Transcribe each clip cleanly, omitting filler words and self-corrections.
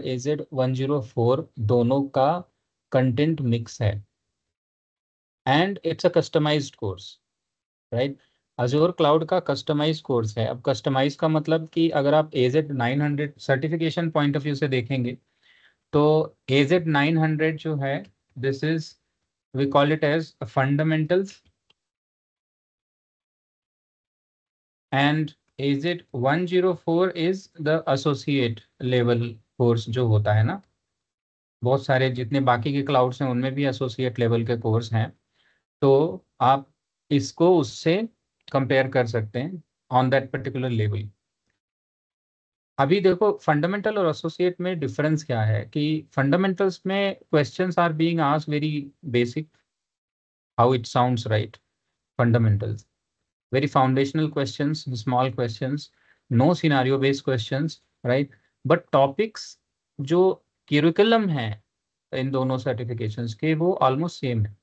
AZ104 दोनों का content mix है and it's a customized course, right. Azure cloud का कस्टमाइज कोर्स है। अब कस्टमाइज का मतलब कि अगर आप AZ900 certification point of view से देखेंगे तो AZ900 जो है, this is, we call it as fundamentals, and AZ104 is the associate level course जो होता है ना। बहुत सारे जितने बाकी के क्लाउड्स हैं उनमें भी एसोसिएट लेवल के कोर्स हैं, तो आप इसको उससे कंपेयर कर सकते हैं ऑन दैट पर्टिकुलर लेवल। अभी देखो फंडामेंटल और एसोसिएट में डिफरेंस क्या है कि फंडामेंटल्स में questions are being asked very basic, how it sounds, right. Fundamentals very foundational questions, small questions, no scenario based questions, right? But topics जो curriculum है इन दोनों सर्टिफिकेशंस के वो ऑलमोस्ट सेम है।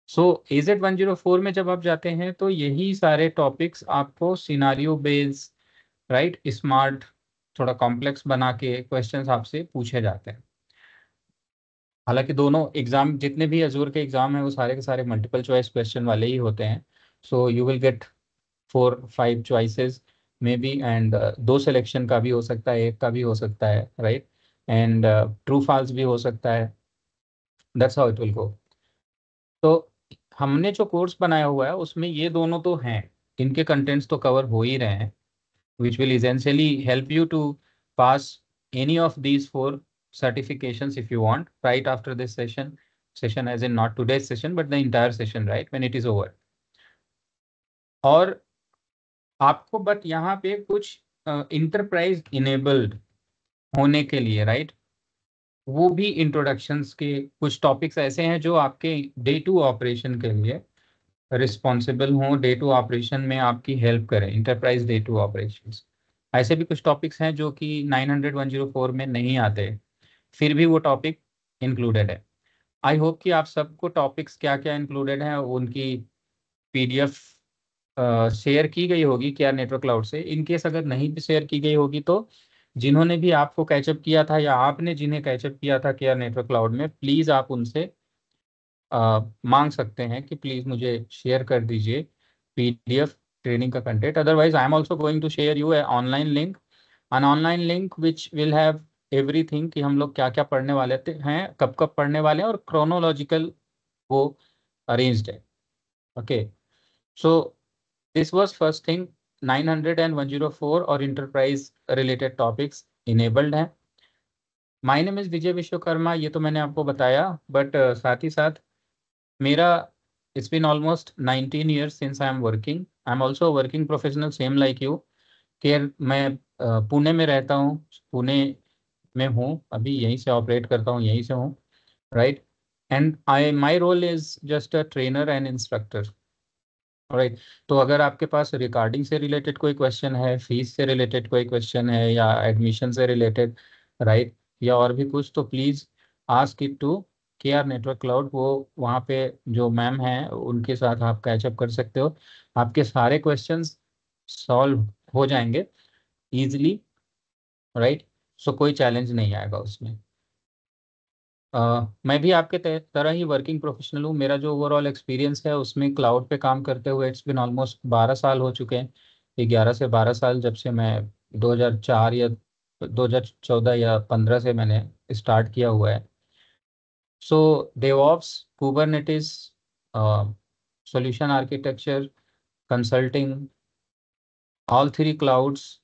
सो AZ104 में जब आप जाते हैं तो यही सारे टॉपिक्स आपको सिनारियो बेस्ड, राइट, स्मार्ट, थोड़ा कॉम्प्लेक्स बना के क्वेश्चंस आपसे पूछे जाते हैं। हालांकि दोनों एग्जाम जितने भी अजूर के एग्जाम हैं वो सारे के सारे मल्टीपल चॉइस क्वेश्चन वाले ही होते हैं। So you will gate 4-5 choices may be, and दो सिलेक्शन का भी हो सकता है, एक का भी हो सकता है, राइट, एंड ट्रू फॉल्स भी हो सकता है। That's how it will go. तो हमने जो कोर्स बनाया हुआ है उसमें ये दोनों तो हैं, इनके कंटेंट्स तो कवर हो ही रहे हैं, which will essentially help you to pass any of these 4 certifications if you want right after this session as in not today's session but the entire session, right, when it is over. और आपको but यहाँ पे कुछ enterprise enabled होने के लिए, right, वो भी इंट्रोडक्शंस के कुछ टॉपिक्स ऐसे हैं जो आपके डे टू ऑपरेशन के लिए रिस्पॉन्सिबल हों, डे टू ऑपरेशन में आपकी हेल्प करें, इंटरप्राइज डे टू ऑपरेशंस। ऐसे भी कुछ टॉपिक्स हैं जो कि 900-104 में नहीं आते, फिर भी वो टॉपिक इंक्लूडेड है। आई होप कि आप सबको टॉपिक्स क्या क्या इंक्लूडेड हैं उनकी PDF शेयर की गई होगी केआर नेटवर्क क्लाउड से। इनकेस अगर नहीं भी शेयर की गई होगी तो जिन्होंने भी आपको कैचअप किया था या आपने जिन्हें कैचअप किया था केआर नेटवर्क क्लाउड में, प्लीज़ आप उनसे मांग सकते हैं कि प्लीज़ मुझे शेयर कर दीजिए PDF ट्रेनिंग का content. Otherwise I am also going to share you online link, an online link which will have everything कि हम लोग क्या क्या पढ़ने वाले हैं, कब कब पढ़ने वाले हैं, और क्रोनोलॉजिकल वो अरेंज्ड है। Okay, so this was first thing, 900 and 104 और इंटरप्राइज रिलेटेड टॉपिक्स इनेबल्ड हैं। माय नेम इज विजय विश्वकर्मा, ये तो मैंने आपको बताया, बट साथ ही साथ मेरा it's been almost 19 years since I am working. I am also working professional same like you. Care मैं पुणे में रहता हूँ, पुणे में हूँ अभी, यहीं से ऑपरेट करता हूँ, यहीं से हूँ, right. And I my role is just a trainer and instructor, right. तो अगर आपके पास रिकॉर्डिंग से रिलेटेड कोई क्वेश्चन है, फीस से रिलेटेड कोई क्वेश्चन है, या एडमिशन से रिलेटेड, राइट, या और भी कुछ, तो please ask it to K R network cloud. वो वहाँ पे जो मैम हैं उनके साथ आप कैचअप कर सकते हो, आपके सारे क्वेश्चंस सॉल्व हो जाएंगे ईजिली, राइट। सो कोई चैलेंज नहीं आएगा उसमें। मैं भी आपके तरह ही वर्किंग प्रोफेशनल हूँ। मेरा जो ओवरऑल एक्सपीरियंस है उसमें क्लाउड पे काम करते हुए इट्स बिन ऑलमोस्ट 12 साल हो चुके हैं। 11 से 12 साल, जब से मैं 2004 या 2014 या 15 से मैंने स्टार्ट किया हुआ है। So DevOps, Kubernetes, solution architecture, consulting, all 3 clouds,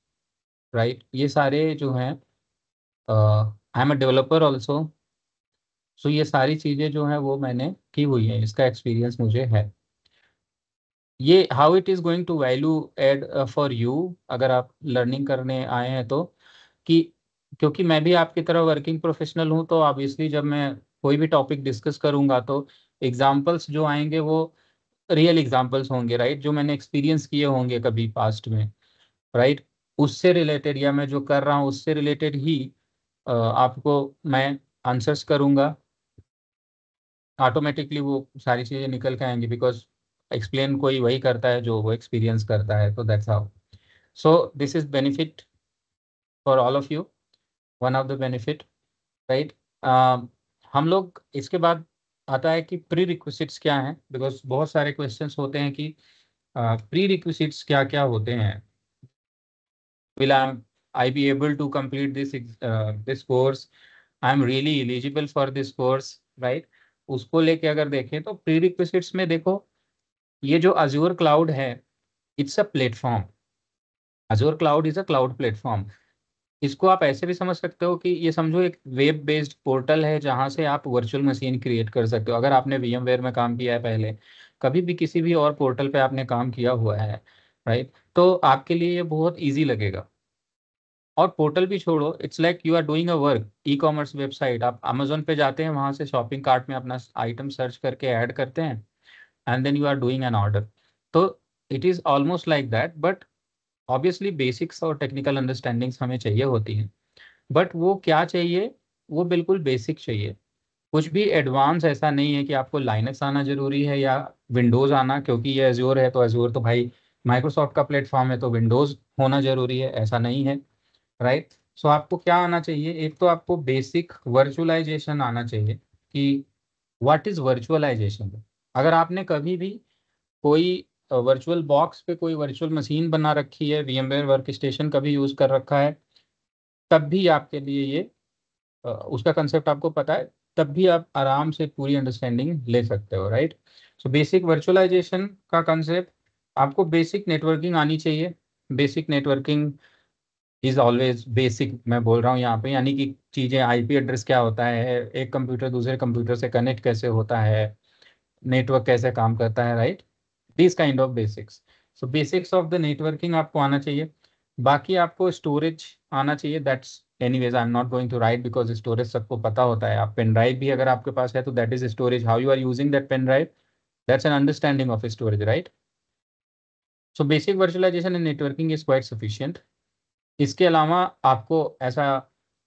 right, ये सारे जो हैं, I am a developer also. So ये सारी चीज़ें जो हैं वो मैंने की हुई हैं, इसका एक्सपीरियंस मुझे है। ये how it is going to value add for you अगर आप लर्निंग करने आए हैं तो, कि क्योंकि मैं भी आपकी तरह वर्किंग प्रोफेशनल हूँ, तो ऑब्वियसली जब मैं कोई भी टॉपिक डिस्कस करूँगा तो एग्जाम्पल्स जो आएंगे वो रियल एग्जाम्पल्स होंगे, राइट, जो मैंने एक्सपीरियंस किए होंगे कभी पास्ट में, राइट। उससे रिलेटेड या मैं जो कर रहा हूँ उससे रिलेटेड ही आपको मैं आंसर्स करूँगा। ऑटोमेटिकली वो सारी चीज़ें निकल के आएंगी, बिकॉज एक्सप्लेन कोई वही करता है जो वो एक्सपीरियंस करता है, तो that's how. So this is benefit for all of you. One of the benefit, right. हम लोग इसके बाद आता है कि प्री रिक्विजिट्स क्या हैं, बिकॉज बहुत सारे क्वेश्चंस होते हैं कि प्री रिक्विजिट्स क्या क्या होते हैं। will I be able to complete this course? I am really eligible for this course, right? उसको लेके अगर देखें तो प्री रिक्विजिट्स में देखो, ये जो अजूर क्लाउड है, it's a platform. Azzur cloud is a cloud platform. इसको आप ऐसे भी समझ सकते हो कि ये समझो एक वेब बेस्ड पोर्टल है जहां से आप वर्चुअल मशीन क्रिएट कर सकते हो। अगर आपने VMware में काम किया है पहले, कभी भी किसी भी और पोर्टल पे आपने काम किया हुआ है, राइट, तो आपके लिए ये बहुत इजी लगेगा। और पोर्टल भी छोड़ो, it's like you are doing a work. E commerce website, आप अमेजोन पे जाते हैं, वहां से शॉपिंग कार्ट में अपना आइटम सर्च करके ऐड करते हैं, and then you are doing an order. तो it is almost like that, but obviously basics और टेक्निकल अंडरस्टैंडिंग्स हमें चाहिए होती हैं। बट वो क्या चाहिए, वो बिल्कुल बेसिक चाहिए। कुछ भी एडवांस ऐसा नहीं है कि आपको लाइनक्स आना जरूरी है या विंडोज़ आना, क्योंकि ये एज्योर है तो एज्योर तो भाई माइक्रोसॉफ्ट का प्लेटफॉर्म है, तो विंडोज़ होना जरूरी है, ऐसा नहीं है, राइट। सो आपको क्या आना चाहिए, एक तो आपको बेसिक वर्चुअलाइजेशन आना चाहिए कि व्हाट इज वर्चुअलाइजेशन। अगर आपने कभी भी कोई वर्चुअल बॉक्स पे कोई वर्चुअल मशीन बना रखी है, VMware वर्क स्टेशन कभी यूज कर रखा है, तब भी आपके लिए ये उसका कंसेप्ट आपको पता है, तब भी आप आराम से पूरी अंडरस्टैंडिंग ले सकते हो, राइट। सो बेसिक वर्चुअलाइजेशन का कंसेप्ट, आपको बेसिक नेटवर्किंग आनी चाहिए। Basic networking is always basic, मैं बोल रहा हूँ यहाँ पे, यानी कि चीज़ें IP एड्रेस क्या होता है, एक कंप्यूटर दूसरे कंप्यूटर से कनेक्ट कैसे होता है, नेटवर्क कैसे काम करता है, right, this kind of basics. So basics of the networking आपको आना चाहिए। बाकी आपको स्टोरेज आना चाहिए, that's anyways I am not going to right, because storage सबको पता होता है। आप पेन ड्राइव भी अगर आपके पास है तो that is storage, how you are using that pen drive, that's an understanding of storage, right. So basic virtualization and networking is quite sufficient. इसके अलावा आपको ऐसा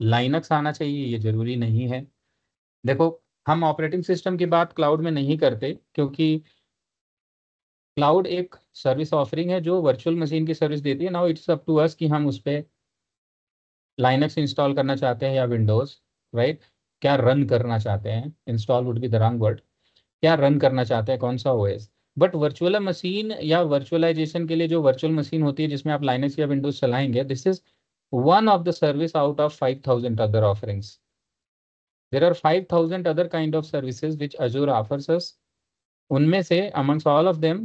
लाइनक्स आना चाहिए, ये जरूरी नहीं है। देखो, हम ऑपरेटिंग सिस्टम की बात क्लाउड में नहीं करते, क्योंकि क्लाउड एक सर्विस ऑफरिंग है जो वर्चुअल मशीन की सर्विस देती है। Now it's up to us कि हम उस पर लाइनक्स इंस्टॉल करना चाहते हैं या विंडोज, राइट। क्या रन करना चाहते हैं, install would be the wrong word, क्या रन करना चाहते हैं, कौन सा OS। बट वर्चुअल मशीन या वर्चुअलाइजेशन के लिए जो वर्चुअल मशीन होती है जिसमें आप लाइनक्स या विंडोज चलाएंगे, this is one of the service out of 5,000 other offerings. There are 5,000 other kind of services which Azure offers us. उनमें से amongst all of them,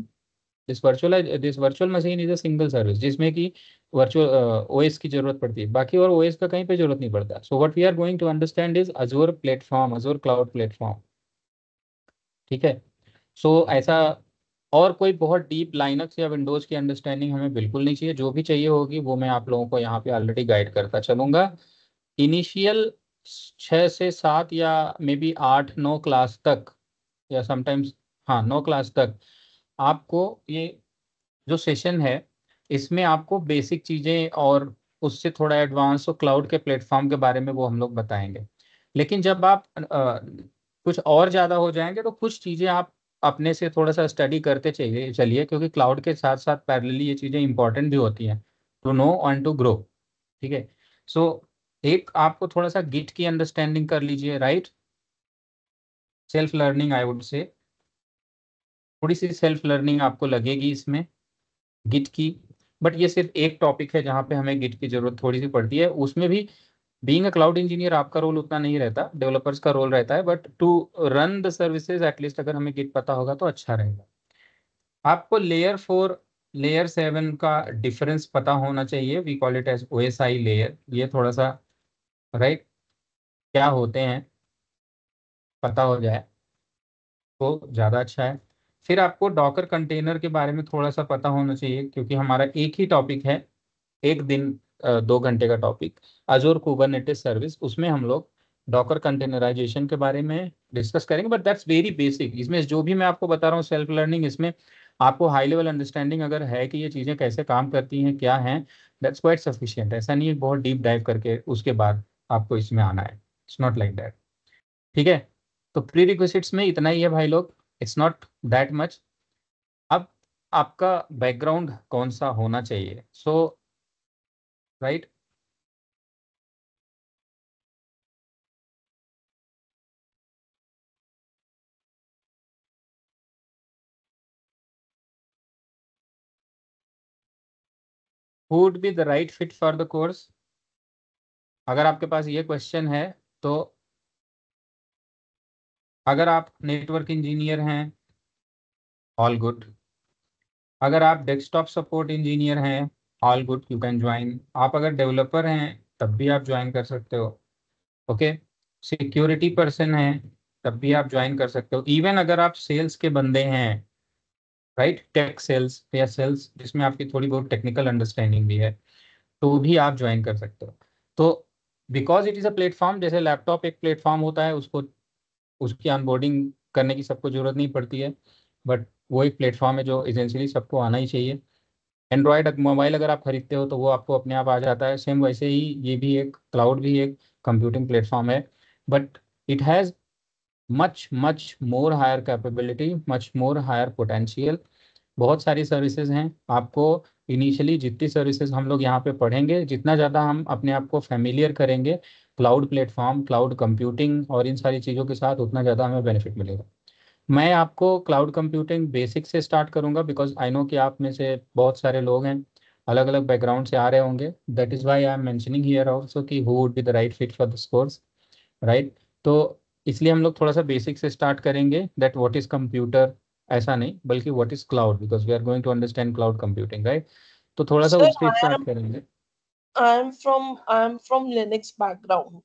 this virtual machine is a single service जिसमें कि virtual OS की जरूरत पड़ती है, बाकी और OS का कहीं पे जरूरत नहीं पड़ता। So what we are going to understand is Azure platform, Azure cloud platform, ठीक है। सो ऐसा और कोई बहुत डीप लाइनक्स या विंडोज की अंडरस्टैंडिंग हमें बिल्कुल नहीं चाहिए। जो भी चाहिए होगी वो मैं आप लोगों को यहाँ पे ऑलरेडी गाइड करता चलूंगा। इनिशियल 6 से 7 या मे बी 8-9 क्लास तक, या समटाइम्स, हाँ 9 क्लास तक, आपको ये जो सेशन है इसमें आपको बेसिक चीज़ें और उससे थोड़ा एडवांस और क्लाउड के प्लेटफॉर्म के बारे में वो हम लोग बताएंगे। लेकिन जब आप कुछ और ज़्यादा हो जाएंगे तो कुछ चीज़ें आप अपने से थोड़ा सा स्टडी करते चलिए चलिए, क्योंकि क्लाउड के साथ साथ पैरेलली ये चीज़ें इंपॉर्टेंट भी होती हैं to know and to grow, ठीक है। सो एक आपको थोड़ा सा गिट की अंडरस्टैंडिंग कर लीजिए, right. Self learning I would say, थोड़ी सी सेल्फ लर्निंग आपको लगेगी इसमें गिट की। बट ये सिर्फ एक टॉपिक है जहाँ पे हमें गिट की जरूरत थोड़ी सी पड़ती है। उसमें भी बीइंग अ क्लाउड इंजीनियर आपका रोल उतना नहीं रहता, डेवलपर्स का रोल रहता है, but to run the services at least अगर हमें गिट पता होगा तो अच्छा रहेगा। आपको लेयर 4 लेयर 7 का डिफरेंस पता होना चाहिए, we call it as OSI layer. ये थोड़ा सा, राइट, क्या होते हैं पता हो जाए तो ज़्यादा अच्छा है। फिर आपको डॉकर कंटेनर के बारे में थोड़ा सा पता होना चाहिए, क्योंकि हमारा एक ही टॉपिक है, एक दिन 2 घंटे का टॉपिक, अजूर कुबरनेटिस सर्विस, उसमें हम लोग डॉकर कंटेनराइजेशन के बारे में डिस्कस करेंगे। But that's very basic. इसमें जो भी मैं आपको बता रहा हूँ सेल्फ लर्निंग, इसमें आपको हाई लेवल अंडरस्टैंडिंग अगर है कि ये चीज़ें कैसे काम करती हैं क्या हैं, दैट्स क्वाइट सफिशिएंट। ऐसा नहीं है बहुत डीप डाइव करके उसके बाद आपको इसमें आना है, इट्स नॉट लाइक दैट, ठीक है। तो प्री रिक्विजिट्स में इतना ही है भाई लोग, इट्स नॉट दैट मच। अब आपका बैकग्राउंड कौन सा होना चाहिए, so right, who would be the right fit for the course? अगर आपके पास ये क्वेश्चन है तो अगर आप नेटवर्क इंजीनियर हैं, ऑल गुड। अगर आप डेस्कटॉप सपोर्ट इंजीनियर हैं, all good, you can join. आप अगर डेवलपर हैं तब भी आप ज्वाइन कर सकते हो। ओके, सिक्योरिटी पर्सन है तब भी आप ज्वाइन कर सकते हो। इवन अगर आप सेल्स के बंदे हैं, राइट, टेक सेल्स या सेल्स जिसमें आपकी थोड़ी बहुत टेक्निकल अंडरस्टैंडिंग भी है, तो भी आप ज्वाइन कर सकते हो। तो because it is a platform, जैसे लैपटॉप एक प्लेटफॉर्म होता है, उसको उसकी ऑनबोर्डिंग करने की सबको जरूरत नहीं पड़ती है, बट वो एक प्लेटफॉर्म है जो एसेंशियली सबको आना ही चाहिए। एंड्रॉयड मोबाइल अगर आप खरीदते हो तो वो आपको अपने आप आ जाता है। सेम वैसे ही ये भी एक क्लाउड भी एक कंप्यूटिंग प्लेटफॉर्म है, but it has much much more higher capability, much more higher potential. बहुत सारी सर्विसेज हैं। आपको इनिशियली जितनी सर्विसेज हम लोग यहाँ पे पढ़ेंगे, जितना ज़्यादा हम अपने आप को फेमिलियर करेंगे क्लाउड प्लेटफॉर्म, क्लाउड कंप्यूटिंग और इन सारी चीज़ों के साथ, उतना ज़्यादा हमें बेनिफिट मिलेगा। मैं आपको क्लाउड कंप्यूटिंग बेसिक से स्टार्ट करूंगा, बिकॉज आई नो कि आप में से बहुत सारे लोग हैं अलग अलग बैकग्राउंड से आ रहे होंगे। That is why I am mentioning here also कि who would be the right fit for this course, right. तो इसलिए हम लोग थोड़ा सा बेसिक से स्टार्ट करेंगे, दैट व्हाट इज़ कंप्यूटर, ऐसा नहीं बल्कि what is cloud, because we are going to understand cloud computing, right. तो थोड़ा सा Sir, उससे स्टार्ट करेंगे। I'm from Linux background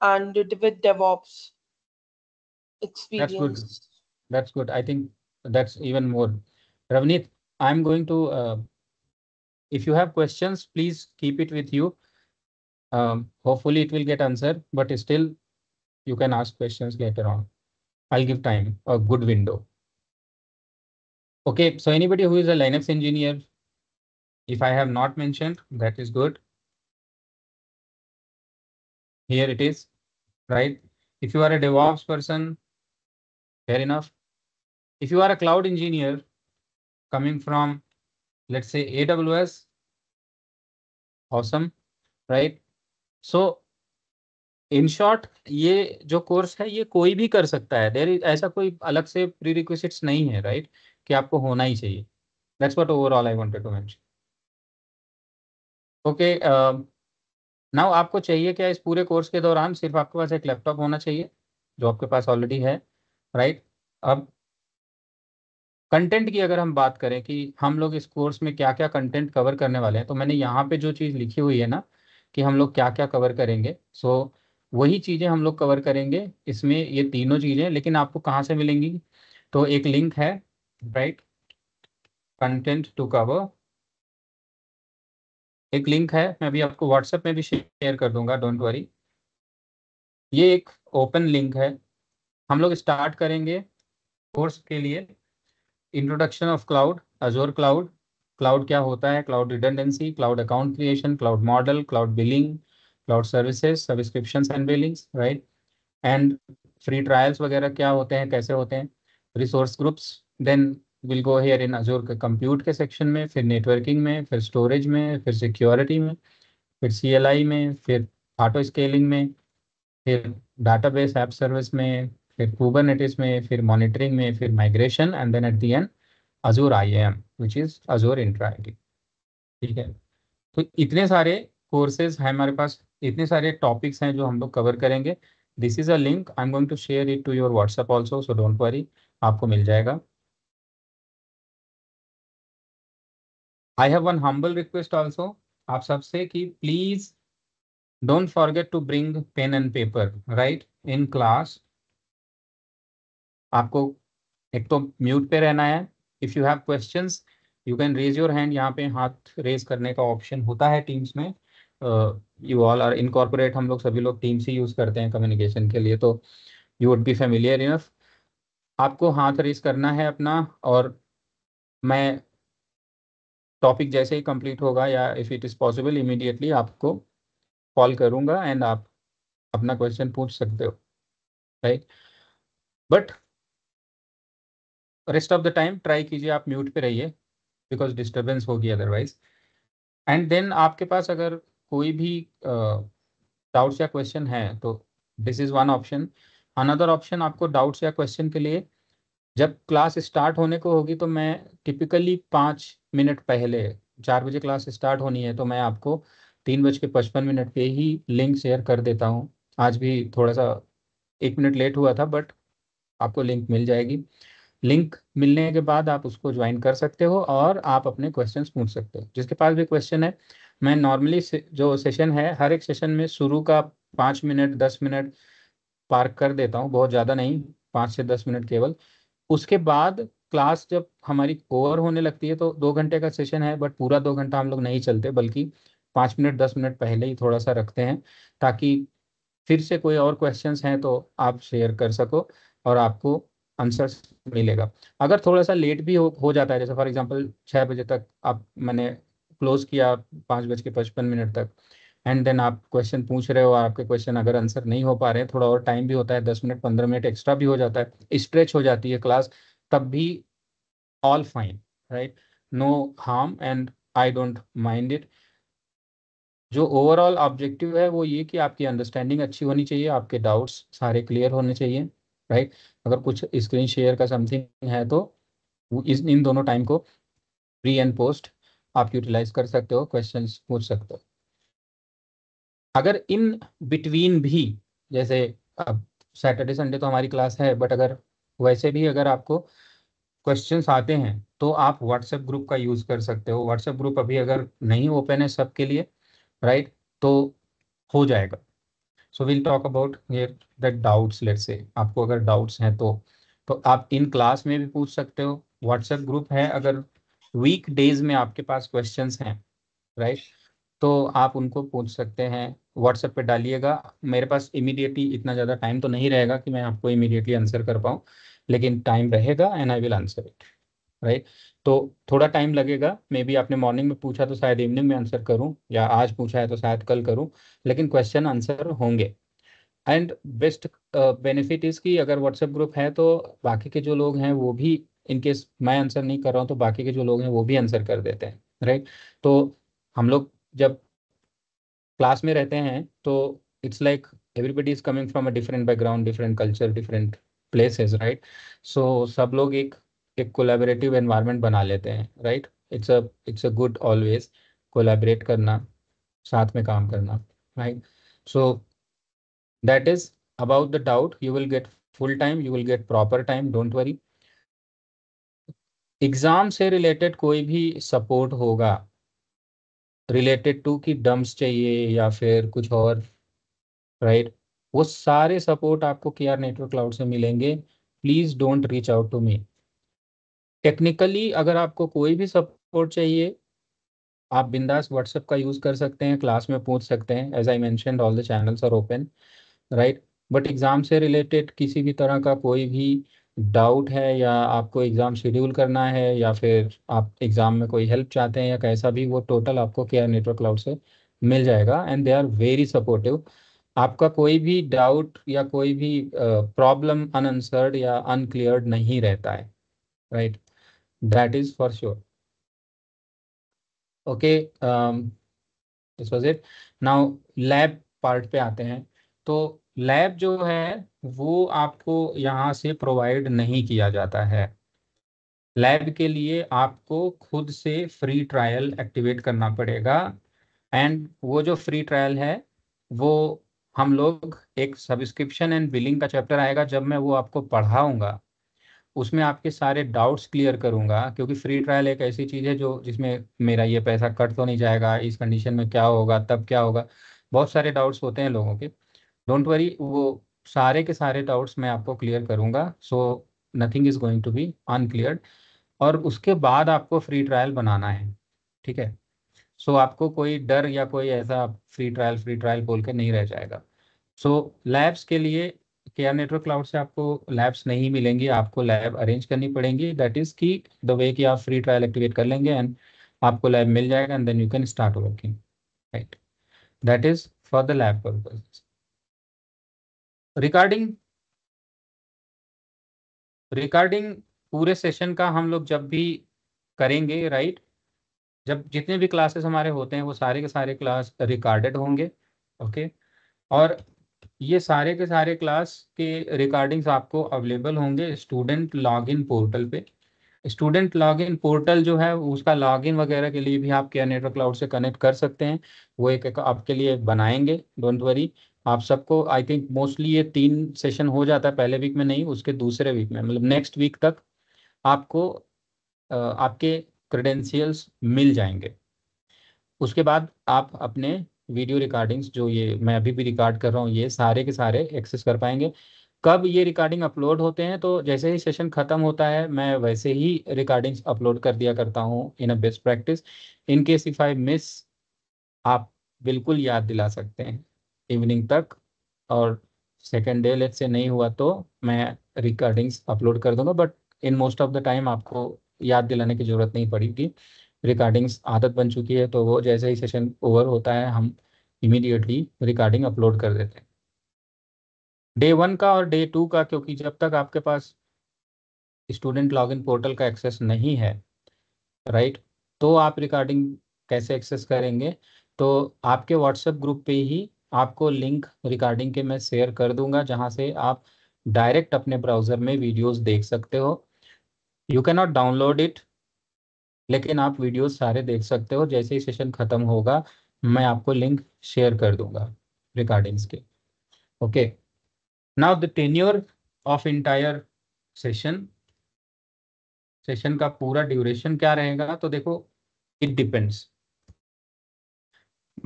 and with DevOps that's good, experience. That's good, I think that's even more. Ravneet, I'm going to, if you have questions, please keep it with you. Hopefully it will get answered, but still you can ask questions later on. I'll give time, a good window. Okay, so anybody who is a Linux engineer, if I have not mentioned, that is good. Here it is, right? If you are a DevOps person, fair enough. If you are a cloud engineer coming from, let's say, AWS, awesome, right? So in short, ये जो course है ये कोई भी कर सकता है। देर ऐसा कोई अलग से प्री रिक्विजिट्स नहीं है, राइट, कि आपको होना ही चाहिए। That's what overall I wanted to mention. Okay, now आपको चाहिए क्या इस पूरे कोर्स के दौरान? सिर्फ आपके पास एक लैपटॉप होना चाहिए, जो आपके पास ऑलरेडी है, राइट। अब कंटेंट की अगर हम बात करें कि हम लोग इस कोर्स में क्या क्या कंटेंट कवर करने वाले हैं, तो मैंने यहाँ पे जो चीज़ लिखी हुई है ना कि हम लोग क्या क्या कवर करेंगे, सो वही चीज़ें हम लोग कवर करेंगे इसमें, ये तीनों चीज़ें। लेकिन आपको कहाँ से मिलेंगी? तो एक लिंक है, राइट, कंटेंट टू कवर, एक लिंक है, मैं अभी आपको व्हाट्सएप में भी शेयर कर दूंगा, डोंट वरी। ये एक ओपन लिंक है। हम लोग स्टार्ट करेंगे कोर्स के लिए introduction of cloud, Azure cloud, cloud क्या होता है, cloud redundancy, cloud account creation, cloud model, cloud billing, cloud services, subscriptions and billings, right, and free trials वगैरह क्या होते हैं, कैसे होते हैं, resource groups. Then will go here in Azure के कंप्यूट के सेक्शन में, फिर नेटवर्किंग में, फिर स्टोरेज में, फिर सिक्योरिटी में, फिर CLI में, फिर ऑटो स्केलिंग में, फिर डाटाबेस ऐप सर्विस में, फिर कुबरनेटिस में, फिर मॉनिटरिंग में, फिर migration, and then at the end Azure IAM, which is Azure Intra ID। ठीक है, तो इतने सारे कोर्सेज हैं हमारे पास, इतने सारे टॉपिक्स हैं जो हम लोग कवर करेंगे। This is a link, I am going to share it to your WhatsApp also, so don't worry, आपको मिल जाएगा। I have one humble request also आप सबसे कि please don't forget to bring pen and paper, right, in class. आपको एक तो mute पे रहना है। If you have questions you can raise your hand, यहाँ पे हाथ रेज करने का ऑप्शन होता है टीम्स में। यू ऑल आर इनकॉर्पोरेट, हम लोग सभी लोग टीम्स ही यूज़ करते हैं कम्युनिकेशन के लिए, तो you would be familiar enough. आपको हाथ रेज करना है अपना, और मैं टॉपिक जैसे ही कंप्लीट होगा या if it is possible immediately आपको कॉल करूँगा एंड आप अपना क्वेश्चन पूछ सकते हो, right. But rest of the time try कीजिए आप म्यूट पे रहिए, बिकॉज डिस्टर्बेंस होगी अदरवाइज। एंड देन आपके पास अगर कोई भी डाउट्स या क्वेश्चन है तो this is one option. Another option, आपको डाउट्स या क्वेश्चन के लिए जब क्लास स्टार्ट होने को होगी तो मैं टिपिकली 5 मिनट पहले 4 बजे क्लास स्टार्ट होनी है तो मैं आपको 3:55 पे ही लिंक शेयर कर देता हूँ। आज भी थोड़ा सा 1 मिनट लेट हुआ था, बट आपको लिंक मिल जाएगी। लिंक मिलने के बाद आप उसको ज्वाइन कर सकते हो और आप अपने क्वेश्चंस पूछ सकते हो। जिसके पास भी क्वेश्चन है, मैं नॉर्मली जो सेशन है, हर एक सेशन में शुरू का 5 मिनट 10 मिनट पार्क कर देता हूँ, बहुत ज़्यादा नहीं, 5 से 10 मिनट केवल। उसके बाद क्लास जब हमारी ओवर होने लगती है तो 2 घंटे का सेशन है, बट पूरा 2 घंटा हम लोग नहीं चलते, बल्कि 5 मिनट 10 मिनट पहले ही थोड़ा सा रखते हैं, ताकि फिर से कोई और क्वेश्चंस हैं तो आप शेयर कर सको और आपको आंसर्स मिलेगा। अगर थोड़ा सा लेट भी हो जाता है, जैसे फॉर एग्जांपल 6 बजे तक आप मैंने क्लोज किया, 5:55 तक, एंड देन आप क्वेश्चन पूछ रहे हो और आपके क्वेश्चन अगर आंसर नहीं हो पा रहे हैं, थोड़ा और टाइम भी होता है, 10 मिनट 15 मिनट एक्स्ट्रा भी हो जाता है, स्ट्रेच हो जाती है क्लास, तब भी all fine, right, no harm and I don't mind it. जो ओवरऑल ऑब्जेक्टिव है वो ये कि आपकी अंडरस्टैंडिंग अच्छी होनी चाहिए, आपके डाउट्स सारे क्लियर होने चाहिए, राइट। अगर कुछ स्क्रीन शेयर का समथिंग है तो इन दोनों टाइम को प्री एंड पोस्ट आप यूटिलाइज कर सकते हो, क्वेश्चंस पूछ सकते हो। अगर इन बिटवीन भी, जैसे अब सैटरडे संडे तो हमारी क्लास है, बट अगर वैसे भी अगर आपको क्वेश्चंस आते हैं तो आप व्हाट्सएप ग्रुप का यूज़ कर सकते हो। व्हाट्सएप ग्रुप अभी अगर नहीं ओपन है सबके लिए, राइट, तो हो जाएगा। So will talk about here the doubts. Let's say आपको अगर डाउट्स हैं तो आप इन क्लास में भी पूछ सकते हो। व्हाट्सएप ग्रुप है, अगर वीक डेज में आपके पास क्वेश्चंस हैं, राइट, तो आप उनको पूछ सकते हैं। व्हाट्सएप पे डालिएगा, मेरे पास इमीडिएटली इतना ज़्यादा टाइम तो नहीं रहेगा कि मैं आपको इमीडिएटली आंसर कर पाऊँ, लेकिन टाइम रहेगा and I will answer it, right. तो थोड़ा टाइम लगेगा, मे बी आपने मॉर्निंग में पूछा तो शायद इवनिंग में आंसर करूं, या आज पूछा है तो शायद कल करूं, लेकिन क्वेश्चन आंसर होंगे। एंड बेस्ट बेनिफिट इज़ कि अगर व्हाट्सएप ग्रुप है तो बाकी के जो लोग हैं वो भी, इनकेस मैं आंसर नहीं कर रहा हूँ तो बाकी के जो लोग हैं वो भी आंसर कर देते हैं, राइट। तो हम लोग जब क्लास में रहते हैं तो it's like everybody is coming from a different background, different culture, different places, right. So सब लोग एक एक कोलैबोरेटिव एनवायरनमेंट बना लेते हैं, right. It's a good always collaborate करना, साथ में काम करना, right. So that is about the doubt. You will get full time, you will get proper time, don't worry. Exam से रिलेटेड कोई भी सपोर्ट होगा, रिलेटेड टू कि डम्स चाहिए या फिर कुछ और, राइट, वो सारे सपोर्ट आपको केआर नेटवर्क क्लाउड से मिलेंगे। Please don't reach out to me. Technically अगर आपको कोई भी सपोर्ट चाहिए, आप बिंदास व्हाट्सएप का यूज कर सकते हैं, क्लास में पूछ सकते हैं। As I mentioned all the channels are open, right. But exam से रिलेटेड किसी भी तरह का कोई भी डाउट है, या आपको एग्जाम शेड्यूल करना है, या फिर आप एग्जाम में कोई हेल्प चाहते हैं या कैसा भी, वो टोटल आपको केआर नेटवर्क क्लाउड से मिल जाएगा and they are very supportive. आपका कोई भी डाउट या कोई भी प्रॉब्लम अनआंसर्ड या अनक्लियर्ड नहीं रहता है, right, that is for sure. Okay, this was it. Now lab part पे आते हैं। तो लैब जो है वो आपको यहाँ से प्रोवाइड नहीं किया जाता है। लैब के लिए आपको खुद से फ्री ट्रायल एक्टिवेट करना पड़ेगा, एंड वो जो फ्री ट्रायल है वो हम लोग, एक सब्सक्रिप्शन एंड बिलिंग का चैप्टर आएगा जब मैं वो आपको पढ़ाऊंगा, उसमें आपके सारे डाउट्स क्लियर करूंगा। क्योंकि फ्री ट्रायल एक ऐसी चीज़ है जो जिसमें मेरा ये पैसा कट तो नहीं जाएगा, इस कंडीशन में क्या होगा, तब क्या होगा, बहुत सारे डाउट्स होते हैं लोगों के। डोंट वरी, वो सारे के सारे डाउट्स मैं आपको क्लियर करूंगा। So nothing is going to be uncleared. और उसके बाद आपको फ्री ट्रायल बनाना है, ठीक है। सो आपको कोई डर या कोई ऐसा फ्री ट्रायल बोल के नहीं रह जाएगा। सो लैब्स के लिए केआर नेटवर्क क्लाउड से आपको लैब्स नहीं मिलेंगी, आपको लैब अरेंज करनी पड़ेंगी। दैट इज की द वे कि आप फ्री ट्रायल एक्टिवेट कर लेंगे एंड आपको लैब मिल जाएगा and then you can start working, right. That is for the lab purpose. Recording, recording पूरे सेशन का हम लोग जब भी करेंगे, राइट, जब जितने भी क्लासेस हमारे होते हैं वो सारे के सारे क्लास रिकॉर्डेड होंगे, ओके। और ये सारे के सारे क्लास के रिकॉर्डिंग्स आपको अवेलेबल होंगे स्टूडेंट लॉगिन पोर्टल पे। स्टूडेंट लॉगिन पोर्टल जो है उसका लॉगिन वगैरह के लिए भी आप केयर नेटवर्क क्लाउड से कनेक्ट कर सकते हैं। वो एक आपके लिए बनाएंगे, डोंट वरी। आप सबको आई थिंक मोस्टली ये 3 सेशन हो जाता है, पहले वीक में नहीं, उसके दूसरे वीक में, मतलब नेक्स्ट वीक तक आपको आपके क्रेडेंशियल्स मिल जाएंगे। उसके बाद आप अपने वीडियो रिकॉर्डिंग्स, जो ये मैं अभी भी रिकॉर्ड कर रहा हूँ, ये सारे के सारे एक्सेस कर पाएंगे। कब ये रिकॉर्डिंग अपलोड होते हैं, तो जैसे ही सेशन खत्म होता है मैं वैसे ही रिकॉर्डिंग्स अपलोड कर दिया करता हूँ in a best practice. In case if I miss, आप बिल्कुल याद दिला सकते हैं इवनिंग तक, और सेकेंड डे लेट से नहीं हुआ तो मैं रिकॉर्डिंग्स अपलोड कर दूंगा, but in most of the time आपको याद दिलाने की ज़रूरत नहीं पड़ेगी। रिकॉर्डिंग्स आदत बन चुकी है, तो वो जैसे ही सेशन ओवर होता है हम इमीडिएटली रिकॉर्डिंग अपलोड कर देते हैं। डे 1 का और डे 2 का, क्योंकि जब तक आपके पास स्टूडेंट लॉगिन पोर्टल का एक्सेस नहीं है, राइट, तो आप रिकॉर्डिंग कैसे एक्सेस करेंगे? तो आपके व्हाट्सएप ग्रुप पे ही आपको लिंक रिकॉर्डिंग के मैं शेयर कर दूंगा, जहां से आप डायरेक्ट अपने ब्राउज़र में वीडियोस देख सकते हो। You can not download it, लेकिन आप वीडियोस सारे देख सकते हो। जैसे ही सेशन खत्म होगा मैं आपको लिंक शेयर कर दूंगा रिकॉर्डिंग्स के। Okay, now the tenure of entire session, session का पूरा ड्यूरेशन क्या रहेगा? तो देखो, इट डिपेंड्स।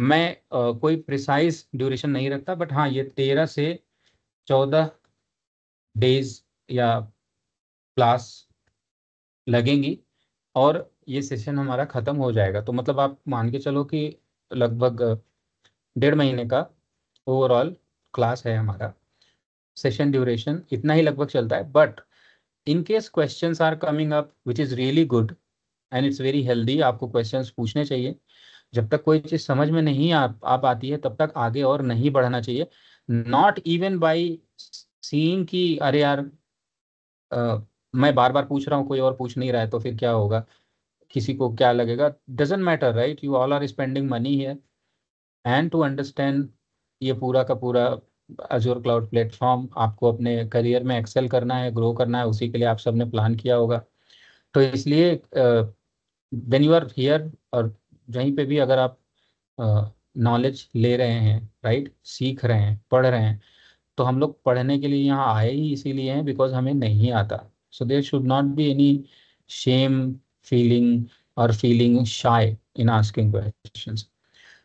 मैं कोई प्रिसाइज ड्यूरेशन नहीं रखता, बट हाँ, ये 13 से 14 डेज या क्लास लगेंगी और ये सेशन हमारा ख़त्म हो जाएगा। तो मतलब आप मान के चलो कि लगभग 1.5 महीने का ओवरऑल क्लास है हमारा। सेशन ड्यूरेशन इतना ही लगभग चलता है, but in case questions are coming up which is really good and it's very healthy, आपको क्वेश्चंस पूछने चाहिए। जब तक कोई चीज़ समझ में नहीं आ पाती है तब तक आगे और नहीं बढ़ना चाहिए। नॉट इवन बाई सीइंग कि अरे यार, मैं बार बार पूछ रहा हूँ, कोई और पूछ नहीं रहा है, तो फिर क्या होगा, किसी को क्या लगेगा? Doesn't matter, right? You all are spending money here, and to understand ये पूरा का पूरा अजूर क्लाउड प्लेटफॉर्म आपको अपने करियर में एक्सेल करना है, ग्रो करना है, उसी के लिए आप सबने प्लान किया होगा। तो इसलिए व्हेन यू आर हियर, और कहीं पे भी अगर आप नॉलेज ले रहे हैं, राइट, सीख रहे हैं, पढ़ रहे हैं, तो हम लोग पढ़ने के लिए यहाँ आए ही इसीलिए हैं बिकॉज हमें नहीं आता। So there should not be any shame feeling और feeling shy in asking questions.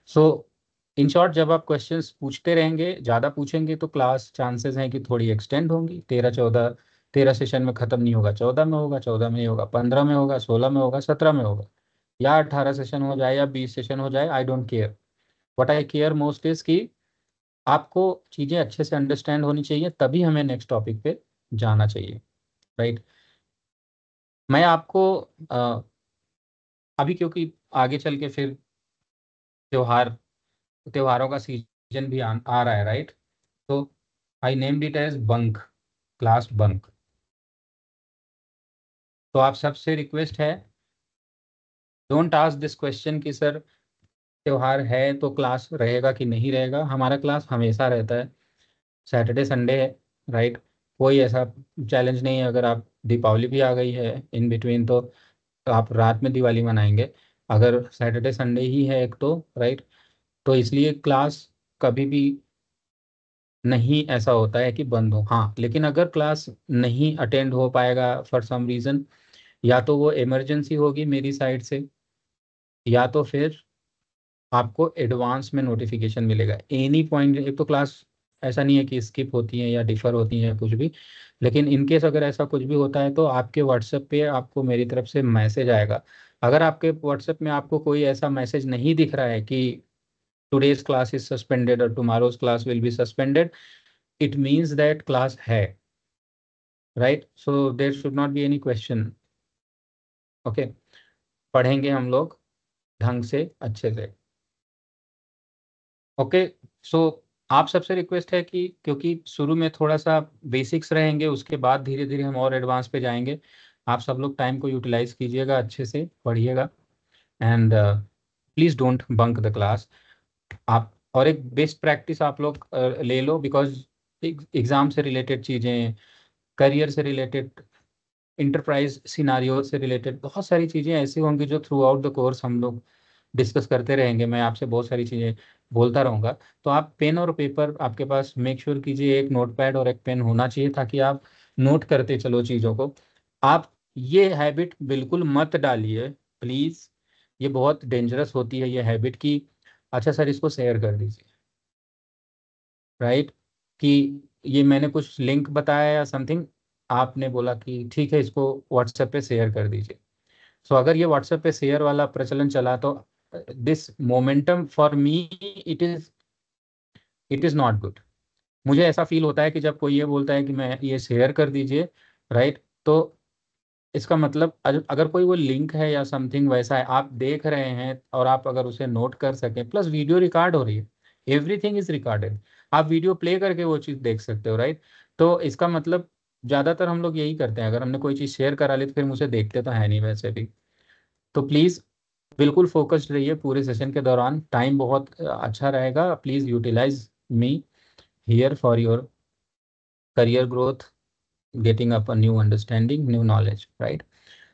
So in short, जब आप क्वेश्चंस पूछते रहेंगे, ज़्यादा पूछेंगे, तो क्लास चांसेस हैं कि थोड़ी एक्सटेंड होंगी। 13 सेशन में ख़त्म नहीं होगा, 14 में होगा, 14 में होगा, 15 में होगा, 16 में होगा, 17 में होगा, या 18 सेशन हो जाए या 20 सेशन हो जाए, I don't care. What I care most is कि आपको चीज़ें अच्छे से अंडरस्टैंड होनी चाहिए, तभी हमें नेक्स्ट टॉपिक पे जाना चाहिए, राइट। मैं आपको अभी, क्योंकि आगे चल के फिर त्योहार त्योहारों का सीजन भी आ रहा है, राइट, तो I named it as bunk, class bunk. तो आप सबसे रिक्वेस्ट है, डोंट आस्क दिस क्वेश्चन कि सर त्योहार है तो क्लास रहेगा कि नहीं रहेगा। हमारा क्लास हमेशा रहता है, सैटरडे संडे है, राइट। कोई ऐसा चैलेंज नहीं है। अगर आप, दीपावली भी आ गई है इन बिटवीन, तो आप रात में दिवाली मनाएंगे। अगर सैटरडे संडे ही है एक, तो राइट, तो इसलिए क्लास कभी भी नहीं ऐसा होता है कि बंद हो। हाँ, लेकिन अगर क्लास नहीं अटेंड हो पाएगा फॉर सम रीज़न, या तो वो इमरजेंसी होगी मेरी साइड से, या तो फिर आपको एडवांस में नोटिफिकेशन मिलेगा एनी पॉइंट। एक तो क्लास ऐसा नहीं है कि स्किप होती है या डिफर होती है कुछ भी, लेकिन इन केस अगर ऐसा कुछ भी होता है तो आपके व्हाट्सएप पे आपको मेरी तरफ से मैसेज आएगा। अगर आपके व्हाट्सएप में आपको कोई ऐसा मैसेज नहीं दिख रहा है कि टुडेज क्लास इज सस्पेंडेड और tomorrow's class will be suspended, it means that class है, right. So there should not be any question. Okay, पढ़ेंगे हम लोग ढंग से, अच्छे से। ओके, सो आप सबसे रिक्वेस्ट है कि क्योंकि शुरू में थोड़ा सा बेसिक्स रहेंगे, उसके बाद धीरे धीरे हम और एडवांस पे जाएंगे। आप सब लोग टाइम को यूटिलाइज कीजिएगा, अच्छे से पढ़िएगा, and please don't bunk the class. आप, और एक बेस्ट प्रैक्टिस आप लोग ले लो, बिकॉज एग्ज़ाम से रिलेटेड चीज़ें, करियर से रिलेटेड इंटरप्राइज सिनारियो से रिलेटेड बहुत सारी चीज़ें ऐसी होंगी जो थ्रू आउट द कोर्स हम लोग डिस्कस करते रहेंगे। मैं आपसे बहुत सारी चीज़ें बोलता रहूँगा। तो आप पेन और पेपर आपके पास मेक श्योर कीजिए, एक नोटपैड और एक पेन होना चाहिए ताकि आप नोट करते चलो चीज़ों को। आप ये हैबिट बिल्कुल मत डालिए प्लीज़, ये बहुत डेंजरस होती है ये हैबिट की अच्छा सर इसको शेयर कर दीजिए, राइट, कि ये मैंने कुछ लिंक बताया या समथिंग, आपने बोला कि ठीक है इसको व्हाट्सएप पे शेयर कर दीजिए। सो अगर ये व्हाट्सएप पे शेयर वाला प्रचलन चला तो this momentum for me it is not good. मुझे ऐसा फील होता है कि जब कोई ये बोलता है कि मैं ये शेयर कर दीजिए, राइट, तो इसका मतलब अगर कोई वो लिंक है या समथिंग वैसा है आप देख रहे हैं और आप अगर उसे नोट कर सकें, प्लस वीडियो रिकॉर्ड हो रही है, एवरीथिंग इज रिकॉर्डेड, आप वीडियो प्ले करके वो चीज़ देख सकते हो, राइट। तो इसका मतलब ज़्यादातर हम लोग यही करते हैं, अगर हमने कोई चीज़ शेयर करा ली तो फिर मुझे देखते तो है नहीं वैसे भी। तो प्लीज़ बिल्कुल फोकस्ड रहिए पूरे सेशन के दौरान, टाइम बहुत अच्छा रहेगा। Please utilize me here for your career growth, getting up a new understanding, new knowledge, right?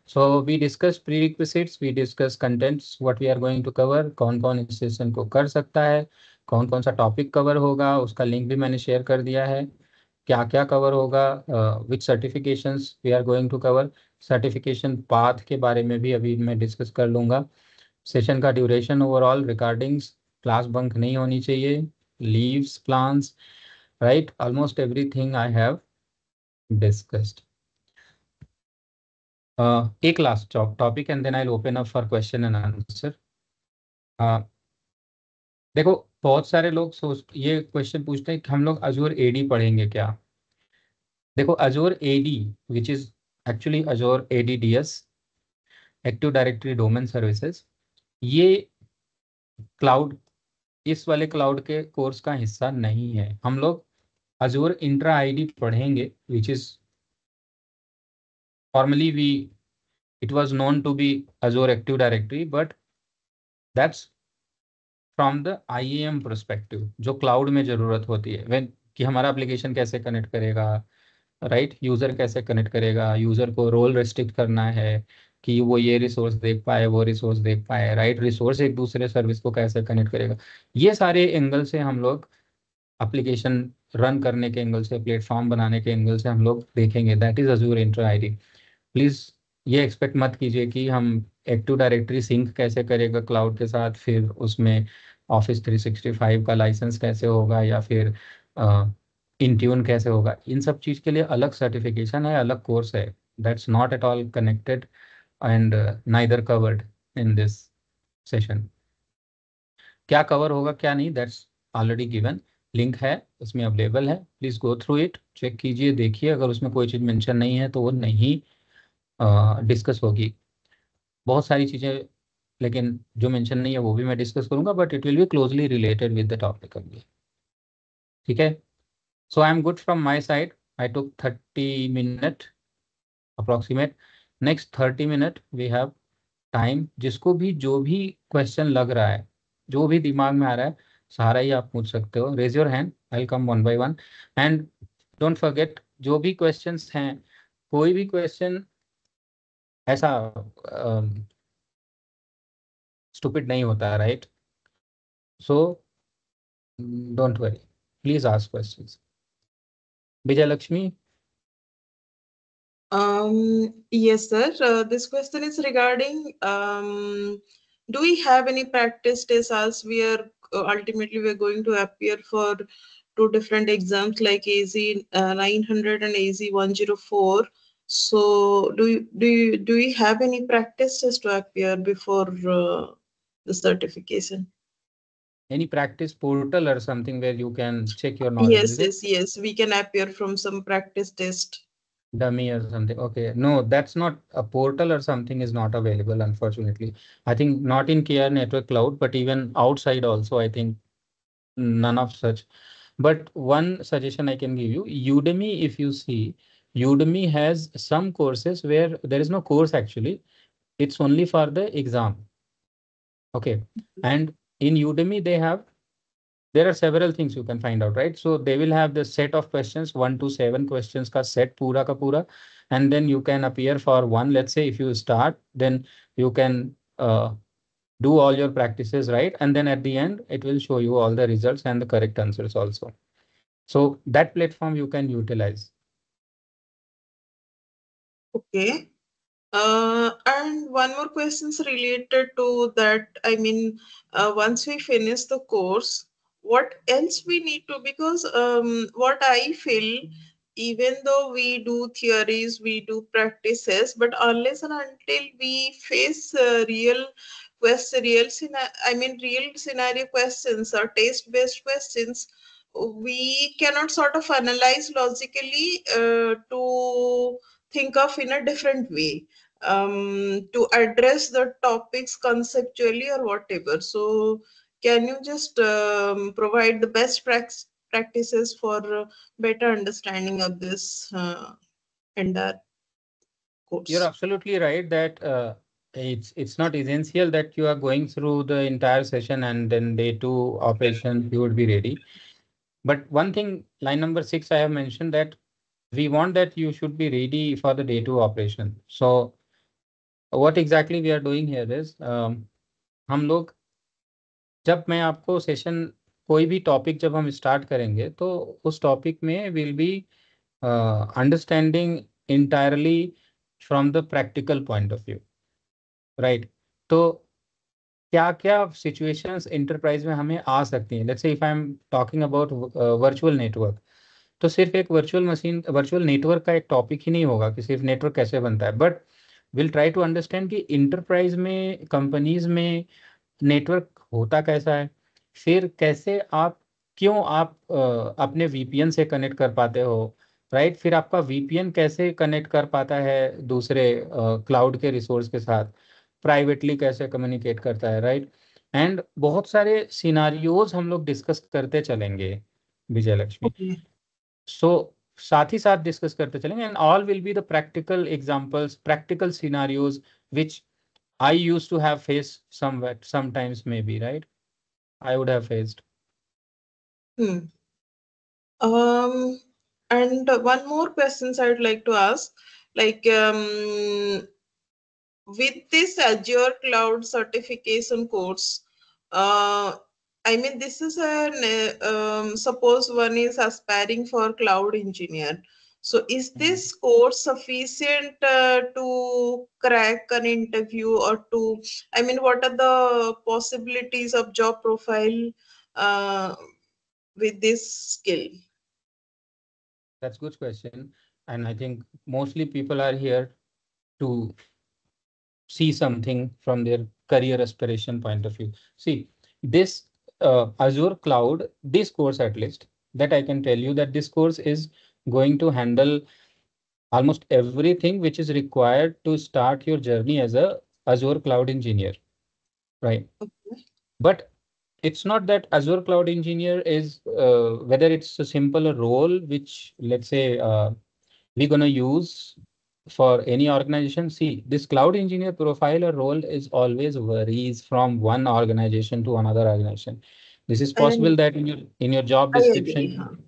So we discussed prerequisites, we discussed contents, what we are going to cover, कौन कौन इस session को कर सकता है, कौन कौन सा टॉपिक कवर होगा, उसका लिंक भी मैंने शेयर कर दिया है, क्या क्या कवर होगा, which certifications we are going to cover, certification path के बारे में भी अभी मैं डिस्कस कर लूँगा, सेशन का duration overall, recordings, class bunk नहीं होनी चाहिए, leaves plans, right, almost everything I have discussed. एक last topic and then I open up for question and answer. देखो बहुत सारे लोग सोच ये क्वेश्चन पूछते हैं कि हम लोग अजूर एडी पढ़ेंगे क्या। देखो Azure AD which is actually Azure ADDS, active directory domain services, ये क्लाउड, इस वाले क्लाउड के कोर्स का हिस्सा नहीं है। हम लोग अजूर इंट्रा आईडी पढ़ेंगे which is formerly we it was known to be Azure Active Directory, but that's from the IAM perspective, जो क्लाउड में ज़रूरत होती है व्हेन कि हमारा एप्लीकेशन कैसे कनेक्ट करेगा, राइट, यूज़र कैसे कनेक्ट करेगा, यूज़र को रोल रेस्ट्रिक्ट करना है कि वो ये रिसोर्स देख पाए वो रिसोर्स देख पाए, राइट, रिसोर्स एक दूसरे सर्विस को कैसे कनेक्ट करेगा, ये सारे एंगल से हम लोग एप्लीकेशन रन करने के एंगल से, प्लेटफॉर्म बनाने के एंगल से हम लोग देखेंगे। That is Azzur Entra ID. Please ये एक्सपेक्ट मत कीजिए कि हम एक्टिव डायरेक्टरी सिंक कैसे करेगा क्लाउड के साथ, फिर उसमें ऑफिस 365 का लाइसेंस कैसे होगा, या फिर इंट्यून कैसे होगा, इन सब चीज़ के लिए अलग सर्टिफिकेशन है, अलग कोर्स है। That's not at all connected and neither covered in this session. क्या कवर होगा क्या नहीं, दैट्स ऑलरेडी गिवन, लिंक है उसमें अवेलेबल है, please go through it, check कीजिए, देखिए, अगर उसमें कोई चीज़ मेंशन नहीं है तो वो नहीं डिस्कस होगी। बहुत सारी चीज़ें लेकिन जो मेंशन नहीं है वो भी मैं डिस्कस करूंगा, but it will be closely related with the topic only, ठीक है। So I am good from my side, I took 30 minute approximate, next 30 minute we have time, जिसको भी जो भी क्वेश्चन लग रहा है, जो भी दिमाग में आ रहा है, सारा ही आप पूछ सकते हो, raise your hand, I will come one by one, and don't forget जो भी क्वेश्चंस हैं, कोई भी क्वेश्चन ऐसा स्टूपिड नहीं होता है, right, so don't worry, please ask questions. Vijay Lakshmi. Yes, sir. This question is regarding, do we have any practice tests as we are ultimately we're going to appear for two different exams like AZ 900 and AZ 104. So do we have any practice tests to appear before the certification? Any practice portal or something where you can check your knowledge, is it? Yes. We can appear from some practice test. Dummy or something. Okay, no, that's not a portal or something is not available, unfortunately. I think not in KR Network Cloud, but even outside also, I think none of such. But one suggestion I can give you, Udemy, if you see, Udemy has some courses where there is no course actually, it's only for the exam. Okay, and in Udemy they have there are several things you can find out, right? So they will have the set of questions, 1 to 7 questions ka set pura ka pura, and then you can appear for one. Let's say if you start, then you can do all your practices, right? And then at the end, it will show you all the results and the correct answers also. So that platform you can utilize. Okay. And one more question is related to that. I mean, once we finish the course, what else we need to, because what I feel, even though we do theories, we do practices, but unless and until we face real scenario questions or test-based questions, we cannot sort of analyze logically to think of in a different way, to address the topics conceptually or whatever. So can you just provide the best practices for better understanding of this entire You're course? absolutely right that it's not essential that you are going through the entire session and then day 2 operation you would be ready. But one thing, line number 6, I have mentioned that we want that you should be ready for the day 2 operation. So what exactly we are doing here is हम लोग जब मैं आपको session कोई भी topic जब हम start करेंगे तो उस टॉपिक में will be understanding entirely from the practical point of view, right? तो क्या क्या सिचुएशंस इंटरप्राइज में हमें आ सकती हैं? Let's say if I am talking about virtual network, तो सिर्फ एक वर्चुअल नेटवर्क का एक टॉपिक ही नहीं होगा कि सिर्फ नेटवर्क कैसे बनता है, but will try to understand कि इंटरप्राइज में, कंपनीज में नेटवर्क होता कैसा है, फिर कैसे आप, क्यों आप अपने वीपीएन से कनेक्ट कर पाते हो, राइट? फिर आपका वीपीएन कैसे कनेक्ट कर पाता है दूसरे क्लाउड के रिसोर्स के साथ, प्राइवेटली कैसे कम्युनिकेट करता है, राइट? एंड बहुत सारे सिनारियोज हम लोग डिस्कस करते चलेंगे, विजय लक्ष्मी। Okay. सो साथ ही साथ डिस्कस करते चलेंगे and all will be the practical examples, practical scenarios which I used to have faced sometimes maybe, right? I would have faced. Hmm. And one more questions I would like to ask, like with this Azure Cloud certification course, I mean, this is suppose one is aspiring for cloud engineer. So is this course sufficient to crack an interview, or to, I mean, what are the possibilities of job profile uh, with this skill? That's a good question. And I think mostly people are here to see something from their career aspiration point of view. See, this Azure Cloud, this course at least, that I can tell you that this course is going to handle almost everything which is required to start your journey as a Azure Cloud engineer, right? Okay. But it's not that Azure Cloud Engineer is whether it's a simple role which, let's say, we're going to use for any organization. See, this cloud engineer profile or role is always varies from one organization to another organization. This is possible And that in your job I agree. Huh? description,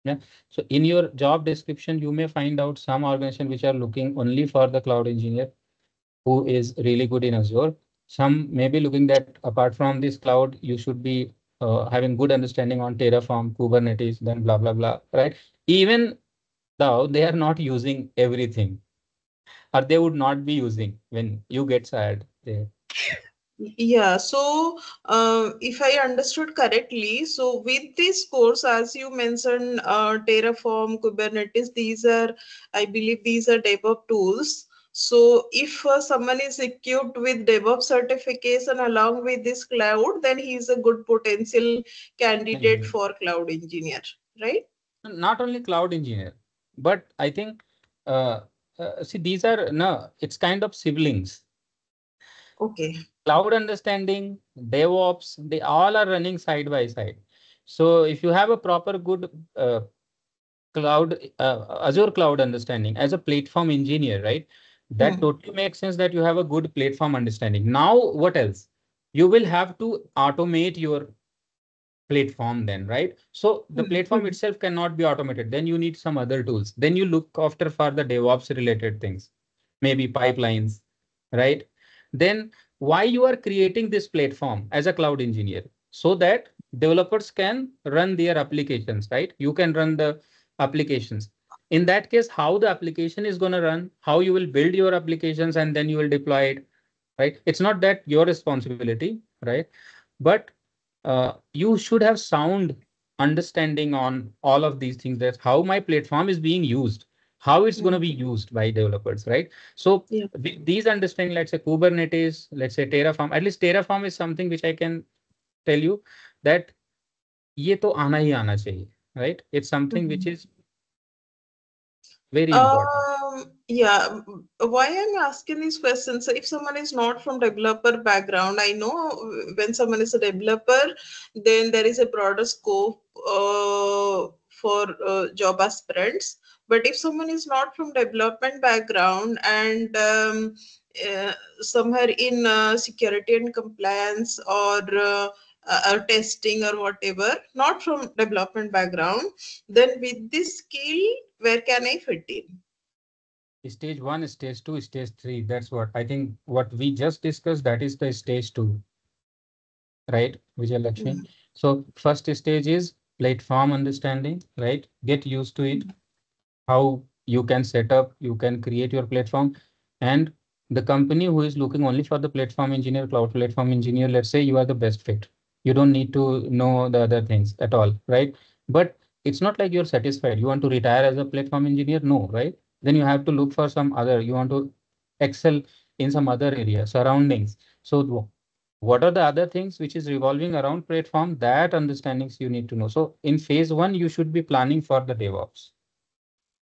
yeah. So in your job description, you may find out some organization which are looking only for the cloud engineer who is really good in Azure. Some may be looking that apart from this cloud, you should be having good understanding on Terraform, Kubernetes, then blah, blah, blah, right? Even though they are not using everything, or they would not be using when you get hired there. Yeah, so if I understood correctly, so with this course, as you mentioned, Terraform, Kubernetes, these are, I believe, these are DevOps tools. So if someone is equipped with DevOps certification along with this cloud, then he is a good potential candidate Mhm. for cloud engineer, right? Not only cloud engineer, but I think, uh, see, these are, no, it's kind of siblings. Okay. Cloud understanding, DevOps, they all are running side by side. So if you have a proper good Azure cloud understanding as a platform engineer, right? That Hmm. totally makes sense that you have a good platform understanding. Now, what else? You will have to automate your platform then, right? So the platform itself cannot be automated. Then you need some other tools. Then you look after for the DevOps related things, maybe pipelines, right? Then why you are creating this platform as a cloud engineer? So that developers can run their applications, right? You can run the applications. In that case, how the application is going to run, how you will build your applications, and then you will deploy it, right? It's not that your responsibility, right? But you should have sound understanding on all of these things, that how my platform is being used, how it's going to be used by developers, right? So Yeah. these understanding, let's say Kubernetes, let's say Terraform, at least Terraform is something which I can tell you that ये तो आना ही आना चाहिए, right? It's something which is very important. Yeah. Why I'm asking these questions? So if someone is not from developer background, I know when someone is a developer, then there is a broader scope for job aspirants. But if someone is not from development background and somewhere in security and compliance or testing or whatever, not from development background, then with this skill, where can I fit in? Stage 1, stage 2, stage 3. That's what I think what we just discussed, that is the stage 2, right, Vijay Lakshmi? So first stage is platform understanding, right? Get used to it, how you can set up, you can create your platform. And the company who is looking only for the platform engineer, cloud platform engineer, let's say you are the best fit. You don't need to know the other things at all, right? But it's not like you're satisfied. You want to retire as a platform engineer? No, right? Then you have to look for some other, you want to excel in some other area, surroundings. So what are the other things which is revolving around platform? That understandings you need to know. So in phase 1, you should be planning for the DevOps.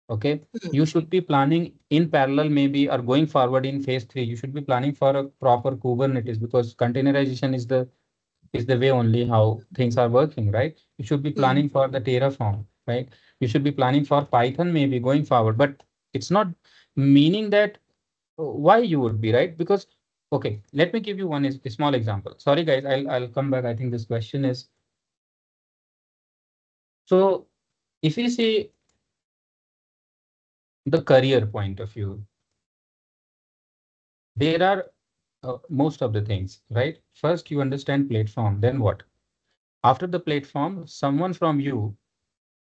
Okay, you should be planning in parallel, maybe, or going forward in phase 3. You should be planning for a proper Kubernetes, because containerization is the way only how things are working, right? You should be planning for the Terraform, right? You should be planning for Python, maybe going forward. But it's not meaning that why you would be, right? Because okay, let me give you one a small example. Sorry, guys, I'll come back. I think this question is, so if we see the career point of view, there are most of the things, right? First, you understand platform, then what? After the platform, someone from you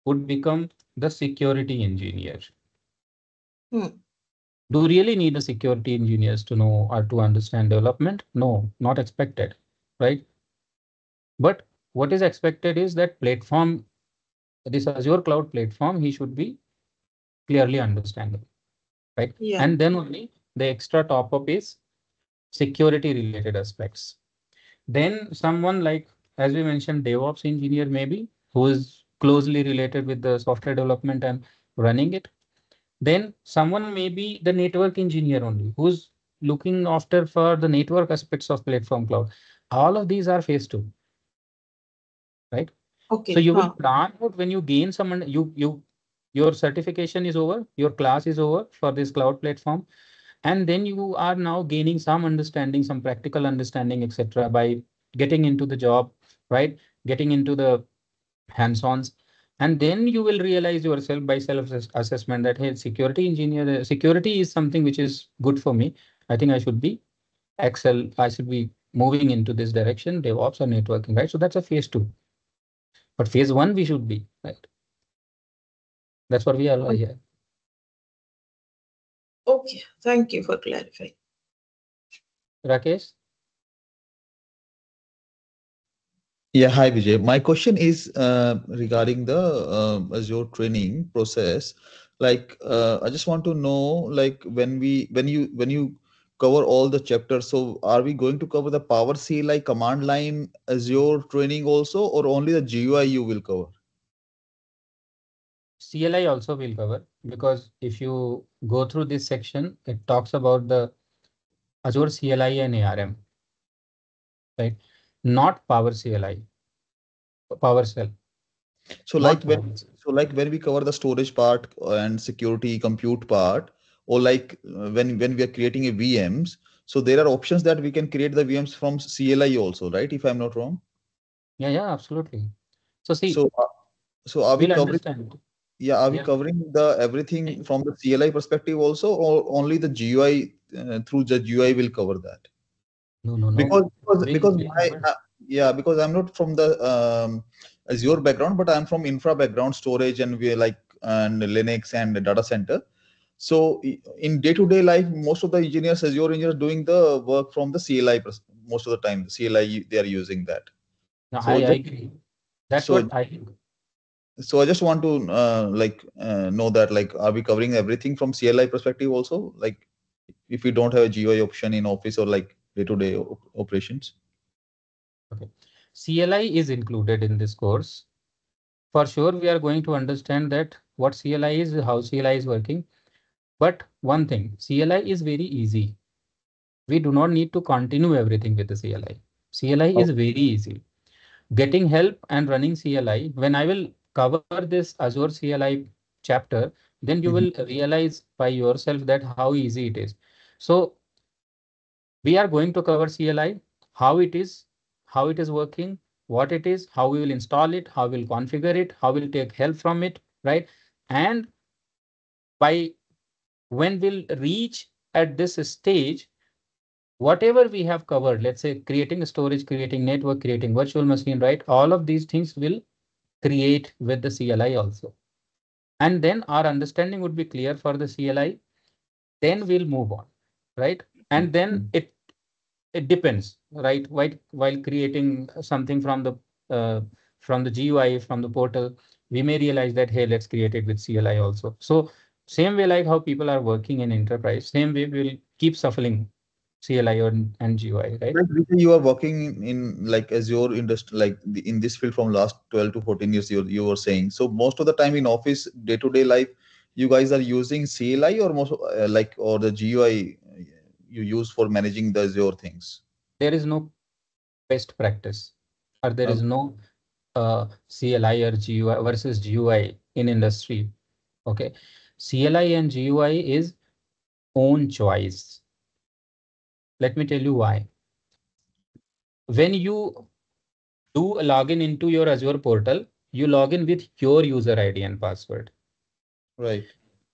would become the security engineer. Do you really need a security engineers to know or to understand development? No, not expected, right? But what is expected is that platform, this Azure cloud platform, he should be clearly understandable, right? Yeah. And then only the extra top up is security related aspects. Then someone like, as we mentioned, DevOps engineer, maybe, who is closely related with the software development and running it. Then someone may be the network engineer only, who's looking after for the network aspects of platform cloud. All of these are phase 2, right? Okay. So you will plan out when you gain someone, your certification is over, your class is over for this cloud platform. And then you are now gaining some understanding, some practical understanding, etc., by getting into the job, right? Getting into the hands-ons. And then you will realize yourself by self-assessment that, hey, security engineer, security is something which is good for me. I think I should be I should be moving into this direction, DevOps or networking, right? So that's a phase 2. But phase 1, we should be, right? That's what we are here. Okay, thank you for clarifying. Rakesh? Yeah, hi Vijay. My question is regarding the Azure training process. Like, I just want to know, like, when you cover all the chapters, so are we going to cover the Power CLI command line Azure training also, or only the GUI you will cover? CLI also will cover, because if you go through this section, it talks about the Azure CLI and ARM, right? Not Power CLI, PowerShell. So like when we cover the storage part and security compute part, or like when we are creating a VMs, so there are options that we can create the VMs from CLI also, right? If I'm not wrong. Yeah, absolutely. So see, So, so are we we'll covering? understand. Yeah, are we Yeah. covering the everything from the CLI perspective also, or only the GUI through the GUI will cover that? No. Because We'll my cover. yeah, because I'm not from the Azure background, but I'm from infra background, storage and we like and Linux and data center. So in day-to-day life, most of the engineers, Azure engineers, doing the work from the CLI. Most of the time, the CLI they are using that. No, I So just agree. That's so what I think. so I just want to know that like are we covering everything from CLI perspective also? Like if we don't have a GUI option in Office or like day-to-day operations. Okay. CLI is included in this course. For sure, we are going to understand that what CLI is, how CLI is working. But one thing, CLI is very easy. We do not need to continue everything with the CLI. CLI is very easy. Getting help and running CLI, when I will cover this Azure CLI chapter, then you will realize by yourself that how easy it is. So we are going to cover CLI, how it is working, what it is, how we will install it, how we'll configure it, how we'll take help from it, right? And by when we'll reach at this stage, whatever we have covered, let's say creating storage, creating network, creating virtual machine, right? All of these things will create with the CLI also. And then our understanding would be clear for the CLI. Then we'll move on, right? And then it depends, right? While creating something from the GUI, from the portal, we may realize that, hey, let's create it with CLI also. So same way like how people are working in enterprise, same way we'll keep shuffling CLI and GUI, right? Like Vijay, you are working in like Azure industry, like in this field from last 12 to 14 years. You were saying so most of the time in office day-to-day life, you guys are using CLI or most like or the GUI you use for managing the Azure things. There is no best practice, or there is Okay. no CLI or GUI versus GUI in industry. Okay, CLI and GUI is own choice. Let me tell you why. When you do a login into your Azure portal, you log in with your user ID and password. Right.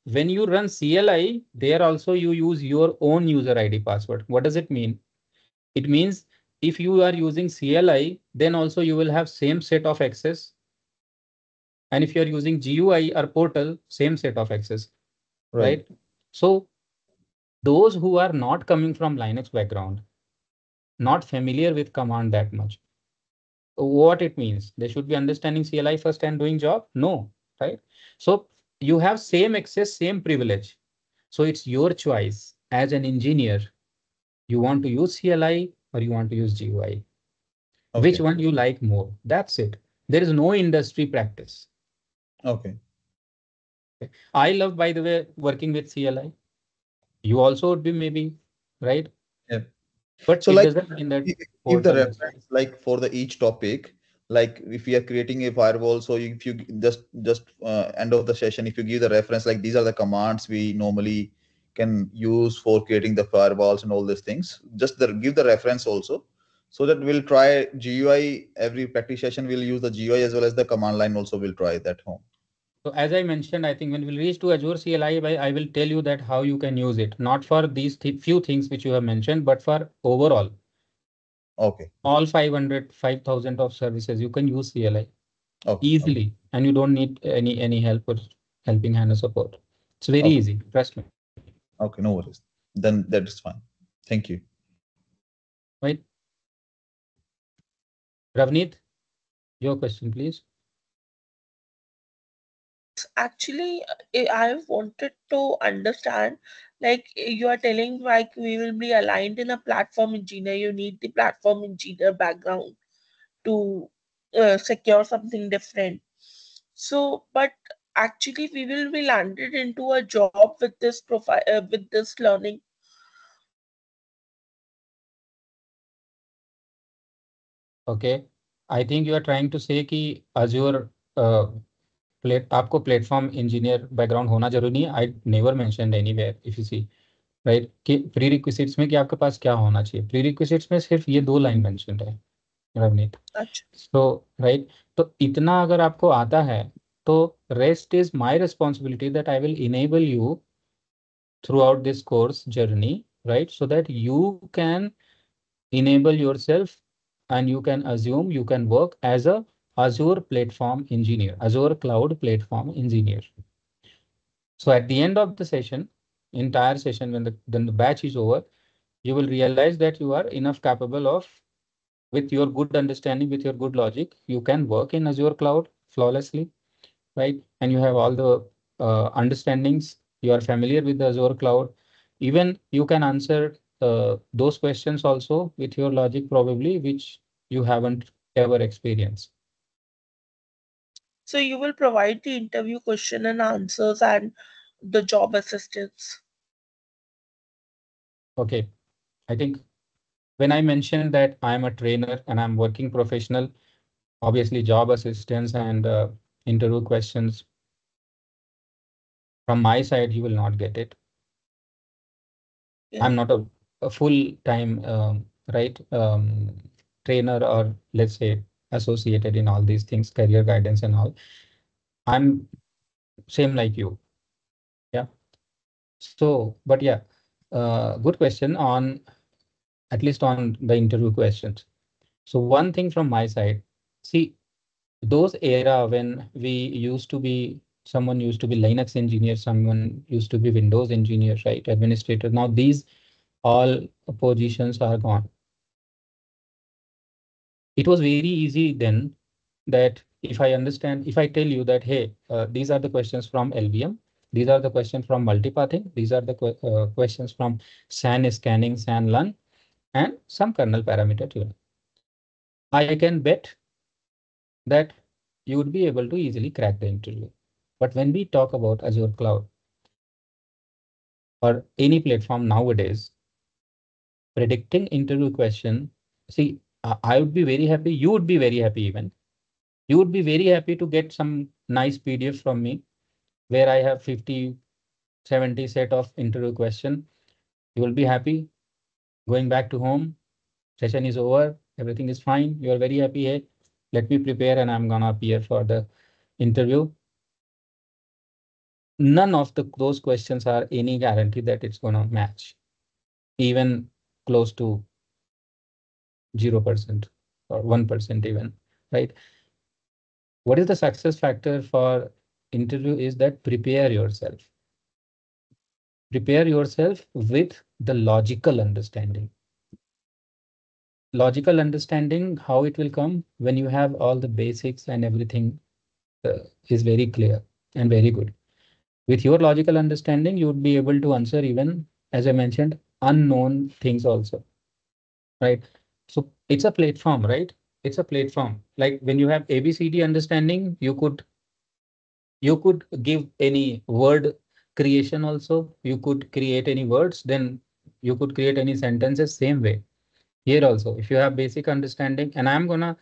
When you run CLI, there also you use your own user ID password. What does it mean? It means if you are using CLI, then also you will have same set of access. And if you are using GUI or portal, same set of access, Right. right? So those who are not coming from Linux background, not familiar with command that much, what it means, they should be understanding CLI first and doing job? No, right? So you have same access, same privilege. So it's your choice as an engineer. You want to use CLI or you want to use GUI? Which Okay. one you like more? That's it. There is no industry practice. Okay. I love, by the way, working with CLI. You also would be maybe, right? Yeah. But So it like doesn't mean that give the portal is. reference like for the each topic, like if we are creating a firewall, so if you just end of the session, if you give the reference like these are the commands we normally can use for creating the firewalls and all these things, just give the reference also, so that we'll try GUI. Every practice session we'll use the GUI as well as the command line also we'll try that home. So as I mentioned, I think when we'll reach to Azure CLI, I will tell you that how you can use it, not for these few things which you have mentioned, but for overall, Okay. all 5,000 of services, you can use CLI Okay. easily, and you don't need any help or helping hand or support. It's very Okay. easy, trust me. Okay. No worries. Then that is fine. Thank you. Right? Ravneet, your question, please. Actually, I wanted to understand, like you are telling, like we will be aligned in a platform engineer. You need the platform engineer background to secure something different. So, but actually, we will be landed into a job with this profile, with this learning. Okay. I think you are trying to say कि Azure आपको platform engineer background होना जरूरी नहीं है. I never mentioned anywhere if you see, right, कि prerequisites में कि आपके पास क्या होना चाहिए. प्री रिक्विजिट्स में सिर्फ ये 2 लाइन मेंशन्ड है, रवनीत. So right, तो इतना अगर आपको आता है तो rest is my responsibility that I will enable you throughout this course journey, right? So that you can enable yourself and you can assume you can work as a Azure platform engineer, Azure cloud platform engineer. So at the end of the session, entire session, when the batch is over, you will realize that you are enough capable of, with your good understanding, with your good logic, you can work in Azure cloud flawlessly, right? And you have all the understandings. You are familiar with the Azure cloud. Even you can answer those questions also with your logic probably, which you haven't ever experienced. So you will provide the interview question and answers and the job assistance. Okay, I think when I mentioned that I'm a trainer and I'm working professional, obviously job assistance and interview questions from my side, you will not get it. Yeah. I'm not a full-time trainer, or let's say associated in all these things, career guidance and all. I'm same like you. Yeah. So, but yeah, good question on, at least on the interview questions. So one thing from my side, see, those era when someone used to be Linux engineer, someone used to be Windows engineer, right? Administrator. Now these all positions are gone. It was very easy then that if I tell you that, hey, these are the questions from LVM, these are the questions from multipathing, these are the questions from SAN scanning, SAN LUN, and some kernel parameter tuning. I can bet that you would be able to easily crack the interview. But when we talk about Azure Cloud or any platform nowadays, predicting interview question, see, I would be very happy, you would be very happy even. You would be very happy to get some nice PDF from me where I have 50, 70 set of interview question. You will be happy going back to home. Session is over. Everything is fine. You are very happy. Hey, let me prepare and I'm gonna appear for the interview. None of those questions are any guarantee that it's gonna match, even close to 0% or 1% even, right? What is the success factor for interview is that prepare yourself. Prepare yourself with the logical understanding. Logical understanding, how it will come when you have all the basics and everything is very clear and very good. With your logical understanding, you would be able to answer even, as I mentioned, unknown things also, right? So it's a platform, right? It's a platform. Like when you have ABCD understanding, you could give any word creation also. You could create any words, then you could create any sentences same way. Here also, if you have basic understanding, and I'm gonna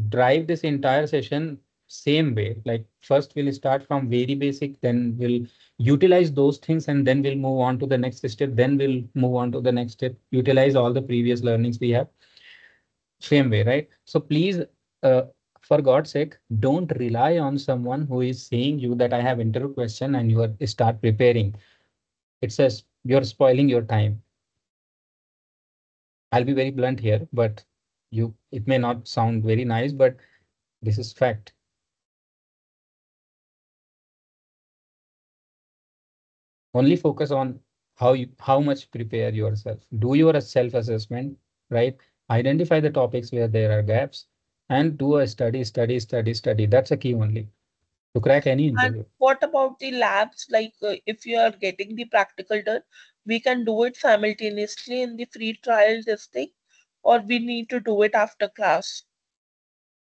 drive this entire session same way. Like first we'll start from very basic, then we'll utilize those things, and then we'll move on to the next step. Then we'll move on to the next step, utilize all the previous learnings we have. Same way, right? So please, for God's sake, don't rely on someone who is saying you that I have interview question and you are start preparing. It says you're spoiling your time. I'll be very blunt here, but it may not sound very nice, but this is fact. Only focus on how much prepare yourself. Do your self-assessment, right? Identify the topics where there are gaps and do a study. That's a key only to crack any interview. And what about the labs? Like if you are getting the practical done, we can do it simultaneously in the free trial testing, or we need to do it after class?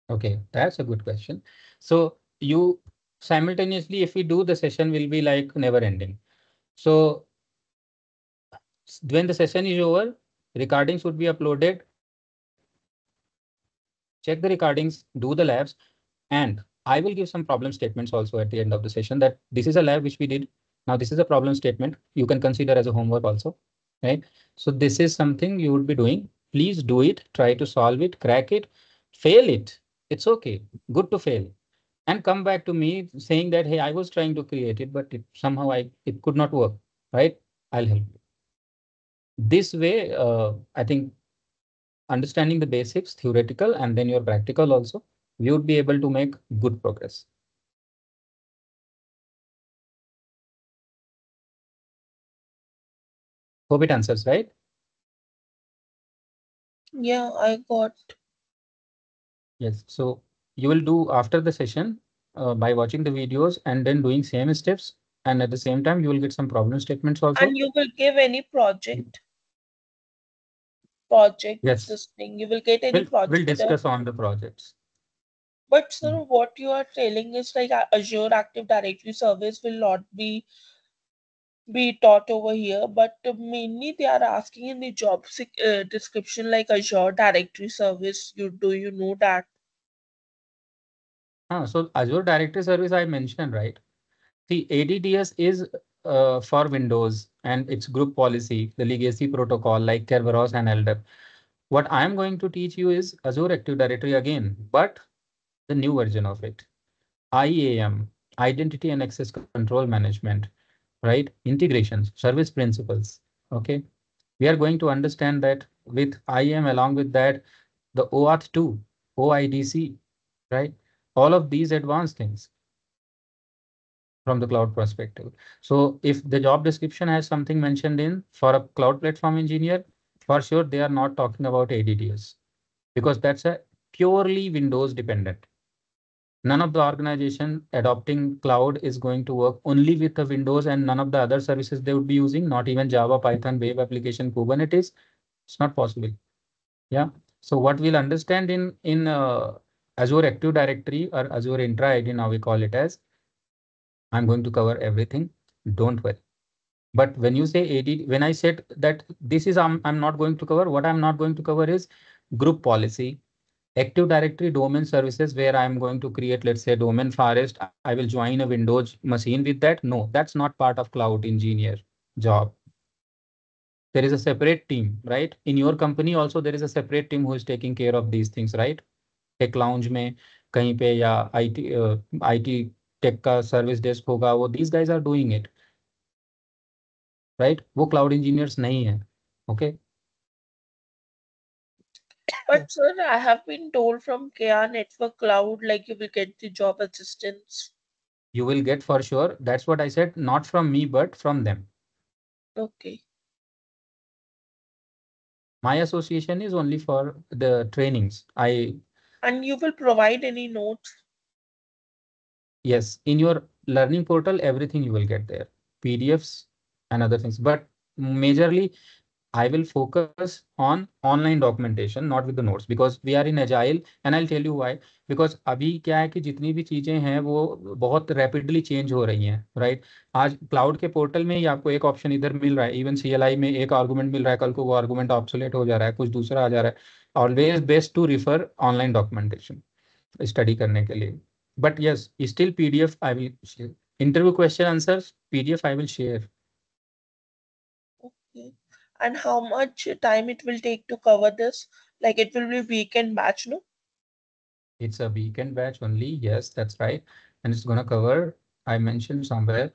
Okay, that's a good question. So you simultaneously, if we do, the session will be like never ending. So when the session is over, recordings would be uploaded. Check the recordings, do the labs, and I will give some problem statements also at the end of the session that this is a lab which we did. Now this is a problem statement. You can consider as a homework also, right? So this is something you would be doing. please do it, try to solve it, crack it, fail it. It's okay, good to fail. And come back to me saying that, hey, I was trying to create it, but somehow it could not work, right? I'll help you. This way, I think understanding the basics, theoretical, and then your practical also, you would be able to make good progress. Hope it answers, right? Yeah, I got. Yes. So you will do after the session by watching the videos and then doing same steps. And at the same time, you will get some problem statements also. And you will give any project Yes. this thing. You will get any We'll project done. discuss on the projects. But sir, what you are telling is like Azure Active Directory service will not be taught over here, but mainly they are asking in the job description like Azure Directory Service. Do you know that? So Azure Directory Service I mentioned, right? See, ADDS is for Windows and its group policy, the legacy protocol like Kerberos and LDAP. What I'm going to teach you is Azure Active Directory again, but the new version of it. IAM, Identity and Access Control Management, right? Integrations, service principles. Okay. We are going to understand that with IAM, along with that, the OAuth 2, OIDC, right? All of these advanced things from the cloud perspective. So if the job description has something mentioned in for a cloud platform engineer, for sure they are not talking about ADDS because that's a purely Windows dependent. None of the organization adopting cloud is going to work only with the Windows and none of the other services they would be using, not even Java, Python, web application, Kubernetes. It's not possible. Yeah. So what we'll understand in Azure Active Directory or Azure Intra ID, now we call it as, I'm going to cover everything. Don't worry. But when you say AD, when I said that this is I'm not going to cover, what I'm not going to cover is group policy, Active Directory domain services where I'm going to create, let's say, domain forest. I will join a Windows machine with that. No, that's not part of cloud engineer job. There is a separate team, right? In your company also, there is a separate team who is taking care of these things, right? Tech lounge में कहीं पे या IT tech का service desk होगा वो these guys are doing it, right? वो cloud engineers नहीं है, okay? But sir, I have been told from KR Network Cloud like you will get the job assistance. You will get for sure. That's what I said, not from me, but from them. Okay. My association is only for the trainings. And you will provide any notes? Yes, in your learning portal, everything you will get there, PDFs and other things. But majorly, I will focus on online documentation, not with the notes, because we are in agile, and I'll tell you why. Because अभी क्या है कि जितनी भी चीजें हैं वो बहुत रैपिडली चेंज हो रही हैं, राइट? आज क्लाउड के पोर्टल में ही आपको एक ऑप्शन इधर मिल रहा है, इवन CLI में एक आर्गुमेंट मिल रहा है, कल को वो आर्गुमेंट ऑब्सोलेट हो जा रहा है, कुछ दूसरा आ जा रहा है। Always best to refer online documentation study करने के लिए। But yes, still PDF I will share, interview question answers PDF I will share. Okay. And how much time it will take to cover this? Like it will be weekend batch, no? It's a weekend batch only. Yes, that's right. And it's going to cover, I mentioned somewhere,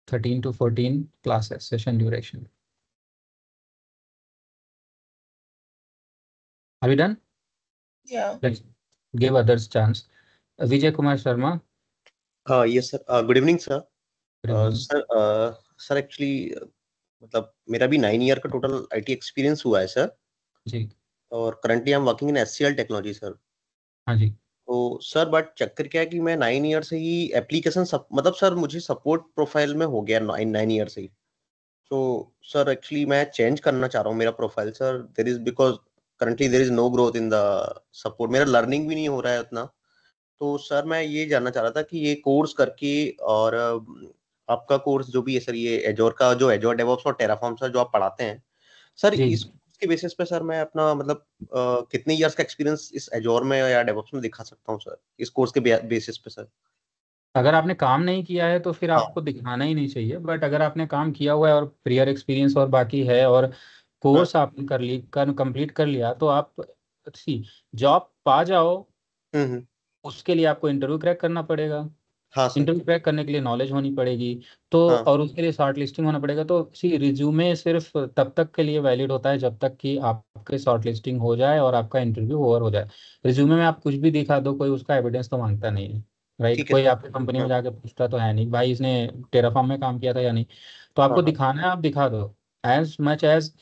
13 to 14 classes, session duration. Are we done? Yeah. Let's give others chance. Vijay Kumar Sharma. Yes, sir. Good evening, sir. Good evening. Sir actually मतलब मेरा भी 9 year का total IT experience हुआ है sir. जी। और currently I am working in SCL technology sir. हाँ जी। तो sir but चक्कर क्या है कि मैं 9 ईयर से ही एप्लीकेशन मतलब सर मुझे सपोर्ट प्रोफाइल में हो गया 9 ईयर से ही। तो सर एक्चुअली मैं चेंज करना चाह रहा हूँ मेरा profile sir. There is because currently there is no growth in the support, मेरा लर्निंग भी नहीं हो रहा है उतना। तो सर मैं ये जानना चाह रहा था कि ये कोर्स करके और आपका कोर्स जो भी है सर, ये एजोर का जो एजोर डेवऑप्स और टेराफॉर्म सर जो आप पढ़ाते हैं सर, इसके बेसिस पे सर मैं अपना मतलब कितने इयर्स का एक्सपीरियंस इस एजोर में या डेवऑप्स में दिखा सकता हूँ सर, इस कोर्स के बेसिस पे सर? अगर आपने काम नहीं किया है तो फिर हाँ आपको दिखाना ही नहीं चाहिए, बट अगर आपने काम किया हुआ है और प्रियर एक्सपीरियंस और बाकी है और कोर्स आपने कंप्लीट कर लिया, तो आप सी जॉब पा जाओ, हम्म, उसके लिए आपको इंटरव्यू क्रैक करना पड़ेगा। हाँ सर, इंटरव्यू क्रैक करने के लिए नॉलेज होनी पड़ेगी, तो हाँ और उसके लिए शॉर्ट लिस्टिंग होना पड़ेगा। तो सी रिज्यूमे सिर्फ तब तक के लिए वैलिड होता है जब तक कि आपके शॉर्ट लिस्टिंग हो जाए और आपका इंटरव्यू ओवर हो जाए। रिज्यूमे में आप कुछ भी दिखा दो, कोई उसका एविडेंस तो मांगता नहीं है, राइट। ठीक है कोई सर। आपकी कंपनी में हाँ जाके पूछता तो है नहीं भाई इसने टेराफॉर्म में काम किया था या नहीं। तो हाँ आपको हाँ दिखाना है, आप दिखा दो। As much as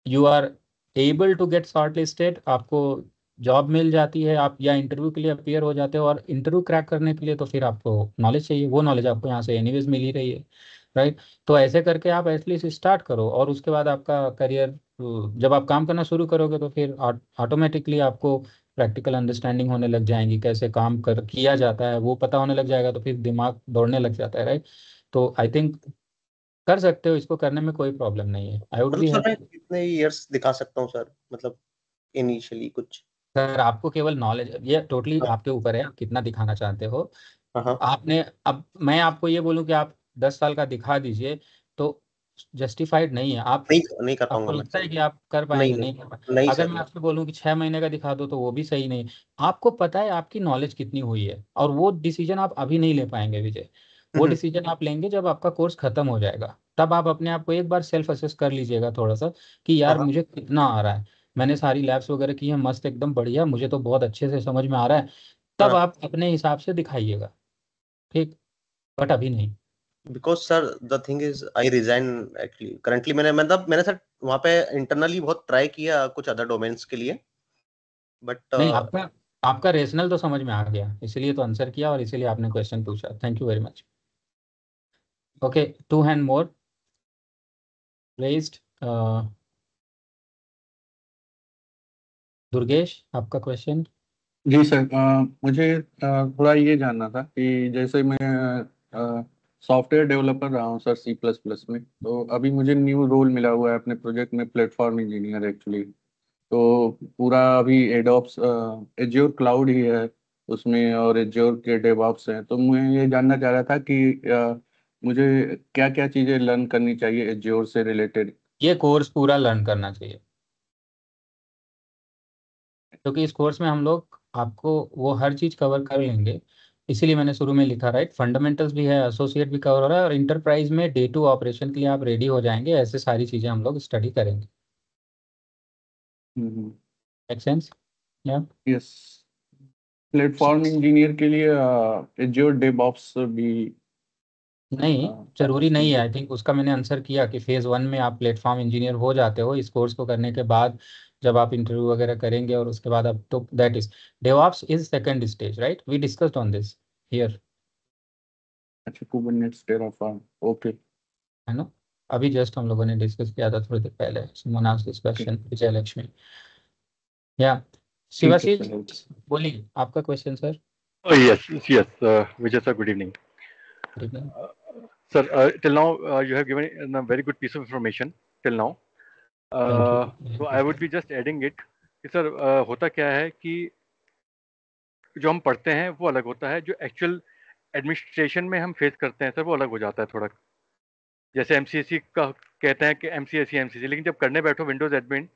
you are able to get shortlisted, आपको जॉब मिल जाती है, आप या इंटरव्यू के लिए अपियर हो जाते हो। और इंटरव्यू क्रैक करने के लिए तो फिर आपको नॉलेज चाहिए, वो नॉलेज आपको यहाँ से एनीवेज मिल ही रही है, राइट। तो ऐसे करके आप एटलीस्ट स्टार्ट करो, और उसके बाद आपका करियर, जब आप काम करना शुरू करोगे तो फिर ऑटोमेटिकली आपको प्रैक्टिकल अंडरस्टैंडिंग होने लग जाएंगी, कैसे काम कर किया जाता है वो पता होने लग जाएगा, तो फिर दिमाग दौड़ने लग जाता है, राइट। तो आई थिंक कर सकते हो, इसको करने में कोई प्रॉब्लम नहीं है। आई वुड मतलब बी सर मैं हैप्पी। कितने इयर्स दिखा सकता हूँ सर, मतलब इनिशियली कुछ? सर आपको केवल नॉलेज, ये टोटली हाँ आपके ऊपर है, आप कितना दिखाना चाहते हो। हाँ हाँ। आपने, अब मैं आपको ये बोलूं कि आप 10 साल का दिखा दीजिए तो जस्टिफाइड नहीं है। आप, नहीं नहीं कर आपको पाऊंगा मैं। लगता है कि आप कर नहीं पाएंगे? नहीं नहीं कर पाएंगे। नहीं अगर सर, मैं नहीं। आपसे बोलूं कि 6 महीने का दिखा दो तो वो भी सही नहीं। आपको पता है आपकी नॉलेज कितनी हुई है, और वो डिसीजन आप अभी नहीं ले पाएंगे विजय। वो हम्म, डिसीजन आप लेंगे जब आपका कोर्स खत्म हो जाएगा, तब आप अपने आप को एक बार सेल्फ असेस कर लीजिएगा थोड़ा सा, कि हाँ यार हाँ मुझे कितना आ रहा है। मैंने सारी लैब्स वगैरह की है, मस्त एकदम बढ़िया, मुझे तो बहुत अच्छे से समझ में आ रहा है। तब हाँ। आप अपने हिसाब से दिखाइएगा, ठीक, बट अभी नहीं। Because sir the thing is I resign actually currently. मैंने सर वहाँ पे इंटरनली बहुत ट्राई किया कुछ अदर डोमेन्स के लिए, बट नहीं, आपका आपका रेशनल तो समझ में आ गया, इसलिए तो आंसर किया और इसीलिए आपने क्वेश्चन पूछा। Thank you very much. Okay, 2 hand more raised. Durgesh, आपका क्वेश्चन। जी सर, मुझे थोड़ा ये जानना था कि जैसे मैं सॉफ्टवेयर डेवलपर रहा हूँ सर सी प्लस प्लस में, तो अभी मुझे न्यू रोल मिला हुआ है अपने प्रोजेक्ट में, प्लेटफॉर्म इंजीनियर एक्चुअली। तो पूरा अभी एडोप्स एज्योर क्लाउड ही है उसमें, और एज्योर के डेवऑप्स हैं। तो मैं ये जानना चाह रहा था कि मुझे क्या क्या चीज़ें लर्न करनी चाहिए एज्योर से रिलेटेड। ये कोर्स पूरा लर्न करना चाहिए, क्योंकि इस कोर्स में हम लोग आपको वो हर चीज़ कवर कर लेंगे। इसीलिए मैंने शुरू में लिखा, राइट, फंडामेंटल्स भी है, एसोसिएट भी कवर हो रहा है, और इंटरप्राइज में डे टू ऑपरेशन के लिए आप रेडी हो जाएंगे। ऐसे सारी चीज़ें हम लोग स्टडी करेंगे। Make sense? या यस, प्लेटफॉर्म इंजीनियर के लिए एज्योर डेवऑप्स भी नहीं, जरूरी नहीं है। चाहिए। आई थिंक उसका मैंने आंसर किया कि फेज 1 में आप प्लेटफॉर्म इंजीनियर हो जाते हो, इस कोर्स को करने के बाद जब आप इंटरव्यू वगैरह करेंगे, और उसके बाद अब तो that is DevOps is second stage, right. We discussed on this here, अच्छा, कुबरनेट्स टेराफॉर्म, ओके। है ना। अभी जस्ट हम लोगों ने डिस्कस किया था थोड़ी देर पहले। समवन आस्क्ड दिस क्वेश्चन, विजय लक्ष्मी। या ठीक है शिवाशीष, सर, ओके। बोलिए आपका question sir. Oh, yes, Vijay sir, good evening. Good evening. Sir, till now, you have given a very good piece of information till now. Thank you. So I would be just adding it कि sir होता क्या है कि जो हम पढ़ते हैं वो अलग होता है, जो एक्चुअल एडमिनिस्ट्रेशन में हम फेस करते हैं सर वो अलग हो जाता है थोड़ा। जैसे एमसीएससी का कहते हैं कि एमसीएससी, लेकिन जब करने बैठो विंडोज एडमिन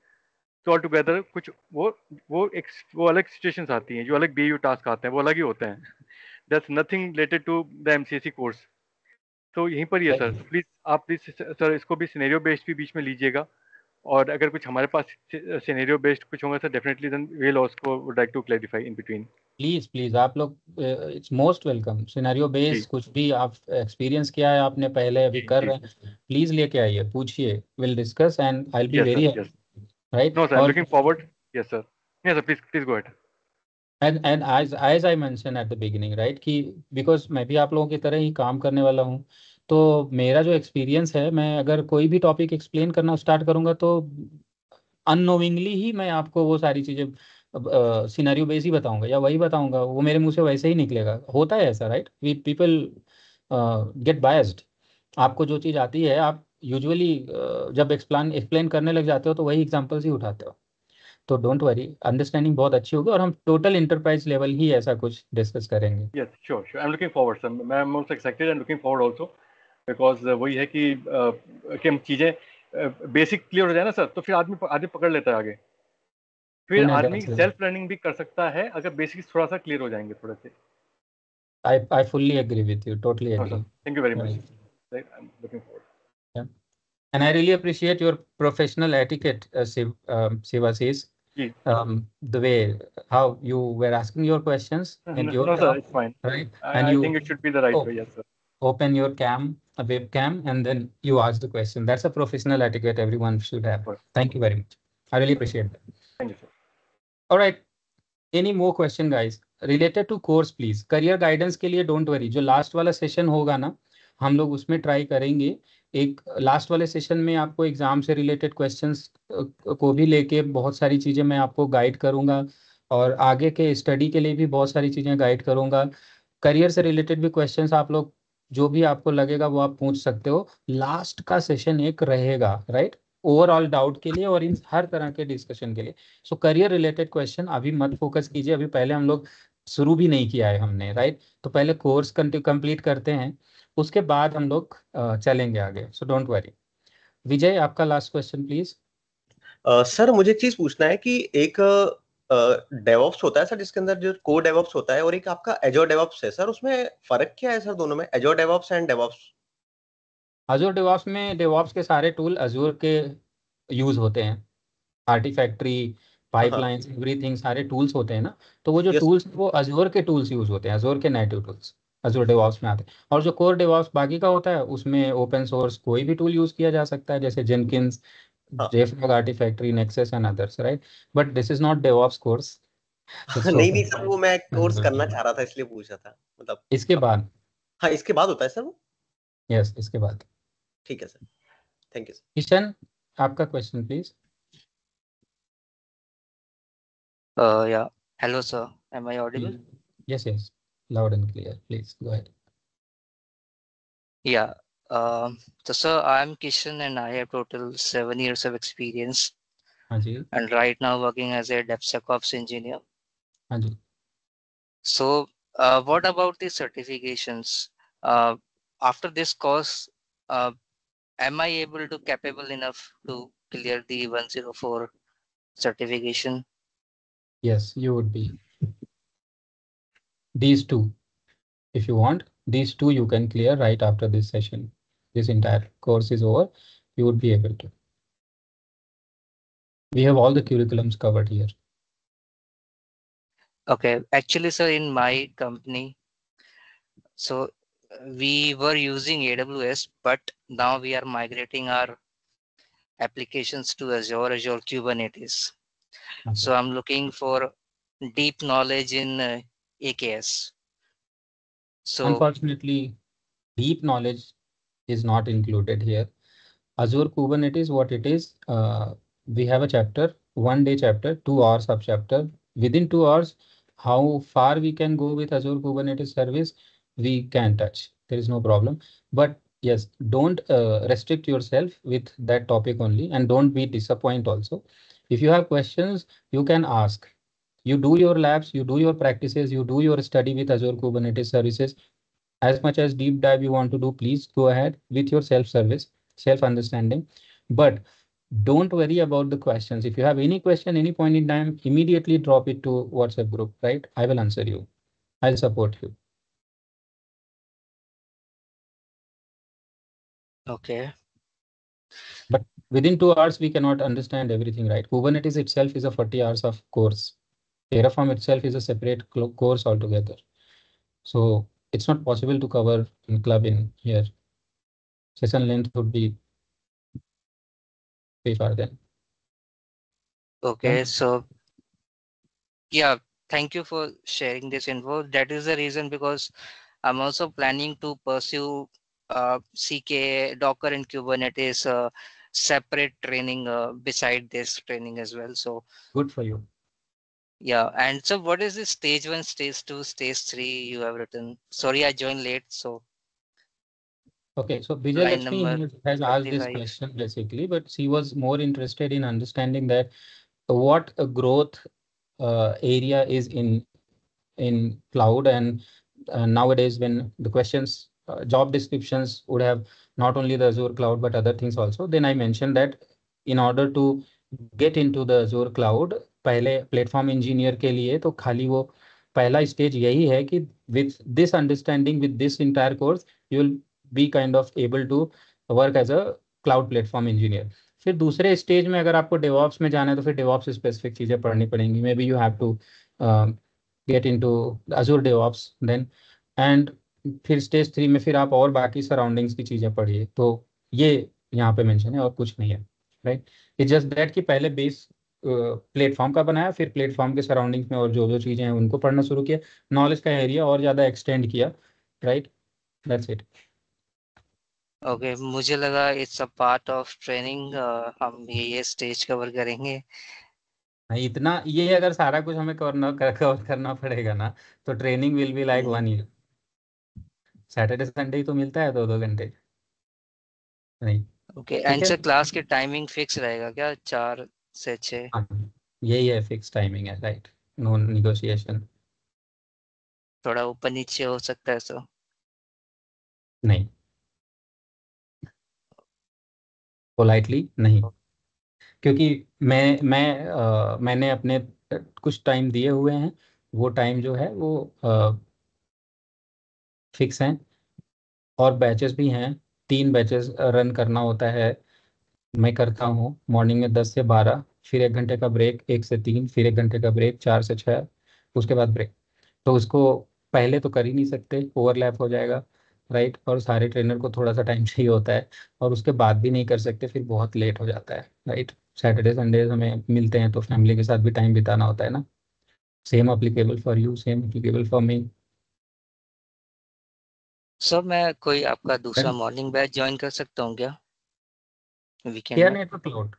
तो ऑल टुगेदर कुछ वो अलग सिचुएशंस आती हैं, जो अलग बीयू टास्क आते हैं वो अलग ही होते हैं। That's nothing related to the MCSC course. तो यहीं पर ही है सर, तो प्लीज़ आप प्लीज़ सर इसको भी सिनेरियो बेस्ड भी बीच में लीजिएगा, और अगर कुछ हमारे पास सिनेरियो बेस्ड कुछ होगा sir definitely then we will also would like to clarify in between. Please please आप लोग, इट्स मोस्ट वेलकम। सिनेरियो जी बेस कुछ भी आप एक्सपीरियंस किया है आपने पहले, अभी जी कर जी। रहे हैं, प्लीज लेके आइए, पूछिए, will discuss and I will be yes very, sir, yes. Right. No sir, I am और looking forward. Yes sir, yes sir, please please go ahead. And as I mention at the beginning, right, कि because मैं भी आप लोगों की तरह ही काम करने वाला हूँ, तो मेरा जो एक्सपीरियंस है, मैं अगर कोई भी टॉपिक एक्सप्लेन करना स्टार्ट करूंगा तो अननोविंगली ही मैं आपको वो सारी चीज़ें सिनेरियो बेस ही बताऊंगा, या वही बताऊंगा, वो मेरे मुंह से वैसे ही निकलेगा। होता है ऐसा, right, we people get biased. आपको जो चीज़ आती है आप यूजुअली जब एक्सप्लेन एक्सप्लेन करने लग जाते हो तो वही एग्जांपल्स ही उठाते हो। तो डोंट वरी, अंडरस्टैंडिंग बहुत अच्छी होगी और हम टोटल इंटरप्राइज लेवल ही ऐसा कुछ डिस्कस करेंगे। Yes sure I am looking forward sir, मैं most excited and looking forward also, because वही है कि हम चीजें बेसिक क्लियर हो जाए ना सर, तो फिर आदमी पकड़ लेता है आगे, फिर आदमी सेल्फ लर्निंग भी कर सकता है अगर बेसिक्स थोड़ा सा क्लियर हो जाएंगे थोड़े से। I fully agree with you, totally agree. Thank you very much. I'm looking forward. Yeah. And I really appreciate your professional etiquette, Sivasis. The way how you were asking your questions and no, sir, it's fine. Right? I think it should be the right way. Yes, sir. Open your webcam, and then you ask the question. That's a professional etiquette everyone should have. Thank you very much. I really appreciate that. Thank you, sir. All right. Any more question, guys? Related to course, please. Career guidance के लिए don't worry. जो last वाला session होगा ना, हम लोग उसमें try करेंगे. एक लास्ट वाले सेशन में आपको एग्जाम से रिलेटेड क्वेश्चंस को भी लेके बहुत सारी चीज़ें मैं आपको गाइड करूंगा और आगे के स्टडी के लिए भी बहुत सारी चीज़ें गाइड करूंगा। करियर से रिलेटेड भी क्वेश्चंस आप लोग जो भी आपको लगेगा वो आप पूछ सकते हो। लास्ट का सेशन एक रहेगा, राइट, ओवरऑल डाउट के लिए और इन हर तरह के डिस्कशन के लिए। सो करियर रिलेटेड क्वेश्चन अभी मत फोकस कीजिए, अभी पहले हम लोग शुरू भी नहीं किया है हमने, राइट। तो पहले कोर्स कंप्लीट करते हैं, उसके बाद हम लोग चलेंगे आगे। सो डोंट वरी। विजय, आपका लास्ट क्वेश्चन प्लीज। सर मुझे एक चीज पूछना है कि एक डेवऑप्स होता है सर जिसके अंदर जो कोर डेवऑप्स होता है और एक आपका एजोर डेवऑप्स है सर, उसमें फर्क क्या है सर दोनों में, एजोर DevOps and DevOps? Azzur DevOps में डेवऑप्स के सारे टूल अजूर के यूज होते हैं, आर्टिफैक्ट्री, पाइपलाइंस, एवरीथिंग सारे टूल्स होते हैं ना। तो वो जो टूल्स वो अजूर के टूल्स यूज होते हैं, अजूर के नेटिव टूल्स अजूर डेवऑप्स में आते हैं। और जो कोर डेवऑप्स बाकी का होता है उसमें ओपन सोर्स कोई भी टूल यूज किया जा सकता है, जैसे Jenkins, JFrog, Artifactory, Nexus and others, right. But this is not DevOps course. नहीं सर, वो मैं कोर्स करना चाह रहा था इसलिए पूछा था, मतलब इसके बाद। हाँ इसके बाद होता है सर वो? यस, इसके बाद। ठीक है sir, thank you sir. Kishan, आपका question please. Yeah. Hello, sir. Am I audible? Yes, loud and clear. Please go ahead. Yeah. So, sir, I am Kishan and I have total 7 years of experience. Haan, and right now working as a DevSecOps engineer. Haan, so, what about the certifications? After this course, am I capable enough to clear the 104 certification? Yes, you would be. These two, if you want, these two you can clear right after this session. This entire course is over, you would be able to. We have all the curriculums covered here. Okay, actually, sir, in my company, so we were using AWS, but now we are migrating our applications to Azure Kubernetes. Okay. So I'm looking for deep knowledge in AKS. So unfortunately, deep knowledge is not included here. Azure Kubernetes, what it is, we have a chapter, 1 day chapter, 2 hours of chapter. Within 2 hours, how far we can go with Azure Kubernetes service, we can touch. There is no problem. But yes, don't restrict yourself with that topic only, and don't be disappointed also. If you have questions, you can ask. You do your labs, you do your practices, you do your study with Azure Kubernetes services. As much as deep dive you want to do, please go ahead with your self-service, self-understanding. But don't worry about the questions. If you have any question, any point in time, immediately drop it to WhatsApp group, right? I will answer you. I'll support you. Okay. But within 2 hours, we cannot understand everything, right? Kubernetes itself is a 40 hours of course. Terraform itself is a separate course altogether. So it's not possible to cover in club in here. Session length would be way far then. Okay, so yeah, thank you for sharing this info. That is the reason because I'm also planning to pursue CK, Docker and Kubernetes separate training beside this training as well. So good for you. Yeah, and so what is the stage 1, stage 2, stage 3 you have written? Sorry, I joined late, so. Okay, so Vijay Lakshmi has asked this question basically, but she was more interested in understanding that what growth area is in cloud, and nowadays when the questions job descriptions would have not only the Azure cloud but other things also, then I mentioned that in order to get into the Azure cloud, पहले platform engineer के लिए तो खाली वो पहला stage यही है कि with this understanding, with this entire course, you will be kind of able to work as a cloud platform engineer. फिर दूसरे स्टेज में अगर आपको डेवॉप्स में जाना है तो फिर डेवॉप्स स्पेसिफिक चीज़ें पढ़नी पड़ेंगी. May be you have to get into Azure DevOps then, and फिर स्टेज 3 में फिर आप और बाकी सराउंडिंग्स की चीज़ें पढ़िए. तो ये यहाँ पे मेंशन है और कुछ नहीं है, राइट. इट्स जस्ट दैट कि पहले बेस प्लेटफॉर्म का बनाया, फिर प्लेटफॉर्म के सराउंडिंग्स में और जो जो चीज़ें हैं उनको पढ़ना शुरू किया, नॉलेज का एरिया और ज़्यादा एक्सटेंड किया, राइट. That's it. ओके, मुझे लगा it's a part of training, हम ये स्टेज कवर करेंगे. इतना ये अगर सारा कुछ हमें कवर करना पड़ेगा ना, तो training will be like 1 year. Saturday Sunday ही तो मिलता है 2-2 घंटे नहीं. ओके, ठीक एंड है. सर क्लास की टाइमिंग फिक्स रहेगा क्या, 4 से 6? हाँ, यही है, फिक्स टाइमिंग है, राइट. No negotiation. थोड़ा ऊपर नीचे हो सकता है सर? नहीं, पोलाइटली नहीं, क्योंकि मैंने अपने कुछ टाइम दिए हुए हैं. वो टाइम जो है वो फिक्स हैं, और बैचेस भी हैं. 3 बैचेस रन करना होता है. मैं करता हूँ मॉर्निंग में 10 से 12, फिर 1 घंटे का ब्रेक, 1 से 3, फिर 1 घंटे का ब्रेक, 4 से 6, उसके बाद ब्रेक. तो उसको पहले तो कर ही नहीं सकते, ओवरलैप हो जाएगा, राइट. और सारे ट्रेनर को थोड़ा सा टाइम चाहिए होता है, और उसके बाद भी नहीं कर सकते, फिर बहुत लेट हो जाता है, राइट. सैटरडे संडे हमें मिलते हैं तो फैमिली के साथ भी टाइम बिताना होता है ना. Same applicable for you, same applicable for me. Sir मैं कोई आपका दूसरा मॉर्निंग बैच ज्वाइन कर सकता हूँ क्या वीकेंड केआर में? नेटवर्क क्लाउड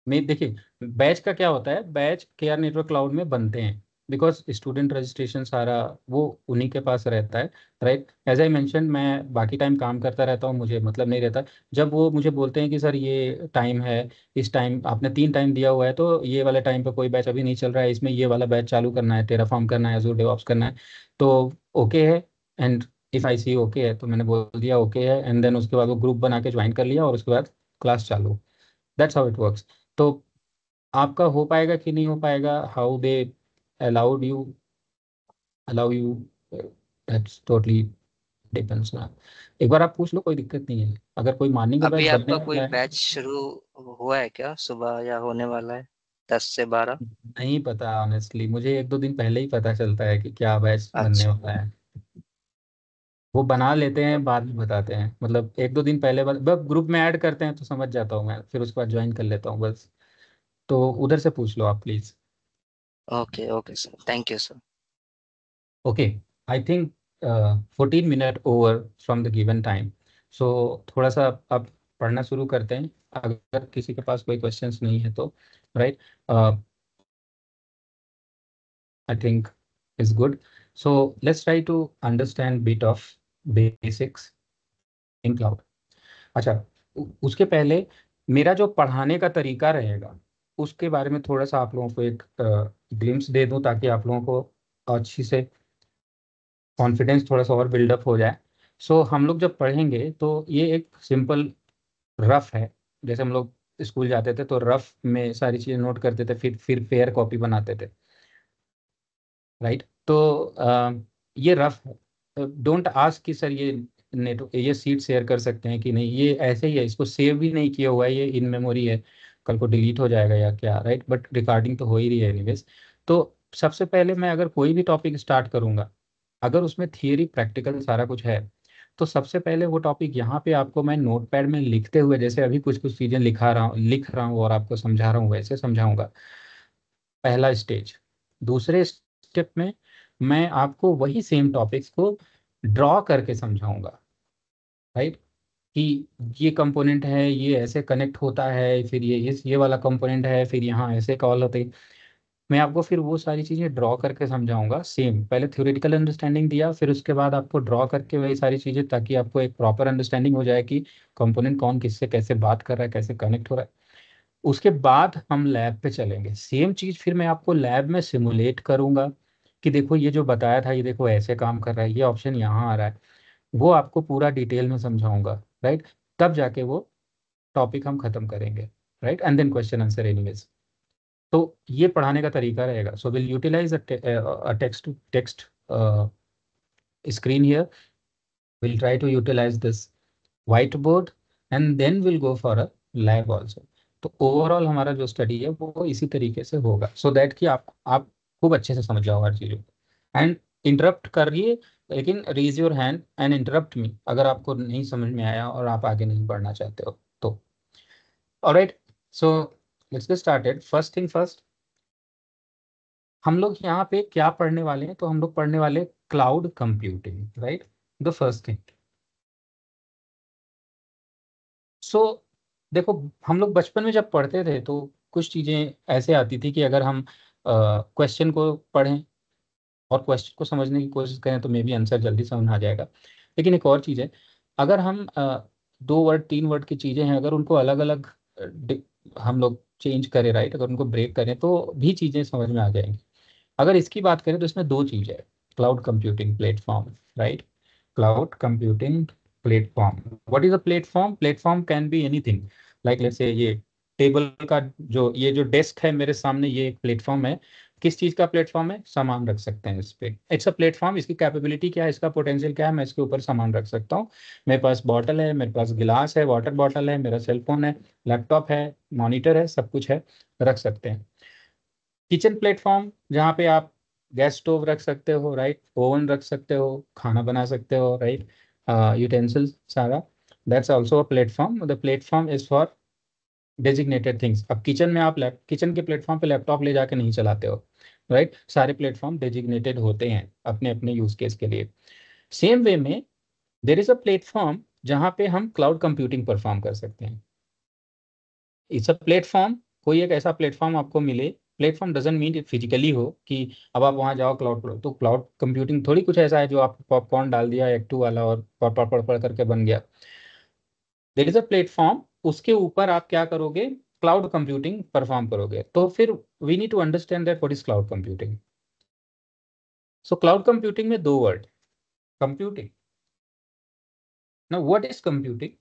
में देखिए, बैच का क्या होता है, बैच केआर नेटवर्क क्लाउड में बनते हैं, बिकॉज स्टूडेंट रजिस्ट्रेशन सारा वो उन्हीं के पास रहता है, राइट. एज आई मेंशन, मैं बाकी टाइम काम करता रहता हूँ, मुझे मतलब नहीं रहता. जब वो मुझे बोलते हैं कि सर ये टाइम है, इस टाइम आपने 3 टाइम दिया हुआ है, तो ये वाले टाइम पे कोई बैच अभी नहीं चल रहा है, इसमें ये वाला बैच चालू करना है, टेराफॉर्म करना है, Azure DevOps करना है, तो ओके है. And if I see okay है तो मैंने बोल दिया ओके है, एंड देन उसके बाद वो ग्रुप बना के ज्वाइन कर लिया, और उसके बाद क्लास चालू. That's how it works. तो आपका हो पाएगा कि नहीं हो पाएगा, how they allowed you allow you, that's totally depends ना. एक बार आप पूछ लो, कोई दिक्कत नहीं है. अगर कोई मॉर्निंग का बैच अभी बनने आपका कोई वाला है, बैच शुरू हुआ है क्या सुबह, या होने वाला है 10 से 12? नहीं पता ऑनेस्टली. मुझे 1-2 दिन पहले ही पता चलता है कि क्या बैच बनने अच्छा, वाला है. वो बना लेते हैं, बाद में बताते हैं, मतलब 1-2 दिन पहले बस ग्रुप में ऐड करते हैं तो समझ जाता हूँ मैं, फिर उसके बाद ज्वाइन कर लेता हूँ बस. तो उधर से पूछ लो आप please. Okay okay sir, thank you sir. Okay, I think 14 minute over from the given time. So थोड़ा सा अब पढ़ना शुरू करते हैं, अगर किसी के पास कोई क्वेश्चंस नहीं है तो, right. I think is good. So let's try to understand bit of basics in cloud. अच्छा, उसके पहले मेरा जो पढ़ाने का तरीका रहेगा उसके बारे में थोड़ा सा आप लोगों को एक ग्लिम्स दे दूं, ताकि आप लोगों को अच्छी से कॉन्फिडेंस थोड़ा सा और बिल्डअप हो जाए. सो हम लोग जब पढ़ेंगे तो ये एक सिंपल रफ है. जैसे हम लोग स्कूल जाते थे तो रफ में सारी चीज़ें नोट करते थे, फिर फेयर कॉपी बनाते थे, राइट. तो ये रफ है. डोंट आस्क कि सर ये सीट शेयर कर सकते हैं कि नहीं, ये ऐसे ही है, इसको सेव भी नहीं किया हुआ है, ये इन मेमोरी है, कल को डिलीट हो जाएगा या क्या, राइट. बट रिकॉर्डिंग तो हो ही रही है एनीवेज. तो सबसे पहले मैं अगर कोई भी टॉपिक स्टार्ट करूंगा, अगर उसमें थियरी प्रैक्टिकल सारा कुछ है, तो सबसे पहले वो टॉपिक यहाँ पे आपको मैं नोटपैड में लिखते हुए, जैसे अभी कुछ कुछ चीज़ें लिख रहा हूँ और आपको समझा रहा हूँ, वैसे समझाऊंगा. पहला स्टेज. दूसरे स्टेप में मैं आपको वही सेम टॉपिक्स को ड्रॉ करके समझाऊंगा, राइट. कि ये कंपोनेंट है, ये ऐसे कनेक्ट होता है, फिर ये वाला कंपोनेंट है, फिर यहाँ ऐसे कॉल होते हैं. मैं आपको फिर वो सारी चीज़ें ड्रॉ करके समझाऊंगा. सेम पहले थ्योरेटिकल अंडरस्टैंडिंग दिया, फिर उसके बाद आपको ड्रॉ करके वही सारी चीज़ें, ताकि आपको एक प्रॉपर अंडरस्टैंडिंग हो जाए कि कंपोनेंट कौन किससे कैसे बात कर रहा है, कैसे कनेक्ट हो रहा है. उसके बाद हम लैब पे चलेंगे। सेम चीज फिर मैं आपको लैब में सिमुलेट करूंगा कि देखो ये जो बताया था, ये देखो ऐसे काम कर रहा है, ये ऑप्शन यहाँ आ रहा है, वो आपको पूरा डिटेल में समझाऊंगा, राइट। तब जाके वो टॉपिक हम खत्म करेंगे, right, and then question answer anyways. तो ये पढ़ाने का तरीका रहेगा। So will utilize a text to text screen here. We'll try to utilize this whiteboard and then we'll go for a lab also. तो ओवरऑल हमारा जो स्टडी है वो इसी तरीके से होगा, सो दैट कि आप खूब अच्छे से समझ जाओ हर चीज़ों को। एंड इंटरप्ट करिए, लेकिन raise your hand and interrupt me अगर आपको नहीं समझ में आया और आप आगे नहीं बढ़ना चाहते हो तो। Alright, so let's get started. First thing first, हम लोग यहाँ पे क्या पढ़ने वाले हैं? तो हम लोग पढ़ने वाले cloud computing, right, the first thing. So देखो, हम लोग बचपन में जब पढ़ते थे तो कुछ चीज़ें ऐसे आती थी कि अगर हम क्वेश्चन को पढ़ें और क्वेश्चन को समझने की कोशिश करें तो मे बी आंसर जल्दी समझ में आ जाएगा। लेकिन एक और चीज़ है, अगर हम 2 वर्ड 3 वर्ड की चीज़ें हैं, अगर उनको अलग अलग हम लोग चेंज करें, राइट, अगर उनको ब्रेक करें तो भी चीज़ें समझ में आ जाएंगी। अगर इसकी बात करें तो इसमें 2 चीज़ है, cloud computing platform, right, cloud computing platform. What is a platform? Platform can be anything, like let's say ये टेबल का ये जो डेस्क है मेरे सामने, ये एक प्लेटफॉर्म है। किस चीज का प्लेटफॉर्म है? सामान रख सकते हैं इस पे, इट्स अ प्लेटफॉर्म। इसकी कैपेबिलिटी क्या है, इसका पोटेंशियल क्या है, मैं इसके ऊपर सामान रख सकता हूँ। मेरे पास बॉटल है, मेरे पास गिलास है, वाटर बॉटल है, मेरा सेलफोन है, लैपटॉप है, मॉनिटर है, सब कुछ है, रख सकते हैं। किचन प्लेटफॉर्म, जहाँ पे आप गैस स्टोव रख सकते हो, राइट, ओवन रख सकते हो, खाना बना सकते हो, राइट, यूटेंसिल्स सारा, that's also a platform. The platform is for designated things. अब किचन में आप किचन के प्लेटफॉर्म पे लैपटॉप ले जाके नहीं चलाते हो, राइट, सारे प्लेटफॉर्म डेजिग्नेटेड होते हैं अपने अपने यूज केस के लिए। सेम वे में देयर इज अ प्लेटफॉर्म जहाँ पे हम क्लाउड कंप्यूटिंग परफॉर्म कर सकते हैं। इट्स अ प्लेटफॉर्म, कोई एक ऐसा प्लेटफॉर्म आपको मिले। प्लेटफॉर्म डजंट मीन फिजिकली हो कि अब आप वहाँ जाओ क्लाउड, तो क्लाउड कंप्यूटिंग थोड़ी कुछ ऐसा है जो आप पॉपकॉर्न डाल दिया एक्टू वाला और पढ़ पढ़ पढ़ पढ़ करके बन गया। देयर इज अ प्लेटफॉर्म, उसके ऊपर आप क्या करोगे? क्लाउड कंप्यूटिंग परफॉर्म करोगे। तो फिर we need to understand that what is cloud computing. So cloud computing में 2 word, computing. Now what is computing?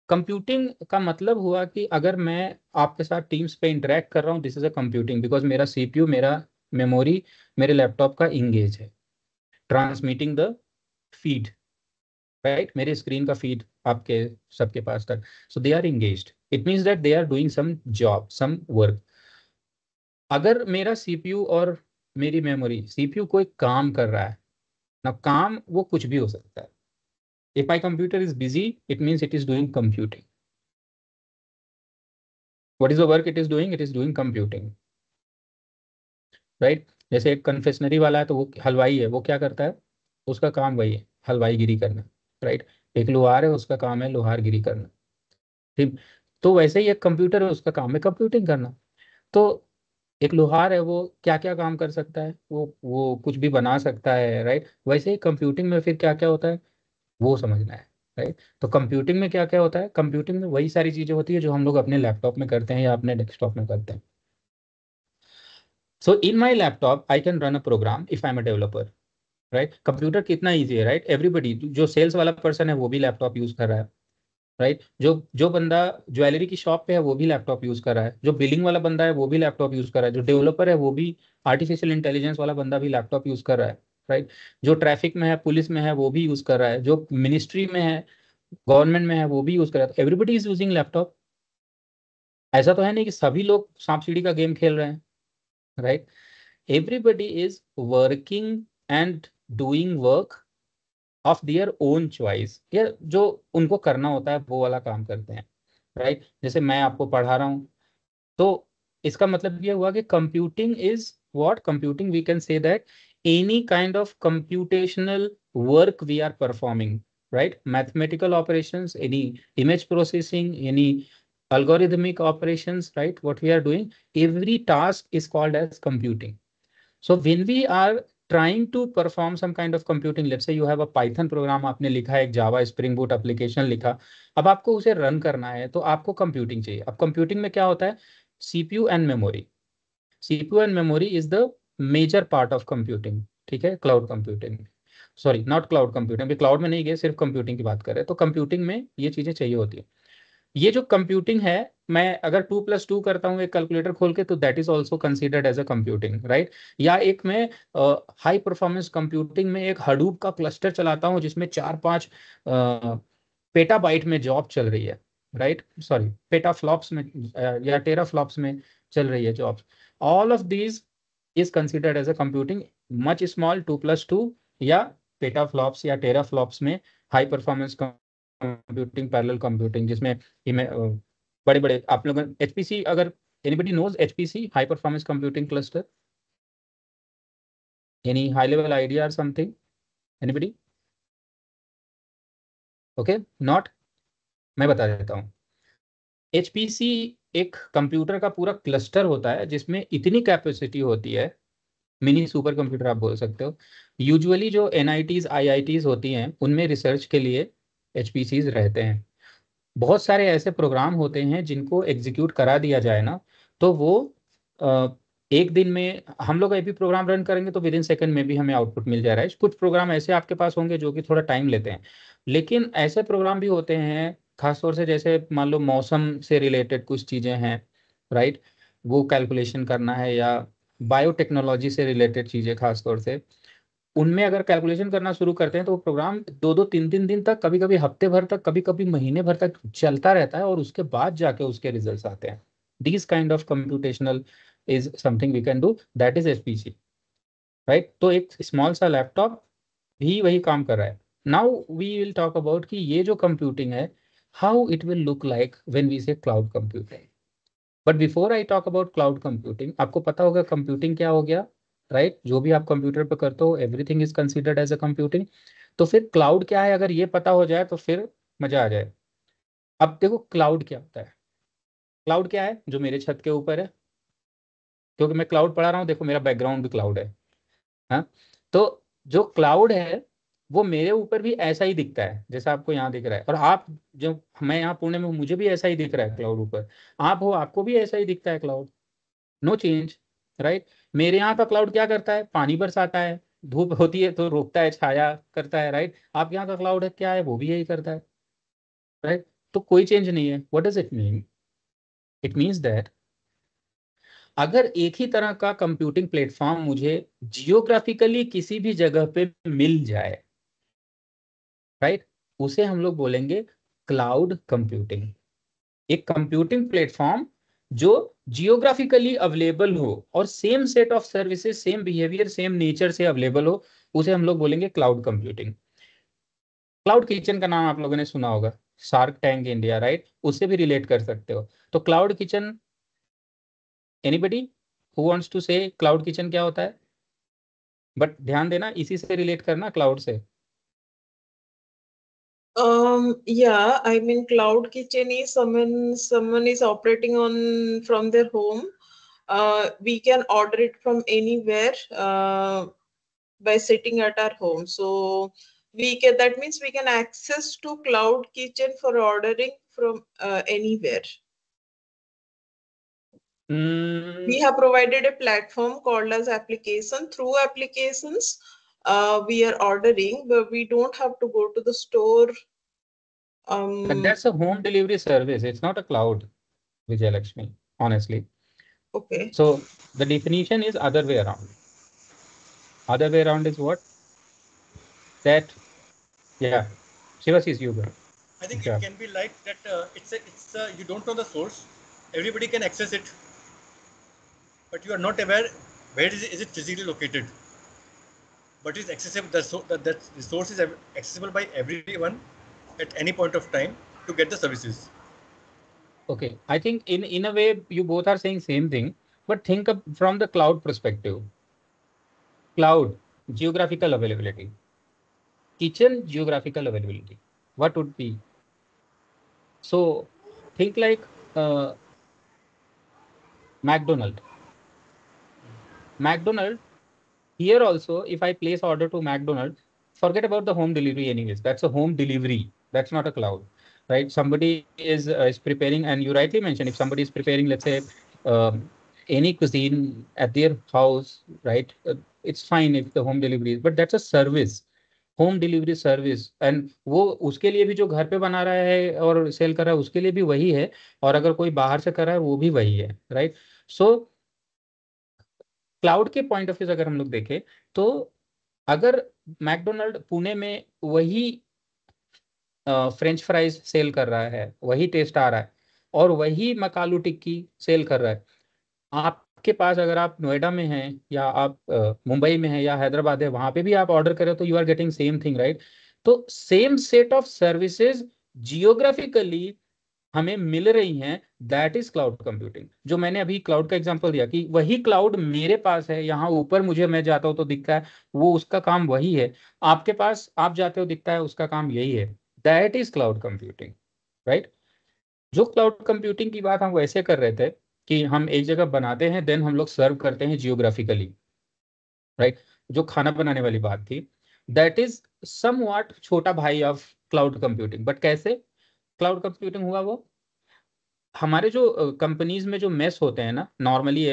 Computing का मतलब हुआ कि अगर मैं आपके साथ टीम्स पे इंटरेक्ट कर रहा हूँ, this is a computing, because मेरा सीपीयू, मेरा मेमोरी मेरे लैपटॉप का इंगेज है, ट्रांसमिटिंग द फीड, राइट, मेरे स्क्रीन का फीड आपके सबके पास तक। So they are engaged, it means that they are doing some job, some work. अगर मेरा सीपीयू और मेरी मेमोरी, सीपीयू कोई काम कर रहा है ना, काम वो कुछ भी हो सकता है। If my computer is busy, it means it is doing computing. What is the work it is doing? It is doing computing, right? जैसे एक कन्फेशनरी वाला है तो वो हलवाई है, वो क्या करता है? उसका काम वही है, हलवाईगिरी करना, राइट। एक लोहार है, उसका काम है लोहारगिरी करना, ठीक। तो वैसे ही एक कंप्यूटर है, उसका काम है कंप्यूटिंग करना। तो एक लोहार है, वो क्या क्या काम कर सकता है? वो कुछ भी बना सकता है, राइट। वैसे ही कंप्यूटिंग में फिर क्या क्या होता है वो समझना है, राइट। तो कंप्यूटिंग में क्या क्या होता है? कंप्यूटिंग में वही सारी चीजें होती है जो हम लोग अपने लैपटॉप में करते हैं या अपने डेस्कटॉप में करते हैं। So in my laptop, I can run a program if I'm a developer, right? Computer कितना ईजी है, राइट। एवरीबडी, जो सेल्स वाला पर्सन है वो भी लैपटॉप यूज कर रहा है, राइट। जो बंदा ज्वेलरी की शॉप पे है वो भी लैपटॉप यूज कर रहा है, जो बिलिंग वाला बंदा है वो भी लैपटॉप यूज कर रहा है, जो डेवलपर है वो भी, आर्टिफिशियल इंटेलिजेंस वाला बंदा भी लैपटॉप यूज कर रहा है, राइट। जो ट्रैफिक में है, पुलिस में है, वो भी यूज कर रहा है, जो मिनिस्ट्री में है, गवर्नमेंट में है, वो भी यूज कर रहा है। Everybody is using laptop. ऐसा तो है नहीं कि सभी लोग सांप सीढ़ी का गेम खेल रहे हैं, right. Everybody is working and doing work of their own choice, या जो उनको करना होता है वो वाला काम करते हैं, राइट। जैसे मैं आपको पढ़ा रहा हूँ, तो इसका मतलब ये हुआ कि computing is what? Computing, we can say that any kind of computational work we are performing, right? Mathematical operations, any image processing, any algorithmic operations, right? What we are doing, every task is called as computing. So when we are trying to perform some kind of computing, let's say you have a Python program आपने लिखा है, एक Java Spring Boot application लिखा, अब आपको उसे run करना है तो आपको कंप्यूटिंग चाहिए। अब कंप्यूटिंग में क्या होता है, CPU and memory. CPU and memory is the major part of computing, ठीक है, cloud computing, sorry not cloud computing, अभी क्लाउड में नहीं गए, सिर्फ कंप्यूटिंग की बात कर रहे हैं। तो कंप्यूटिंग में ये चीजें चाहिए होती है। ये जो कंप्यूटिंग है, मैं अगर 2+2 करता हूँ एक कैलकुलेटर खोल के, तो that is also considered as a computing, right. या एक मैं हाई परफॉर्मेंस कंप्यूटिंग में एक हडूप का क्लस्टर चलाता हूँ जिसमें 4-5 पेटाबाइट में जॉब चल रही है, राइट, सॉरी पेटाफ्लॉप्स में या टेराफ्लॉप्स में चल रही है jobs. All of these is considered as a computing. Much small 2+2 या पेटाफ्लॉप्स या टेराफ्लॉप्स में high performance computing, parallel computing, जिसमें बड़े बड़े आप लोग HPC, अगर anybody knows HPC, high performance computing cluster, any high level idea और समथिंग, एनीबडी? ओके, नॉट, मैं बता देता हूँ। HPC एक कंप्यूटर का पूरा क्लस्टर होता है जिसमें इतनी कैपेसिटी होती है, मिनी सुपर कंप्यूटर आप बोल सकते हो। यूजुअली जो NITs IITs होती हैं उनमें रिसर्च के लिए HPCs रहते हैं। बहुत सारे ऐसे प्रोग्राम होते हैं जिनको एग्जीक्यूट करा दिया जाए ना, तो वो एक दिन में, हम लोग अभी प्रोग्राम रन करेंगे तो विद इन सेकंड में भी हमें आउटपुट मिल जा रहा है। कुछ प्रोग्राम ऐसे आपके पास होंगे जो कि थोड़ा टाइम लेते हैं, लेकिन ऐसे प्रोग्राम भी होते हैं खासतौर से, जैसे मान लो मौसम से रिलेटेड कुछ चीज़ें हैं, राइट, वो कैलकुलेशन करना है, या बायोटेक्नोलॉजी से रिलेटेड चीज़ें खासतौर से, उनमें अगर कैलकुलेशन करना शुरू करते हैं तो वो प्रोग्राम 2-2 3-3 दिन तक, कभी कभी हफ्ते भर तक, कभी कभी महीने भर तक चलता रहता है और उसके बाद जाके उसके रिजल्ट्स आते हैं। This kind of computational is something we can do, that is HPC, right. तो एक स्मॉल सा लैपटॉप भी वही काम कर रहा है। Now we will talk about कि ये जो कंप्यूटिंग है, how it will look like when we say cloud computing. But before I talk about cloud computing, आपको पता होगा कंप्यूटिंग क्या हो गया, राइट। जो भी आप कंप्यूटर पे करते हो everything is considered as a computing. तो फिर क्लाउड क्या है, अगर ये पता हो जाए तो फिर मजा आ जाए। अब देखो क्लाउड क्या होता है। क्लाउड क्या है, जो मेरे छत के ऊपर है, क्योंकि मैं क्लाउड पढ़ा रहा हूँ, देखो मेरा बैकग्राउंड भी क्लाउड है, हाँ। तो जो क्लाउड है वो मेरे ऊपर भी ऐसा ही दिखता है जैसा आपको यहाँ दिख रहा है, और आप, जो मैं यहाँ पुणे में हूँ, मुझे भी ऐसा ही दिख रहा है क्लाउड ऊपर। आप हो, आपको भी ऐसा ही दिखता है क्लाउड, नो चेंज, राइट। मेरे यहाँ का क्लाउड क्या करता है, पानी बरसाता है, धूप होती है तो रोकता है, छाया करता है, राइट। आप यहाँ का क्लाउड है क्या है, वो भी यही करता है, राइट। तो कोई चेंज नहीं है। What does it mean? It means that अगर एक ही तरह का कंप्यूटिंग प्लेटफॉर्म मुझे जियोग्राफिकली किसी भी जगह पे मिल जाए, राइट, उसे हम लोग बोलेंगे क्लाउड कंप्यूटिंग। एक कंप्यूटिंग प्लेटफॉर्म जो जियोग्राफिकली अवेलेबल हो और same set of services, same behaviour, same nature से अवेलेबल हो, उसे हम लोग बोलेंगे क्लाउड कंप्यूटिंग। क्लाउड किचन का नाम आप लोगों ने सुना होगा, शार्क टैंक इंडिया, राइट, उससे भी रिलेट कर सकते हो। तो cloud kitchen, anybody who wants to say cloud kitchen क्या होता है? बट ध्यान देना, इसी से रिलेट करना क्लाउड से। Yeah, I mean, cloud kitchen is someone is operating on from their home. We can order it from anywhere by sitting at our home. So that means we can access to cloud kitchen for ordering from anywhere. We have provided a platform called as application. Through applications, we are ordering, but we don't have to go to the store. But that's a home delivery service. It's not a cloud, Vijay Lakshmi, honestly. Okay. So the definition is other way around. Other way around is what? That, yeah, Shivashish, you go. I think it can be like that. It's you don't know the source. Everybody can access it, but you are not aware where is it physically located. But it's accessible. That resource is accessible by everyone at any point of time to get the services. Okay, I think in a way you both are saying same thing, but think of from the cloud perspective. Cloud, geographical availability. Kitchen, geographical availability. What would be? So think like McDonald. McDonald, here also, if I place order to McDonald's, forget about the home delivery anyways. That's a home delivery. That's not a cloud, right? Somebody is preparing, and you rightly mentioned, if somebody is preparing, let's say, any cuisine at their house, right? It's fine if the home delivery is, but that's a service, home delivery service. And वो उसके लिए भी जो घर पे बना रहा है और सेल कर रहा है उसके लिए भी वही है, और अगर कोई बाहर से कर रहा है वो भी वही है, राइट? सो क्लाउड के पॉइंट ऑफ व्यू से अगर हम लोग देखें तो अगर मैकडोनल्ड पुणे में वही फ्रेंच फ्राइज सेल कर रहा है, वही टेस्ट आ रहा है, और वही मकालू टिक्की सेल कर रहा है, आपके पास अगर आप नोएडा में हैं या आप मुंबई में हैं या हैदराबाद है, वहां पे भी आप ऑर्डर करें तो you are getting same thing, right? तो same set of services geographically हमें मिल रही हैं, दैट इज क्लाउड कंप्यूटिंग. जो मैंने अभी क्लाउड का एग्जांपल दिया कि वही क्लाउड मेरे पास है, यहाँ ऊपर मुझे, मैं जाता हूँ तो दिखता है वो, उसका काम वही है, आपके पास आप जाते हो दिखता है उसका काम यही है, that is cloud computing, right? जो क्लाउड कंप्यूटिंग की बात हम वैसे कर रहे थे कि हम एक जगह बनाते हैं, देन हम लोग सर्व करते हैं जियोग्राफिकली, राइट? जो खाना बनाने वाली बात थी, दैट इज समव्हाट छोटा भाई ऑफ क्लाउड कंप्यूटिंग. बट कैसे क्लाउड कंप्यूटिंग हुआ? वो हमारे जो कंपनीज में जो मेस होते हैं ना, नॉर्मली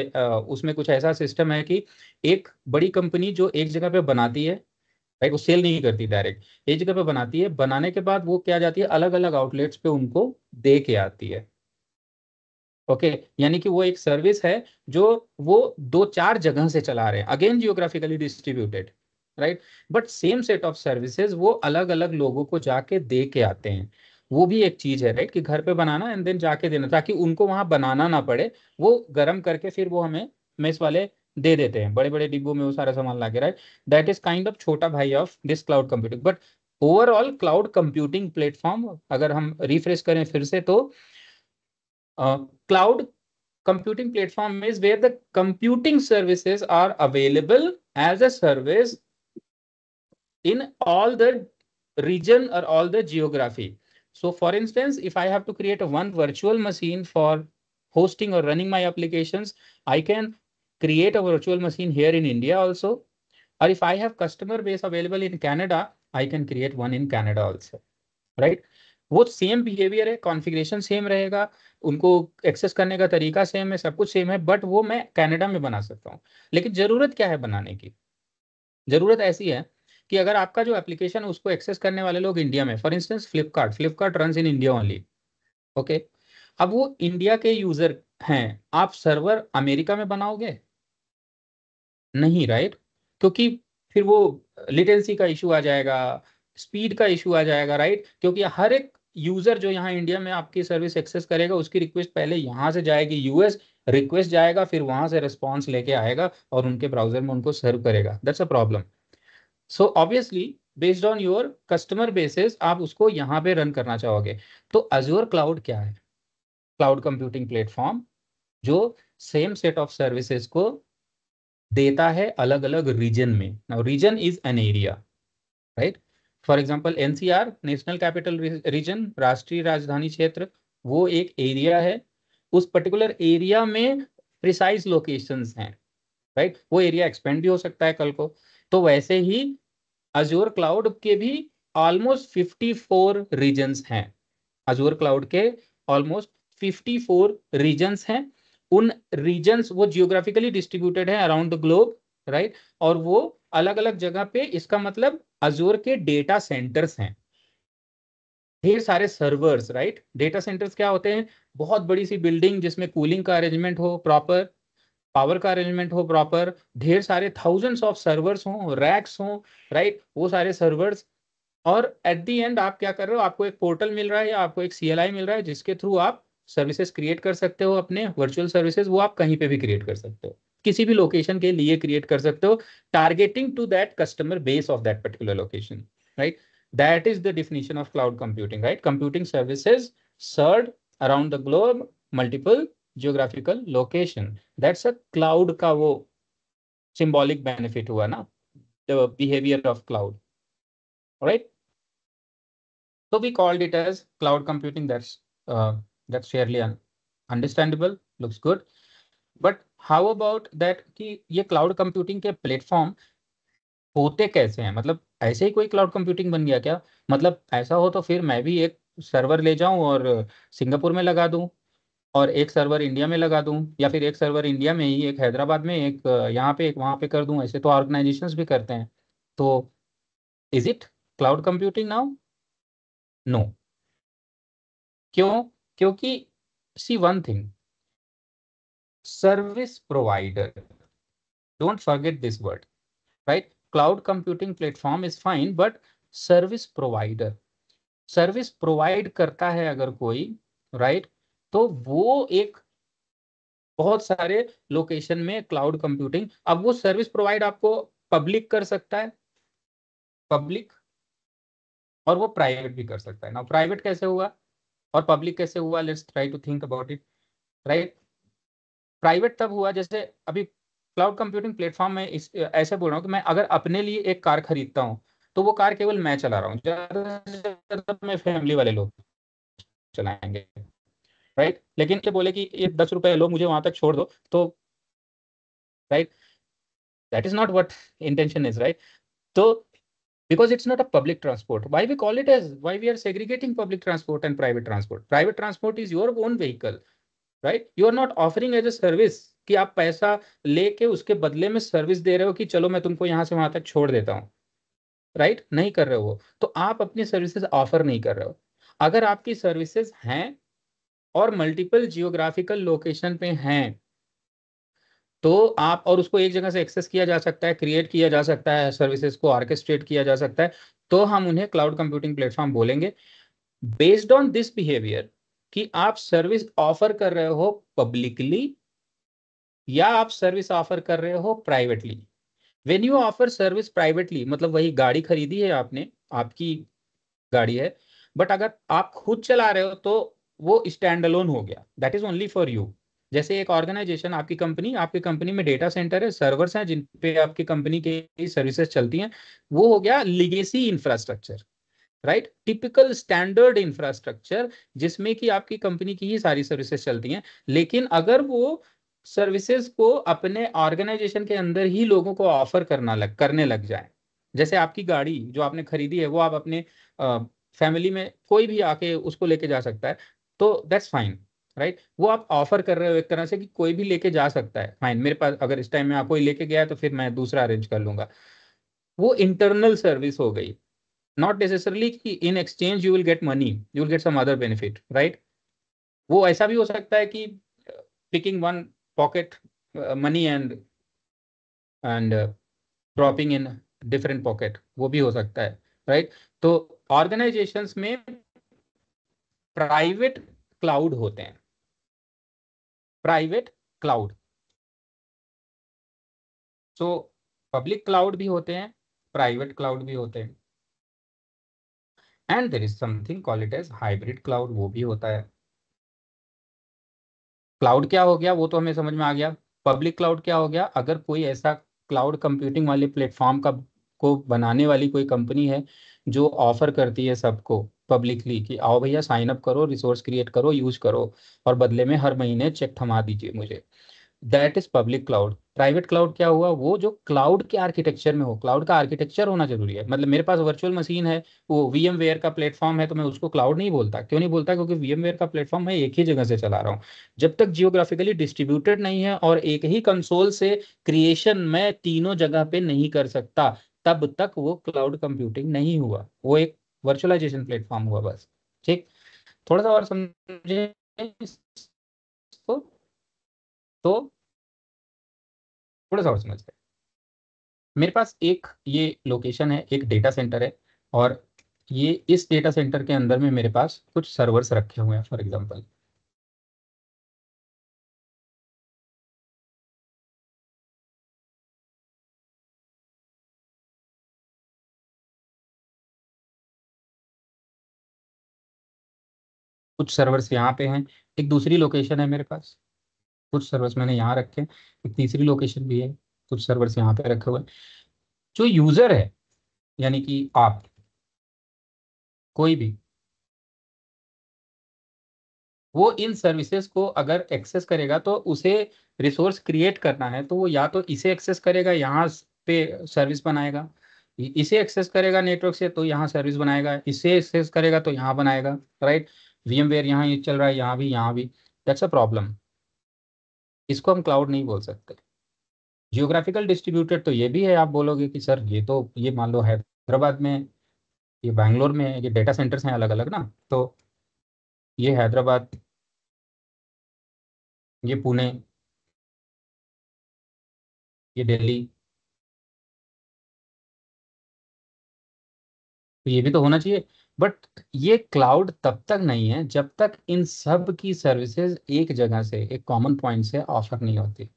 उसमें कुछ ऐसा सिस्टम है कि एक बड़ी कंपनी जो एक जगह पे बनाती है, राइट, वो सेल नहीं करती डायरेक्ट, एक जगह पे बनाती है, बनाने के बाद वो क्या जाती है, अलग अलग आउटलेट्स पे उनको दे के आती है. ओके, यानी कि वो एक सर्विस है जो वो 2-4 जगह से चला रहे हैं, again geographically distributed, right? But same set of services वो अलग अलग लोगों को जाके दे के आते हैं. वो भी एक चीज है, राइट, कि घर पे बनाना एंड देन जाके देना, ताकि उनको वहां बनाना ना पड़े, वो गर्म करके फिर वो हमें मेस वाले दे देते हैं बड़े बड़े डिब्बों में वो सारा सामान लाके, right? That is kind of छोटा भाई of this cloud computing. But overall cloud computing platform अगर हम रिफ्रेश करें फिर से, तो cloud computing platform is where the computing services are available as a service in all the region or all the geography. So for instance, if I have to create one virtual machine for hosting or running my applications, I can create a virtual machine here in India also. Or if I have customer base available in Canada, I can create one in Canada also, right? वो same behaviour है, configuration same रहेगा, उनको access करने का तरीका same है, सब कुछ सेम है, बट वो मैं कनाडा में बना सकता हूँ. लेकिन जरूरत क्या है बनाने की? जरूरत ऐसी है कि अगर आपका जो एप्लीकेशन है उसको एक्सेस करने वाले लोग इंडिया में, for instance Flipkart runs in India only, okay? अब वो इंडिया के यूजर हैं, आप सर्वर अमेरिका में बनाओगे? नहीं, राइट? क्योंकि फिर वो लेटेंसी का इशू आ जाएगा, स्पीड का इशू आ जाएगा, राइट? क्योंकि हर एक यूजर जो यहाँ इंडिया में आपकी सर्विस एक्सेस करेगा उसकी रिक्वेस्ट पहले यहाँ से जाएगी यूएस, रिक्वेस्ट जाएगा, फिर वहां से रिस्पॉन्स लेके आएगा और उनके ब्राउजर में उनको सर्व करेगा. That's a problem. So obviously based on your customer basis आप उसको यहाँ पे रन करना चाहोगे. तो अज़ूर क्लाउड क्या है? क्लाउड कंप्यूटिंग प्लेटफॉर्म जो सेम सेट ऑफ सर्विसेज को देता है अलग अलग रीजन में. Now region is an area, right? For example NCR, national capital region, राष्ट्रीय राजधानी क्षेत्र, वो एक एरिया है. उस पर्टिकुलर एरिया में प्रिसाइज लोकेशंस हैं, राइट? वो एरिया एक्सपेंड भी हो सकता है कल को. तो वैसे ही अज़ूर क्लाउड के भी ऑलमोस्ट 54 रीजन्स हैं. अज़ूर क्लाउड के ऑलमोस्ट 54 रीजन्स हैं. उन रीजन्स वो जियोग्राफिकली डिस्ट्रीब्यूटेड है अराउंड द ग्लोब, राइट? और वो अलग अलग जगह पे, इसका मतलब अज़ूर के डेटा सेंटर्स हैं, ढेर सारे सर्वर्स, राइट? डेटा सेंटर्स क्या होते हैं? बहुत बड़ी सी बिल्डिंग जिसमें कूलिंग का अरेंजमेंट हो प्रॉपर, पावर का अरेंजमेंट हो प्रॉपर, ढेर सारे थाउजेंड्स ऑफ सर्वर्स हों, रैक्स हों, राइट? वो सारे सर्वर्स. और एट द एंड आप क्या कर रहे हो? आपको एक पोर्टल मिल रहा है या आपको एक CLI मिल रहा है जिसके थ्रू आप सर्विसेज क्रिएट कर सकते हो, अपने वर्चुअल सर्विसेज. वो आप कहीं पे भी क्रिएट कर सकते हो, किसी भी लोकेशन के लिए क्रिएट कर सकते हो, targeting to that customer base of that particular location, right? That is the definition of cloud computing, right? Computing services served around the globe, multiple geographical location. That's a cloud का वो symbolic benefit हुआ ना, the behaviour of cloud, right? So we called it as cloud computing. That's fairly understandable, looks good. But how about that कि ये cloud computing के platform होते कैसे हैं, मतलब ऐसे ही कोई क्लाउड कंप्यूटिंग बन गया क्या? मतलब ऐसा हो तो फिर मैं भी एक सर्वर ले जाऊं और सिंगापुर में लगा दूं, और एक सर्वर इंडिया में लगा दूं, या फिर एक सर्वर इंडिया में ही, एक हैदराबाद में, एक यहाँ पे, एक वहाँ पे कर दूं। ऐसे तो ऑर्गेनाइजेशंस भी करते हैं। तो is it cloud computing now? No. क्यों? क्योंकि see one thing, service provider, don't forget this word, right? Cloud computing platform is fine, but service provider, service provide करता है अगर कोई, राइट, तो वो एक बहुत सारे लोकेशन में क्लाउड कंप्यूटिंग, अब वो सर्विस प्रोवाइड आपको पब्लिक कर सकता है, पब्लिक, और वो प्राइवेट भी कर सकता है ना। प्राइवेट कैसे हुआ और पब्लिक कैसे हुआ? Let's try to think about it, right? Private तब हुआ जैसे अभी क्लाउड कंप्यूटिंग प्लेटफॉर्म में ऐसे बोल रहा हूँ कि मैं अगर अपने लिए एक कार खरीदता हूँ तो वो कार केवल मैं चला रहा हूँ, ज्यादा से ज्यादा मैं फैमिली वाले लोग चलाएंगे, राइट? लेकिन ये बोले कि ये 10 रुपए लो, मुझे वहां तक छोड़ दो, तो right, that is not what intention is, right? तो because it's not a public transport, why we call it as, why we are segregating public transport and private transport? Private transport is your own vehicle, right? You are not offering as a service कि आप पैसा लेके उसके बदले में service दे रहे हो कि चलो मैं तुमको यहाँ से वहां तक छोड़ देता हूँ, राइट? नहीं कर रहे हो, तो आप अपनी सर्विसेज ऑफर नहीं कर रहे हो। अगर आपकी सर्विसेज हैं और मल्टीपल जियोग्राफिकल लोकेशन पे हैं, तो आप, और उसको एक जगह से एक्सेस किया जा सकता है, क्रिएट किया जा सकता है, सर्विसेज को ऑर्केस्ट्रेट किया जा सकता है, तो हम उन्हें क्लाउड कंप्यूटिंग प्लेटफॉर्म बोलेंगे। बेस्ड ऑन दिस बिहेवियर कि आप सर्विस ऑफर कर रहे हो पब्लिकली या आप सर्विस ऑफर कर रहे हो privately. When you offer service privately, मतलब वही गाड़ी खरीदी है आपने, आपकी गाड़ी है, बट अगर आप खुद चला रहे हो तो वो स्टैंड अलोन हो गया, that is only for you. जैसे एक ऑर्गेनाइजेशन, आपकी कंपनी, आपकी कंपनी में डेटा सेंटर है, सर्वर्स हैं जिन पे आपकी कंपनी की सर्विसेज चलती हैं, वो हो गया legacy infrastructure, right? Typical standard infrastructure जिसमें कि आपकी कंपनी की ही सारी सर्विसेज चलती हैं। लेकिन अगर वो सर्विसेज को अपने ऑर्गेनाइजेशन के अंदर ही लोगों को ऑफर करने लग जाए, जैसे आपकी गाड़ी जो आपने खरीदी है वो आप अपने फैमिली में कोई भी आके उसको लेके जा सकता है, तो दैट्स फाइन, राइट? वो आप ऑफर कर रहे हो एक तरह से कि कोई भी लेके जा सकता है, फाइन, मेरे पास अगर इस टाइम में कोई लेके गया है तो फिर मैं दूसरा अरेंज कर लूंगा। वो इंटरनल सर्विस हो गई, not necessarily कि in exchange you will get money, you will get some other benefit, right? वो ऐसा भी हो सकता है कि picking one pocket money and dropping in different pocket, वो भी हो सकता है, right? तो organizations में प्राइवेट क्लाउड होते हैं, private cloud, so public cloud भी होते हैं, प्राइवेट क्लाउड भी होते हैं, and there is something called it as hybrid cloud, वो भी होता है। क्लाउड क्या हो गया वो तो हमें समझ में आ गया। पब्लिक क्लाउड क्या हो गया? अगर कोई ऐसा क्लाउड कंप्यूटिंग वाले प्लेटफॉर्म का को बनाने वाली कोई कंपनी है जो ऑफर करती है सबको पब्लिकली कि आओ भैया साइन अप करो, रिसोर्स क्रिएट करो, यूज करो, और बदले में हर महीने चेक थमा दीजिए मुझे, that is public cloud. Private cloud क्या हुआ? वो जो क्लाउड के आर्किटेक्चर में हो, क्लाउड का आर्किटेक्चर होना जरूरी है। मतलब मेरे पास वर्चुअल मशीन है, वो VMware का प्लेटफॉर्म है, तो मैं उसको क्लाउड नहीं बोलता। क्यों नहीं बोलता? क्योंकि VMware का प्लेटफॉर्म मैं एक ही जगह से चला रहा हूँ। जब तक जियोग्राफिकली डिस्ट्रीब्यूटेड नहीं है और एक ही कंसोल से क्रिएशन मैं तीनों जगह पे नहीं कर सकता, तब तक वो क्लाउड कंप्यूटिंग नहीं हुआ, वो एक वर्चुअलाइजेशन प्लेटफॉर्म हुआ बस। ठीक, थोड़ा सा और समझे इसको, तो थोड़ा सा और समझते हैं। मेरे पास एक ये लोकेशन है, एक डेटा सेंटर है, और ये इस डेटा सेंटर के अंदर में मेरे पास कुछ सर्वर्स रखे हुए हैं, फॉर एग्जांपल। कुछ सर्वर्स यहाँ पे हैं, एक दूसरी लोकेशन है मेरे पास, कुछ सर्वर्स मैंने यहाँ रखे हैं, एक तीसरी लोकेशन भी है, कुछ सर्वर्स यहाँ पे रखे हुए हैं। जो यूजर है, यानी कि आप, कोई भी, वो इन सर्विसेज को अगर एक्सेस करेगा तो उसे रिसोर्स क्रिएट करना है, तो वो या तो इसे एक्सेस करेगा, यहाँ पे सर्विस बनाएगा, इसे एक्सेस करेगा नेटवर्क से तो यहाँ सर्विस बनाएगा, इसे एक्सेस करेगा तो यहाँ बनाएगा, राइट। VMware यहाँ ये चल रहा है, यहाँ भी, यहाँ भी। That's a problem. इसको हम क्लाउड नहीं बोल सकते। जियोग्राफिकल डिस्ट्रीब्यूटेड तो ये भी है। आप बोलोगे कि सर ये तो, ये मान लो हैदराबाद में, ये बैंगलोर में, ये डेटा सेंटर्स हैं अलग अलग ना, तो ये हैदराबाद, ये पुणे, ये दिल्ली, तो ये भी तो होना चाहिए। बट ये क्लाउड तब तक नहीं है जब तक इन सब की सर्विसेज एक जगह से, एक कॉमन पॉइंट से ऑफर नहीं होती।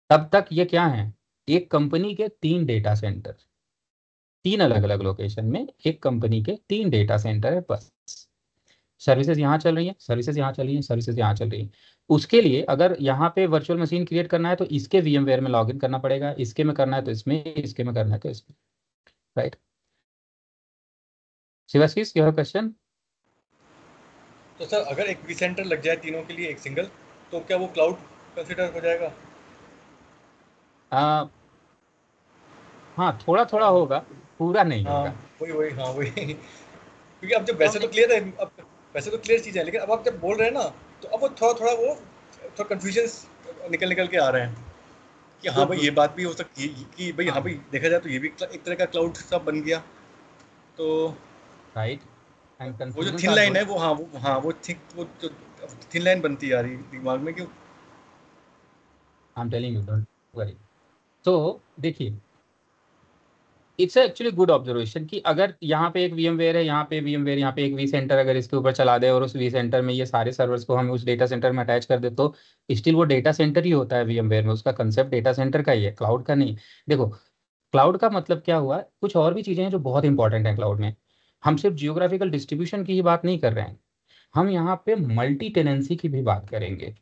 तब तक ये क्या है, एक कंपनी के 3 डेटा सेंटर, 3 अलग अलग लोकेशन में एक कंपनी के 3 डेटा सेंटर है बस। सर्विसेज यहाँ चल रही है, सर्विसेज यहाँ चल रही है, सर्विसेज यहाँ चल रही है। उसके लिए अगर यहाँ पे वर्चुअल मशीन क्रिएट करना है तो इसके VMware में लॉगिन करना पड़ेगा, इसके में करना है तो इसमें, इसके में करना है तो इसमें, राइट। Shivashish, your question. तो सर अगर एक vCenter लग जाए तीनों के लिए एक सिंगल, तो क्या वो क्लाउड कंसिडर हो जाएगा? हाँ, थोड़ा थोड़ा होगा, पूरा नहीं होगा। वही हाँ वही क्योंकि अब जब वैसे तो क्लियर है, अब वैसे तो क्लियर चीज़ है, लेकिन अब आप जब बोल रहे हैं ना, तो अब वो थोड़ा कन्फ्यूजन निकल के आ रहे हैं कि हाँ भाई ये बात भी हो सकती है कि भाई हाँ भाई देखा जाए तो ये भी एक तरह का क्लाउड सब बन गया, तो राइट। वो जो थिन लाइन है वो थिन लाइन बनती आ रही दिमाग में, क्यों? आई am telling you, don't worry. तो देखिए, इट्स एक्चुअली गुड ऑब्जर्वेशन कि अगर यहाँ पे एक VMware है, यहाँ पे VMware, यहाँ पे एक vCenter अगर इसके ऊपर चला दे और उस vCenter में ये सारे सर्वर्स को हम उस डेटा सेंटर में अटैच कर दे, तो स्टिल वो डेटा सेंटर ही होता है VMware में। उसका कंसेप्ट डेटा सेंटर का ही है, क्लाउड का नहीं। देखो, क्लाउड का मतलब क्या हुआ, कुछ और भी चीज़ें हैं जो बहुत इंपॉर्टेंट हैं क्लाउड में। हम सिर्फ जियोग्राफिकल डिस्ट्रीब्यूशन की ही बात नहीं कर रहे हैं, हम यहाँ पे मल्टी टेनेंसी की भी बात करेंगे।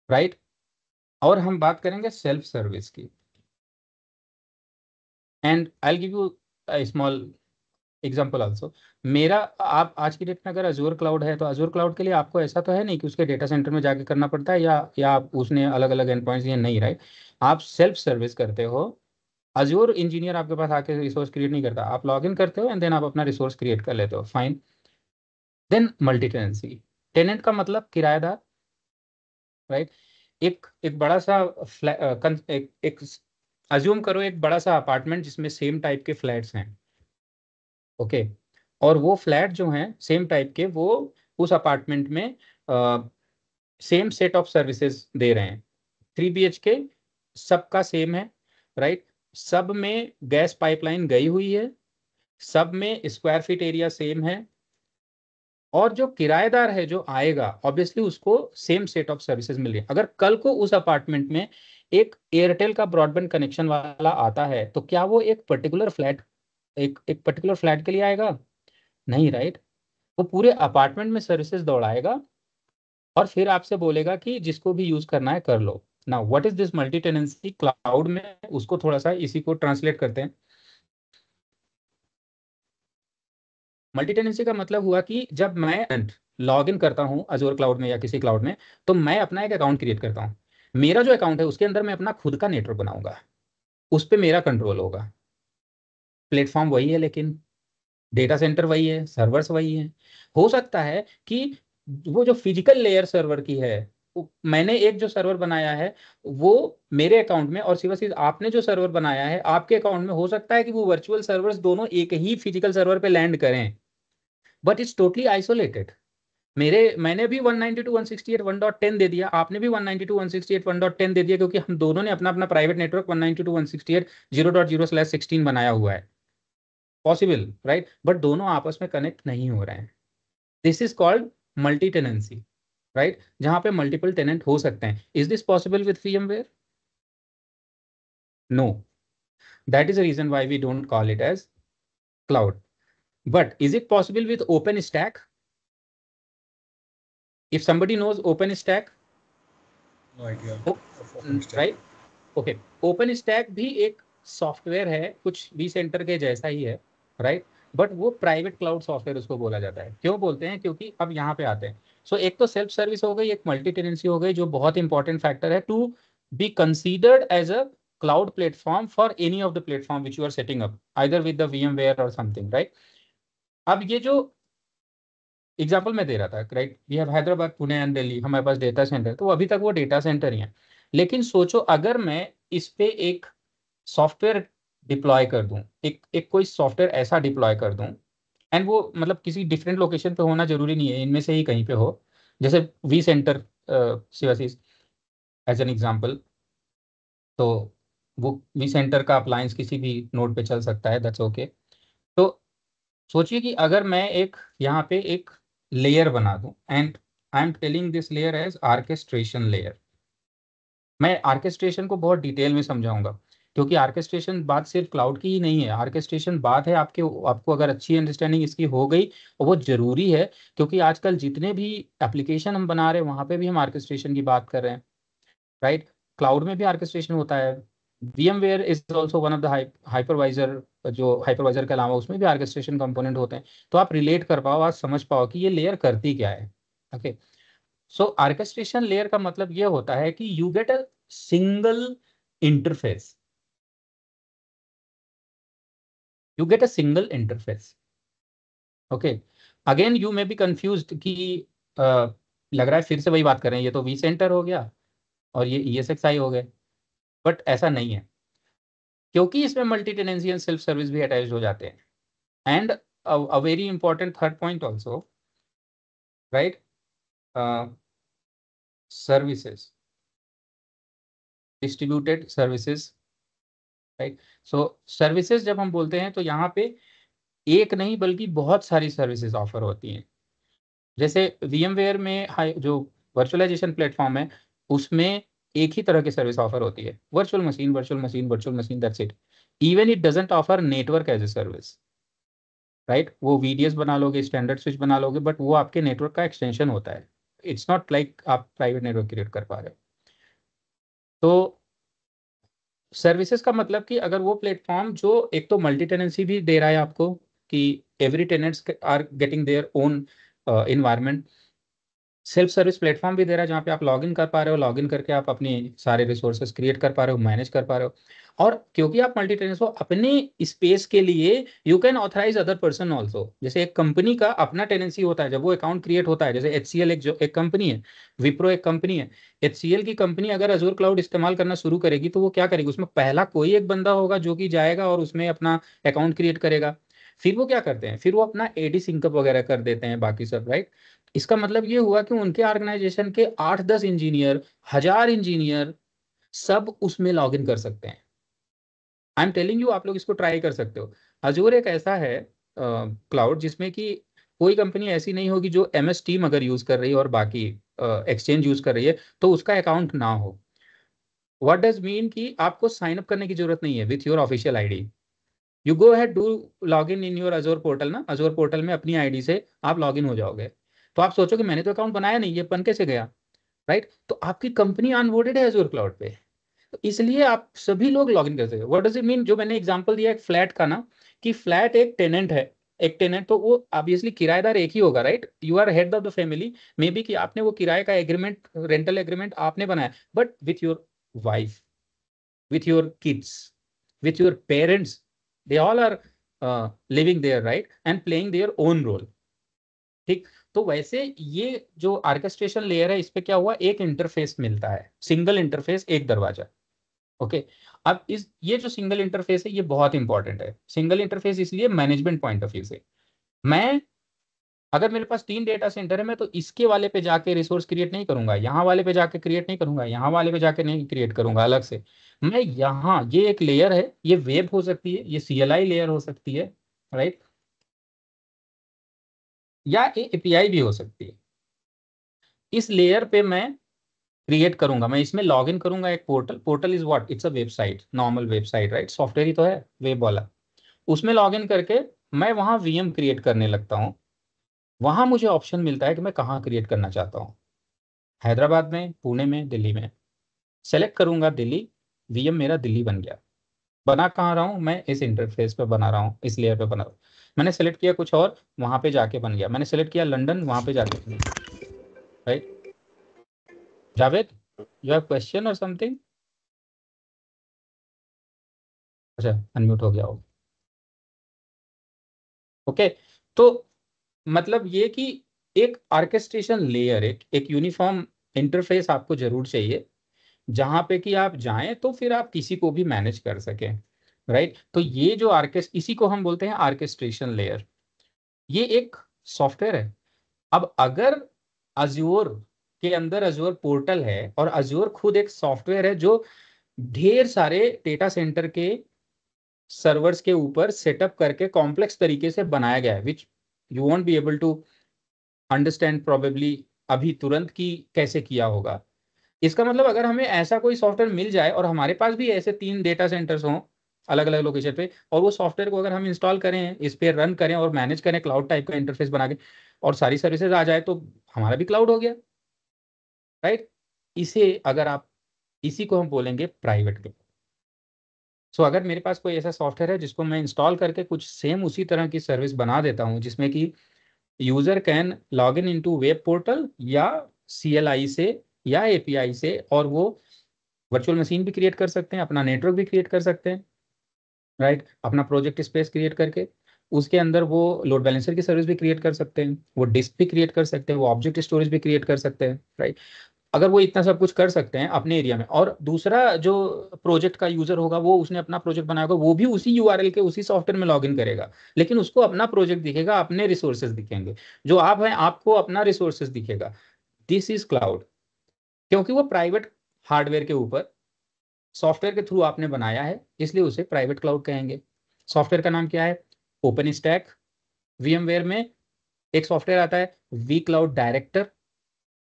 राइट। और हम बात करेंगे सेल्फ सर्विस की। And I give you small example also. मेरा, आप आज की डेट में अगर अजूर क्लाउड है तो अजूर क्लाउड के लिए आपको ऐसा तो है नहीं कि उसके डेटा सेंटर में जाके करना पड़ता है या आप उसने अलग अलग एंड पॉइंट्स दिए, नहीं, राइट। आप सेल्फ सर्विस करते हो। अजूर इंजीनियर आपके पास आके रिसोर्स क्रिएट नहीं करता, आप लॉग इन करते हो एंड देन आप अपना रिसोर्स क्रिएट कर लेते हो, fine. Then multi tenancy, tenant का मतलब किराएदार, राइट। एक बड़ा सा एक अज्यूम करो, एक बड़ा सा अपार्टमेंट जिसमें सेम टाइप के फ्लैट्स हैं, ओके। और वो फ्लैट जो हैं सेम टाइप के, वो उस अपार्टमेंट में सेम सेट ऑफ सर्विसेज दे रहे हैं। 3 BHK सबका सेम है, राइट। सब में गैस पाइपलाइन गई हुई है, सब में स्क्वायर फीट एरिया सेम है, और जो किराएदार है जो आएगा ऑब्वियसली उसको सेम सेट ऑफ सर्विसेज मिल रही है। अगर कल को उस अपार्टमेंट में एक एयरटेल का ब्रॉडबैंड कनेक्शन वाला आता है तो क्या वो एक पर्टिकुलर फ्लैट, एक पर्टिकुलर फ्लैट के लिए आएगा? नहीं, राइट। वो पूरे अपार्टमेंट में सर्विसेज दौड़ाएगा और फिर आपसे बोलेगा कि जिसको भी यूज करना है कर लो। ना, what is this multi tenancy cloud में? उसको थोड़ा सा इसी को ट्रांसलेट करते हैं। मल्टी टेनेंसी का मतलब हुआ कि जब मैं लॉग इन करता हूं अजूर क्लाउड में या किसी क्लाउड में, तो मैं अपना एक अकाउंट क्रिएट करता हूं। मेरा जो अकाउंट है उसके अंदर मैं अपना खुद का नेटवर्क बनाऊंगा, उस पर मेरा कंट्रोल होगा। प्लेटफॉर्म वही है, लेकिन डेटा सेंटर वही है, सर्वर्स वही है। हो सकता है कि वो जो फिजिकल लेयर सर्वर की है, मैंने एक जो सर्वर बनाया है वो मेरे अकाउंट में, और सिवा आपने जो सर्वर बनाया है आपके अकाउंट में, हो सकता है कि वो वर्चुअल सर्वर्स दोनों एक ही फिजिकल सर्वर पे लैंड करें, बट इट्स टोटली आइसोलेटेड। मैंने भी 192.168.1.10 दे दिया, आपने भी 192.168.1.10 दे दिया, क्योंकि हम दोनों ने अपना अपना प्राइवेट नेटवर्क 192.168.0.0/16 बनाया हुआ है। Possible, right. बट दोनों आपस में कनेक्ट नहीं हो रहे हैं। This is called multi tenancy, right, जहां पे मल्टीपल टेनेंट हो सकते हैं। Is this possible with VMware? No. That is the reason why we don't call it as cloud. But is it possible with OpenStack? If somebody knows OpenStack, no idea. Right, okay. OpenStack भी एक software है, कुछ vCenter के जैसा ही है, right. But वो private cloud software उसको बोला जाता है। क्यों बोलते हैं? क्योंकि अब यहाँ पे आते हैं, सो एक तो सेल्फ सर्विस हो गई, एक मल्टी टेनेंसी हो गई, जो बहुत इंपॉर्टेंट फैक्टर है to be considered as a cloud platform for any of the platform which you are setting up either with the VMware or something, right? अब ये जो एग्जांपल मैं दे रहा था, right, we have Hyderabad, Pune and Delhi, हमारे पास डेटा सेंटर, तो अभी तक वो डेटा सेंटर ही है। लेकिन सोचो अगर मैं इस पे एक सॉफ्टवेयर डिप्लॉय कर दूं, एक कोई सॉफ्टवेयर ऐसा डिप्लॉय कर दूं, एंड वो मतलब किसी डिफरेंट लोकेशन पे होना जरूरी नहीं है, इनमें से ही कहीं पे हो, जैसे vCenter Shivashish as an example, तो वो वी सेंटर का अप्लायंस किसी भी नोड पे चल सकता है, दैट्स ओके। तो सोचिए कि अगर मैं एक यहाँ पे एक लेयर बना दूं and I am telling this layer as orchestration layer. मैं आर्केस्ट्रेशन को बहुत डिटेल में समझाऊंगा, क्योंकि आर्केस्ट्रेशन बात सिर्फ क्लाउड की ही नहीं है, आर्केस्ट्रेशन बात है आपको अगर अच्छी अंडरस्टैंडिंग इसकी हो गई, और वो जरूरी है, क्योंकि आजकल जितने भी एप्लीकेशन हम बना रहे हैं वहाँ पे भी हम आर्केस्ट्रेशन की बात कर रहे हैं, राइट। क्लाउड में भी आर्केस्ट्रेशन होता है, VMware is also one of the hypervisor, जो हाइपरवाइजर के अलावा उसमें भी आर्केस्ट्रेशन कंपोनेंट होते हैं। तो आप रिलेट कर पाओ, आप समझ पाओ कि ये लेयर करती क्या है। ओके, सो आर्केस्ट्रेशन लेयर का मतलब ये होता है कि you get a single interface, you get a single interface. Okay, again you may be confused कि लग रहा है फिर से वही बात कर रहे हैं, ये तो वी सेंटर हो गया और ये ESXi हो गए, बट ऐसा नहीं है, क्योंकि इसमें multi tenancy and self service भी अटैच हो जाते हैं। And a very important third point also, right, services, distributed services, right. So services जब हम बोलते हैं तो यहाँ पे एक नहीं बल्कि बहुत सारी सर्विसेज ऑफर होती हैं। जैसे VMware में जो वर्चुअलाइजेशन प्लेटफॉर्म है उसमें एक ही तरह की सर्विस ऑफर होती है, virtual machine, virtual machine, virtual machine, that's it. Even it doesn't offer network as a service, right. वो VDS बना लोगे, स्टैंडर्ड स्विच बना लोगे, बट वो आपके नेटवर्क का एक्सटेंशन होता है, इट्स नॉट लाइक आप प्राइवेट नेटवर्क क्रिएट कर पा रहे हो। तो सर्विसेज का मतलब कि अगर वो प्लेटफॉर्म जो एक तो मल्टी टेनेंसी भी दे रहा है आपको, कि every tenants are getting their own environment, self service platform भी दे रहा है जहाँ पे आप लॉगिन कर पा रहे हो, लॉगिन करके आप अपनी सारे रिसोर्सेज क्रिएट कर पा रहे हो, मैनेज कर पा रहे हो। और क्योंकि आप मल्टी टेनेंस हो, अपने स्पेस के लिए you can authorise other person also. जैसे एक कंपनी का अपना टेनेंसी होता है, जब वो अकाउंट क्रिएट होता है, जैसे HCL एक कंपनी है, विप्रो एक कंपनी है। HCL की कंपनी अगर अजूर क्लाउड इस्तेमाल करना शुरू करेगी तो वो क्या करेगी, उसमें पहला कोई एक बंदा होगा जो कि जाएगा और उसमें अपना अकाउंट क्रिएट करेगा। फिर वो क्या करते हैं, फिर वो अपना AD सिंकअप वगैरह कर देते हैं, बाकी सब, राइट। इसका मतलब ये हुआ कि उनके ऑर्गेनाइजेशन के 8-10 इंजीनियर, 1000 इंजीनियर सब उसमें लॉग इन कर सकते हैं। आई एम टेलिंग यू, आप लोग इसको ट्राई कर सकते हो। अजूर एक ऐसा है क्लाउड जिसमें कि कोई कंपनी ऐसी नहीं होगी जो MS टीम अगर यूज कर रही है और बाकी एक्सचेंज यूज कर रही है तो उसका अकाउंट ना हो। व्हाट डज मीन कि आपको साइन अप करने की जरूरत नहीं है with your official ID। You go had do log in your Azzur portal ना, अजूर पोर्टल में अपनी ID से आप लॉग इन हो जाओगे। तो आप सोचो कि मैंने तो अकाउंट बनाया नहीं, ये बन कैसे गया, राइट। तो आपकी कंपनी ऑनबोर्डेड है अजूर क्लाउड पे, तो इसलिए आप सभी लोग लॉग इन कर सकते हो। व्हाट डज इट मीन, जो मैंने एग्जांपल दिया एक फ्लैट का ना, कि फ्लैट एक टेनेंट है, एक टेनेंट, तो वो ऑब्वियसली किराएदार एक ही होगा, right. You are head of the family, maybe कि आपने वो किराए का एग्रीमेंट, रेंटल एग्रीमेंट आपने बनाया, but with your wife, with your kids, with your parents, they all are living there, right, and playing their own role। ठीक, तो वैसे ये जो आर्केस्ट्रेशन लेयर है, इस पे क्या हुआ, एक इंटरफेस मिलता है, सिंगल इंटरफेस, एक दरवाजा। ओके, अब ये जो सिंगल इंटरफेस है ये बहुत इंपॉर्टेंट है। सिंगल इंटरफेस इसलिए मैनेजमेंट पॉइंट ऑफ व्यू से, मैं अगर मेरे पास 3 डेटा सेंटर है, मैं तो इसके वाले पे जाके रिसोर्स क्रिएट नहीं करूंगा, यहाँ वाले पे जाके क्रिएट नहीं करूंगा, यहाँ वाले पे जाके नहीं क्रिएट करूंगा अलग से। मैं यहाँ, ये एक लेयर है, ये वेब हो सकती है, ये CLI लेयर हो सकती है, राइट, या API भी हो सकती है। इस लेयर पे मैं क्रिएट करूंगा, मैं इसमें लॉग इन करूंगा एक portal. Portal is what, it's a website, normal website, right, software ही तो है वेब वाला। उसमें लॉग इन करके मैं वहाँ VM क्रिएट करने लगता हूँ। वहाँ मुझे ऑप्शन मिलता है कि मैं कहाँ क्रिएट करना चाहता हूँ, हैदराबाद में, पुणे में, दिल्ली में। सेलेक्ट करूंगा दिल्ली, VM मेरा दिल्ली बन गया। बना कहाँ रहा हूँ मैं, इस इंटरफेस पे बना रहा हूँ, इस लेयर पे बना रहा हूँ। मैंने सेलेक्ट किया कुछ और, वहाँ पे जाके बन गया। मैंने सेलेक्ट किया लंदन, वहाँ पे जाके बन गया। Right? Javed, you have question और समथिंग? अच्छा, अनम्यूट हो गया हो। ओके, तो मतलब ये कि एक ऑर्केस्ट्रेशन लेयर, एक यूनिफॉर्म इंटरफेस आपको जरूर चाहिए, जहां पे कि आप जाएं तो फिर आप किसी को भी मैनेज कर सकें, राइट? तो ये जो इसी को हम बोलते हैं ऑर्केस्ट्रेशन लेयर। ये एक सॉफ्टवेयर है। अब अगर अज्योर के अंदर अज्योर पोर्टल है और अज्योर खुद एक सॉफ्टवेयर है जो ढेर सारे डेटा सेंटर के सर्वर्स के ऊपर सेटअप करके कॉम्प्लेक्स तरीके से बनाया गया है, which you won't be able to understand probably अभी तुरंत की कैसे किया होगा। इसका मतलब अगर हमें ऐसा कोई सॉफ्टवेयर मिल जाए और हमारे पास भी ऐसे 3 डेटा सेंटर्स हों अलग अलग लोकेशन पे, और वो सॉफ्टवेयर को अगर हम इंस्टॉल करें, इस पे रन करें और मैनेज करें क्लाउड टाइप का इंटरफेस बना के, और सारी सर्विसेज आ जाए, तो हमारा भी क्लाउड हो गया, राइट? इसी को हम बोलेंगे प्राइवेट क्लाउड। सो अगर मेरे पास कोई ऐसा सॉफ्टवेयर है जिसको मैं इंस्टॉल करके कुछ सेम उसी तरह की सर्विस बना देता हूँ, जिसमें कि user can log in into web portal या CLI से या API से, और वो वर्चुअल मशीन भी क्रिएट कर सकते हैं, अपना नेटवर्क भी क्रिएट कर सकते हैं, राइट? अपना प्रोजेक्ट स्पेस क्रिएट करके उसके अंदर वो लोड बैलेंसर की सर्विस भी क्रिएट कर सकते हैं, वो डिस्क भी क्रिएट कर सकते हैं, वो ऑब्जेक्ट स्टोरेज भी क्रिएट कर सकते हैं, राइट? अगर वो इतना सब कुछ कर सकते हैं अपने एरिया में, और दूसरा जो प्रोजेक्ट का यूजर होगा वो उसने अपना प्रोजेक्ट बनाया होगा, वो भी उसी URL के उसी सॉफ्टवेयर में लॉगिन करेगा, लेकिन उसको अपना प्रोजेक्ट दिखेगा, अपने रिसोर्सेज दिखेंगे। जो आप हैं आपको अपना रिसोर्सेज दिखेगा। दिस इज क्लाउड, क्योंकि वो प्राइवेट हार्डवेयर के ऊपर सॉफ्टवेयर के थ्रू आपने बनाया है, इसलिए उसे प्राइवेट क्लाउड कहेंगे। सॉफ्टवेयर का नाम क्या है? Open stack. VMware में एक सॉफ्टवेयर आता है V cloud director,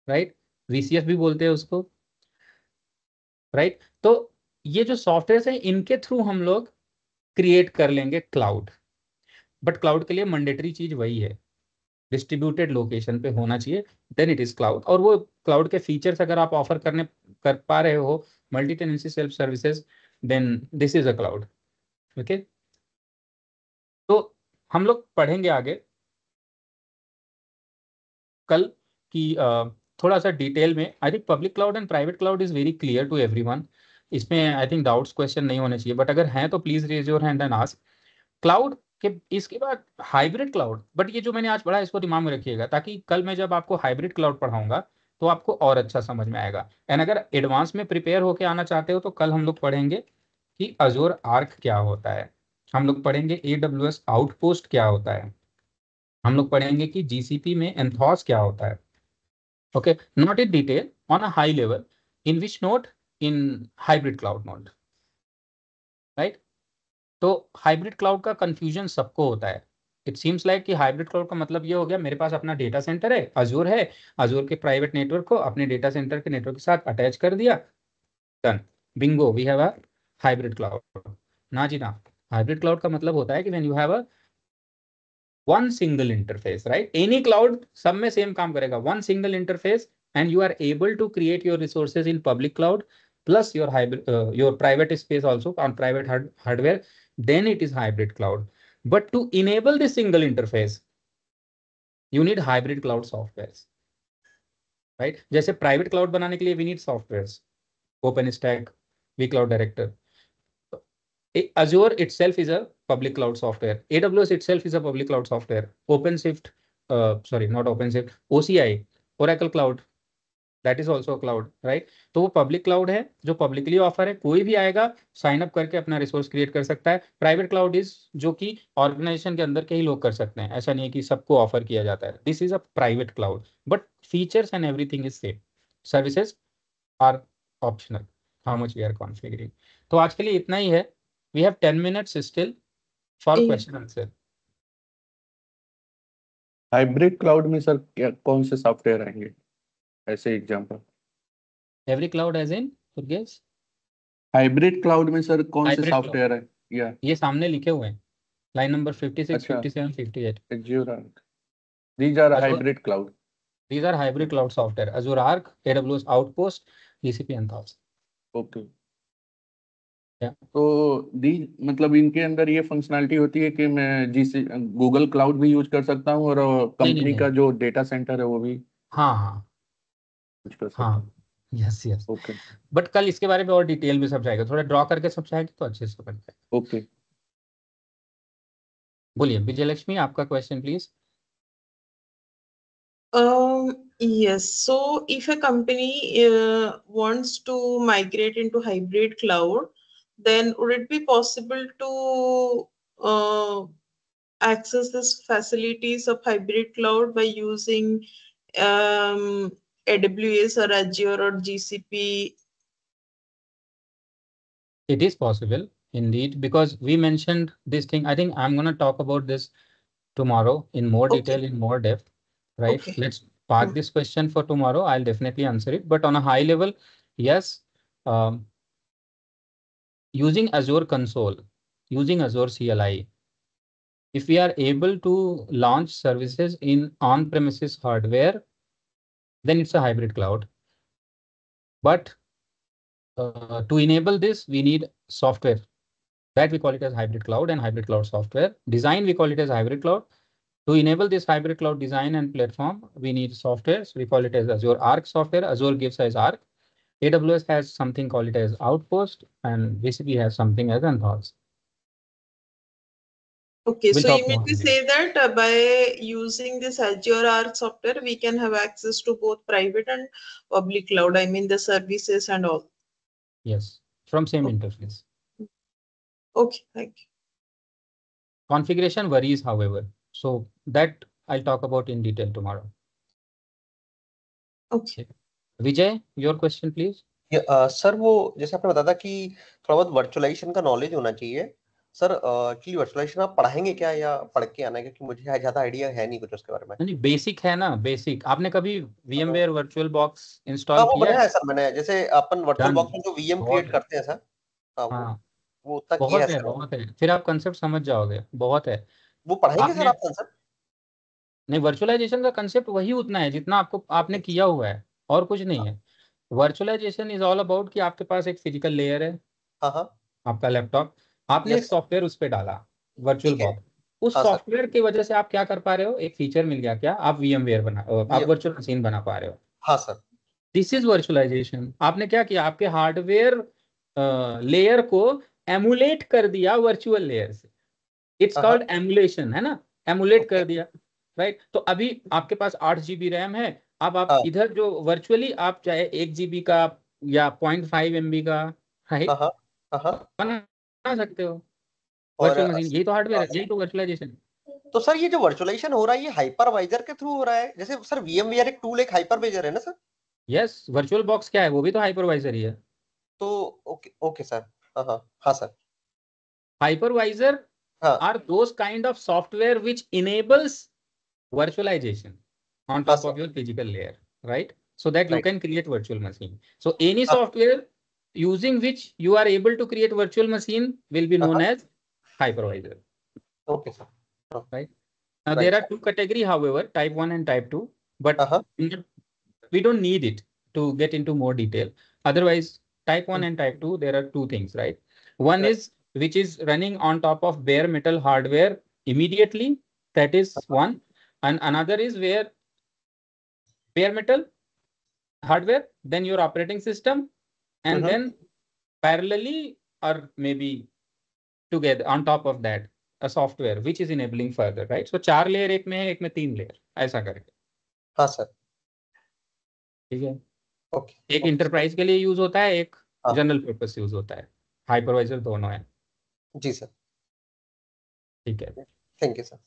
right? VCF भी बोलते हैं उसको, राइट? तो ये जो सॉफ्टवेयर है इनके थ्रू हम लोग क्रिएट कर लेंगे क्लाउड। बट क्लाउड के लिए मैंडेटरी चीज वही है, डिस्ट्रीब्यूटेड लोकेशन पे होना चाहिए, देन इट इज क्लाउड। और वो क्लाउड के फीचर्स अगर आप ऑफर कर पा रहे हो, multi tenancy self services, then this is a cloud. Okay, तो हम लोग पढ़ेंगे आगे कल की थोड़ा सा डिटेल में। I think public cloud and private cloud is very clear to everyone. इसमें आई थिंक डाउट्स क्वेश्चन नहीं होने चाहिए, बट अगर हैं तो please raise your hand and ask. Cloud के इसके बाद हाइब्रिड क्लाउड, बट ये जो मैंने आज पढ़ा इसको दिमाग में रखिएगा, ताकि कल मैं जब आपको हाइब्रिड क्लाउड पढ़ाऊंगा तो आपको और अच्छा समझ में आएगा। एंड अगर एडवांस में प्रिपेयर होके आना चाहते हो तो कल हम लोग पढ़ेंगे कि अजोर आर्क क्या होता है, हम लोग पढ़ेंगे AWS आउटपोस्ट क्या होता है, हम लोग पढ़ेंगे कि GCP में एंथॉस क्या होता है। Okay, not in detail, on a high level, in which note, in hybrid cloud note, right? तो हाइब्रिड क्लाउड का कंफ्यूजन सबको होता है। इट सीम्स लाइक कि हाइब्रिड क्लाउड का मतलब ये हो गया, मेरे पास अपना डेटा सेंटर है, अजूर है, अजूर के प्राइवेट नेटवर्क को अपने डेटा सेंटर के नेटवर्क के साथ अटैच कर दिया, done, bingo, we have a hybrid cloud. ना जी ना, हाइब्रिड क्लाउड का मतलब होता है कि when you have a one single interface, right? Any cloud सब में सेम काम करेगा, one single interface, and you are able to create your resources in public cloud plus your hybrid your private space also on private hardware, then it is hybrid cloud. But to enable this single interface you need hybrid cloud softwares, right? जैसे private cloud बनाने के लिए we need softwares, OpenStack, vCloud Director. Azure itself is a public cloud software, AWS itself is a public cloud software, OpenShift sorry not OpenShift, OCI, Oracle Cloud, that is also cloud, right? तो वो public cloud है जो publicly offer है, कोई भी आएगा sign up करके अपना रिसोर्स क्रिएट कर सकता है। प्राइवेट क्लाउड इज जो कि ऑर्गेनाइजेशन के अंदर के ही लोग कर सकते हैं, ऐसा नहीं है कि सबको ऑफर किया जाता है। This is a private cloud, but features and everything is same, services are optional, how much we are configuring. तो आज के लिए इतना ही है, we have 10 minutes still for question answer. Hybrid cloud में सर क्या कौन से सॉफ्टवेयर आएंगे, ऐसे example? Every cloud as in guess, hybrid cloud में सर कौन से हाइब्रिड सॉफ्टवेयर है? या ये सामने लिखे हुए हैं, लाइन नंबर 56, अच्छा, 57, 58। Azure Arc, these are hybrid cloud. These are hybrid cloud software, Azure Arc, AWS Outpost, GCP Anthos. Okay, Yeah. तो दी मतलब इनके अंदर ये फंक्शनैलिटी होती है कि मैं जिस गूगल क्लाउड भी यूज कर सकता हूँ और कंपनी नहीं। का जो डेटा सेंटर है वो भी? हाँ, कुछ कर सकते हाँ, यस यस, हैं। ओके बट कल इसके बारे में और डिटेल में समझाएगा, थोड़ा ड्रॉ करके समझाएगा तो अच्छे से समझ जाएगा। ओके। बोलिए विजय लक्ष्मी, आपका question please. Yes. So if a company wants to migrate into hybrid cloud, then would it be possible to access this facilities of hybrid cloud by using AWS or Azure or GCP? It is possible indeed, because we mentioned this thing. I think I'm going to talk about this tomorrow in more detail, Okay. in more depth, right? Okay. Let's park Hmm. this question for tomorrow. I'll definitely answer it. But on a high level, yes, using Azure Console, using Azure CLI, if we are able to launch services in on-premises hardware, then it's a hybrid cloud. But to enable this, we need software. That we call it as hybrid cloud and hybrid cloud software. Design, we call it as hybrid cloud. To enable this hybrid cloud design and platform, we need software. So we call it as Azure Arc software. Azure gives us Arc. AWS has something called it as Outpost, and GCP has something as Anthos. Okay, We'll so talk you mean more to on say that by using this Azure Arc software, we can have access to both private and public cloud, I mean the services and all. Yes, from same Okay. interface. Okay, thank you. Configuration varies, however. So that I'll talk about in detail tomorrow. Okay. Vijay, your question, please. Sir वो जैसे आपने बताया था कि थोड़ा बहुत virtualisation का knowledge होना चाहिए सर। एक्चुअली वर्चुअलाइजेशन आप पढ़ाएंगे क्या या पढ़ के आना है, क्योंकि मुझे ज्यादा आइडिया है नहीं कुछ उसके बारे में। नहीं, बेसिक है ना, बेसिक। आपने कभी VMware वर्चुअल बॉक्स हाँ इंस्टॉल वो किया बनाया है? है सर मैंने, जैसे अपन वर्चुअल Done. बॉक्स में जो वीएम बहुत क्रिएट है। करते हैं सर। हाँ हाँ, वो उतना किया बहुत है है, सर। बहुत है। फिर आप कंसेप्ट समझ जाओगे, बहुत है। वो पढ़ाएंगे सर आपने आप सर? नहीं, वर्चुअलाइजेशन का कंसेप्ट वही उतना है जितना आपने किया हुआ है, और कुछ नहीं है। वर्चुअलाइजेशन इज ऑल अबाउट कि आपके पास एक फिजिकल लेयर है, हाँ हाँ आपका लैपटॉप, आपने एक यस सॉफ्टवेयर उस पर डाला, वर्चुअल ठीक है। बॉक्स। उस हाँ सर सॉफ्टवेयर की वजह से आप क्या कर पा रहे हो, एक फीचर मिल गया, क्या आप आप वर्चुअल मशीन बना पा रहे हो। हाँ सर दिस इज वर्चुअलाइजेशन। आपने क्या किया, आपके हार्डवेयर लेयर को एमुलेट कर दिया वर्चुअल लेयर से। इट्स हाँ हाँ कॉल्ड एमुलेशन, है ना, एमुलेट ओके कर दिया, राइट। तो अभी आपके पास 8 GB रैम है। अब आप हाँ इधर जो वर्चुअली आप चाहे 1 GB का या 0.5 MB का, हाँ राइट, हाँ हाँ हाँ बना सकते हो और वर्चुअल मशीन। यही तो हार्डवेयर हाँ है, यही सर। तो वर्चुअलाइजेशन। तो सर ये जो वर्चुअलाइजेशन हो रहा है ये हाइपरवाइजर के थ्रू हो रहा है, जैसे सर वीएमवीआर एक टूल एक हाइपरवाइजर है ना सर? यस, वर्चुअल बॉक्स क्या है, वो भी तो हाइपरवाइजर ही है। तो ओके ओके सर। हाँ हाँ हाँ सर। हाइपरवाइजर हाँ are those kind of software which enables virtualization on हाँ top sir of your physical layer, right? So that you right. can create virtual machine. So any हाँ software using which you are able to create virtual machine will be हाँ known हाँ as hypervisor, okay sir. हाँ right? Now there right are two category, however, type 1 and type 2, but हाँ हाँ we don't need it to get into more detail. Otherwise, type 1 and type 2, there are two things, right? One right is which is running on top of bare metal hardware immediately, that is one. And another is where bare metal hardware, then your operating system, and then parallelly or maybe together on top of that a software which is enabling further, right? So 4 layer एक में है, एक में 3 layer, ऐसा करके, हाँ sir ठीक है। ओके एक ओके इंटरप्राइज के लिए यूज होता है, एक हाँ जनरल पर्पस यूज होता है। हाइपरवाइजर दोनों है, जी सर ठीक है। Thank you sir.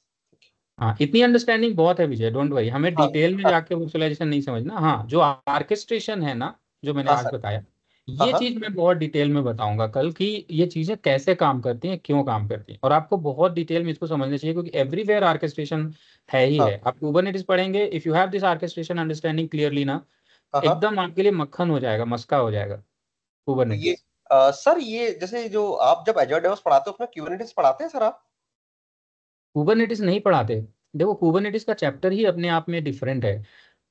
हाँ, इतनी अंडरस्टैंडिंग बहुत है विजय, डोंट वरी। हमें हाँ डिटेल में हाँ जाके वर्चुअलाइजेशन नहीं समझना। हाँ, जो ऑर्केस्ट्रेशन है ना, जो मैंने हाँ आज सर बताया, हाँ ये हाँ चीज मैं बहुत डिटेल में बताऊंगा कल कि ये चीजें कैसे काम करती हैं, क्यों काम करती हैं, और आपको बहुत डिटेल में इसको समझना चाहिए, क्योंकि एवरीवेयर ऑर्केस्ट्रेशन है ही हाँ है। आप कुबरनेटिस पढ़ेंगे, if you have this orchestration understanding clearly ना, हाँ हाँ। एकदम आपके लिए मक्खन हो जाएगा, मस्का हो जाएगा तो ये कुबरनेटिस। सर ये जैसे जो आप जब एजोर डेवॉप्स पढ़ाते हो उसमें क्यूबरनेटिस पढ़ाते हैं सर आप? कुबरनेटिस नहीं पढ़ाते। देखो, कुबरनेटिस का चैप्टर ही अपने आप में डिफरेंट है।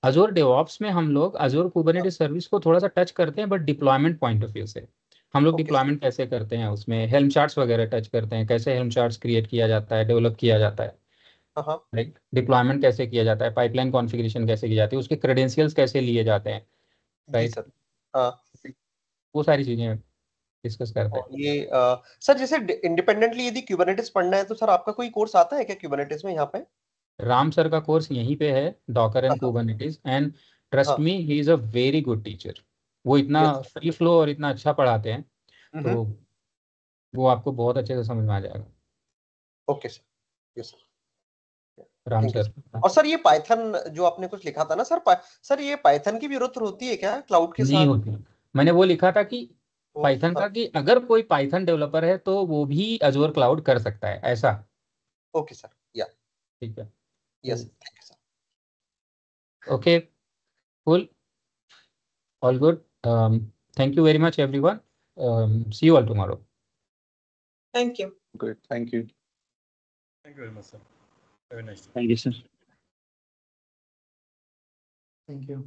अजोर डेवॉप्स में हम लोग अजोर कुबरनेटिस सर्विस को थोड़ा सा टच करते हैं, but deployment point of view से। हम लोग ओके डिप्लॉयमेंट कैसे करते हैं, उसमें हेल्म चार्ट्स वगैरह टच करते हैं, कैसे हेल्म चार्ट्स क्रिएट किया जाता है, डेवलप किया जाता है, हाँ हाँ राइट। डिप्लॉयमेंट कैसे किया जाता है, पाइपलाइन कॉन्फ़िगरेशन कैसे की जाती है, उसके क्रेडेंशियल्स कैसे लिए जाते हैं, जी राइट, सर। हाँ, वो सारी चीजें डिस्कस करते हैं। और ये सर जैसे इंडिपेंडेंटली यदि क्यूबरनेटिस पढ़ना है तो सर आपका कोई कोर्स आता है क्या क्यूबरनेटिस में यहाँ पे? राम सर का कोर्स यहीं पे है, डॉकर एंड हाँ कुबरनेटिस, एंड ट्रस्ट हाँ, me he is a very good teacher. वो इतना यस। फ्री फ्लो और इतना अच्छा पढ़ाते हैं, तो वो आपको बहुत अच्छे से समझ में आ जाएगा। Okay sir, yes sir, Ram thank you sir. Sir. और सर ये पाइथन जो आपने कुछ लिखा था ना सर, सर ये पाइथन की भी जरूरत होती है क्या क्लाउड के नहीं साथ? होती, मैंने वो लिखा था कि तो पाइथन का, कि अगर कोई पाइथन डेवलपर है तो वो भी अजूर क्लाउड कर सकता है, ऐसा। ओके सर, या ठीक है, yes, thank you sir. Okay, cool, all good. Thank you very much everyone. See you all tomorrow. Thank you. Good. Thank you. Thank you very much, sir. Have a nice day. Thank you, sir. Thank you.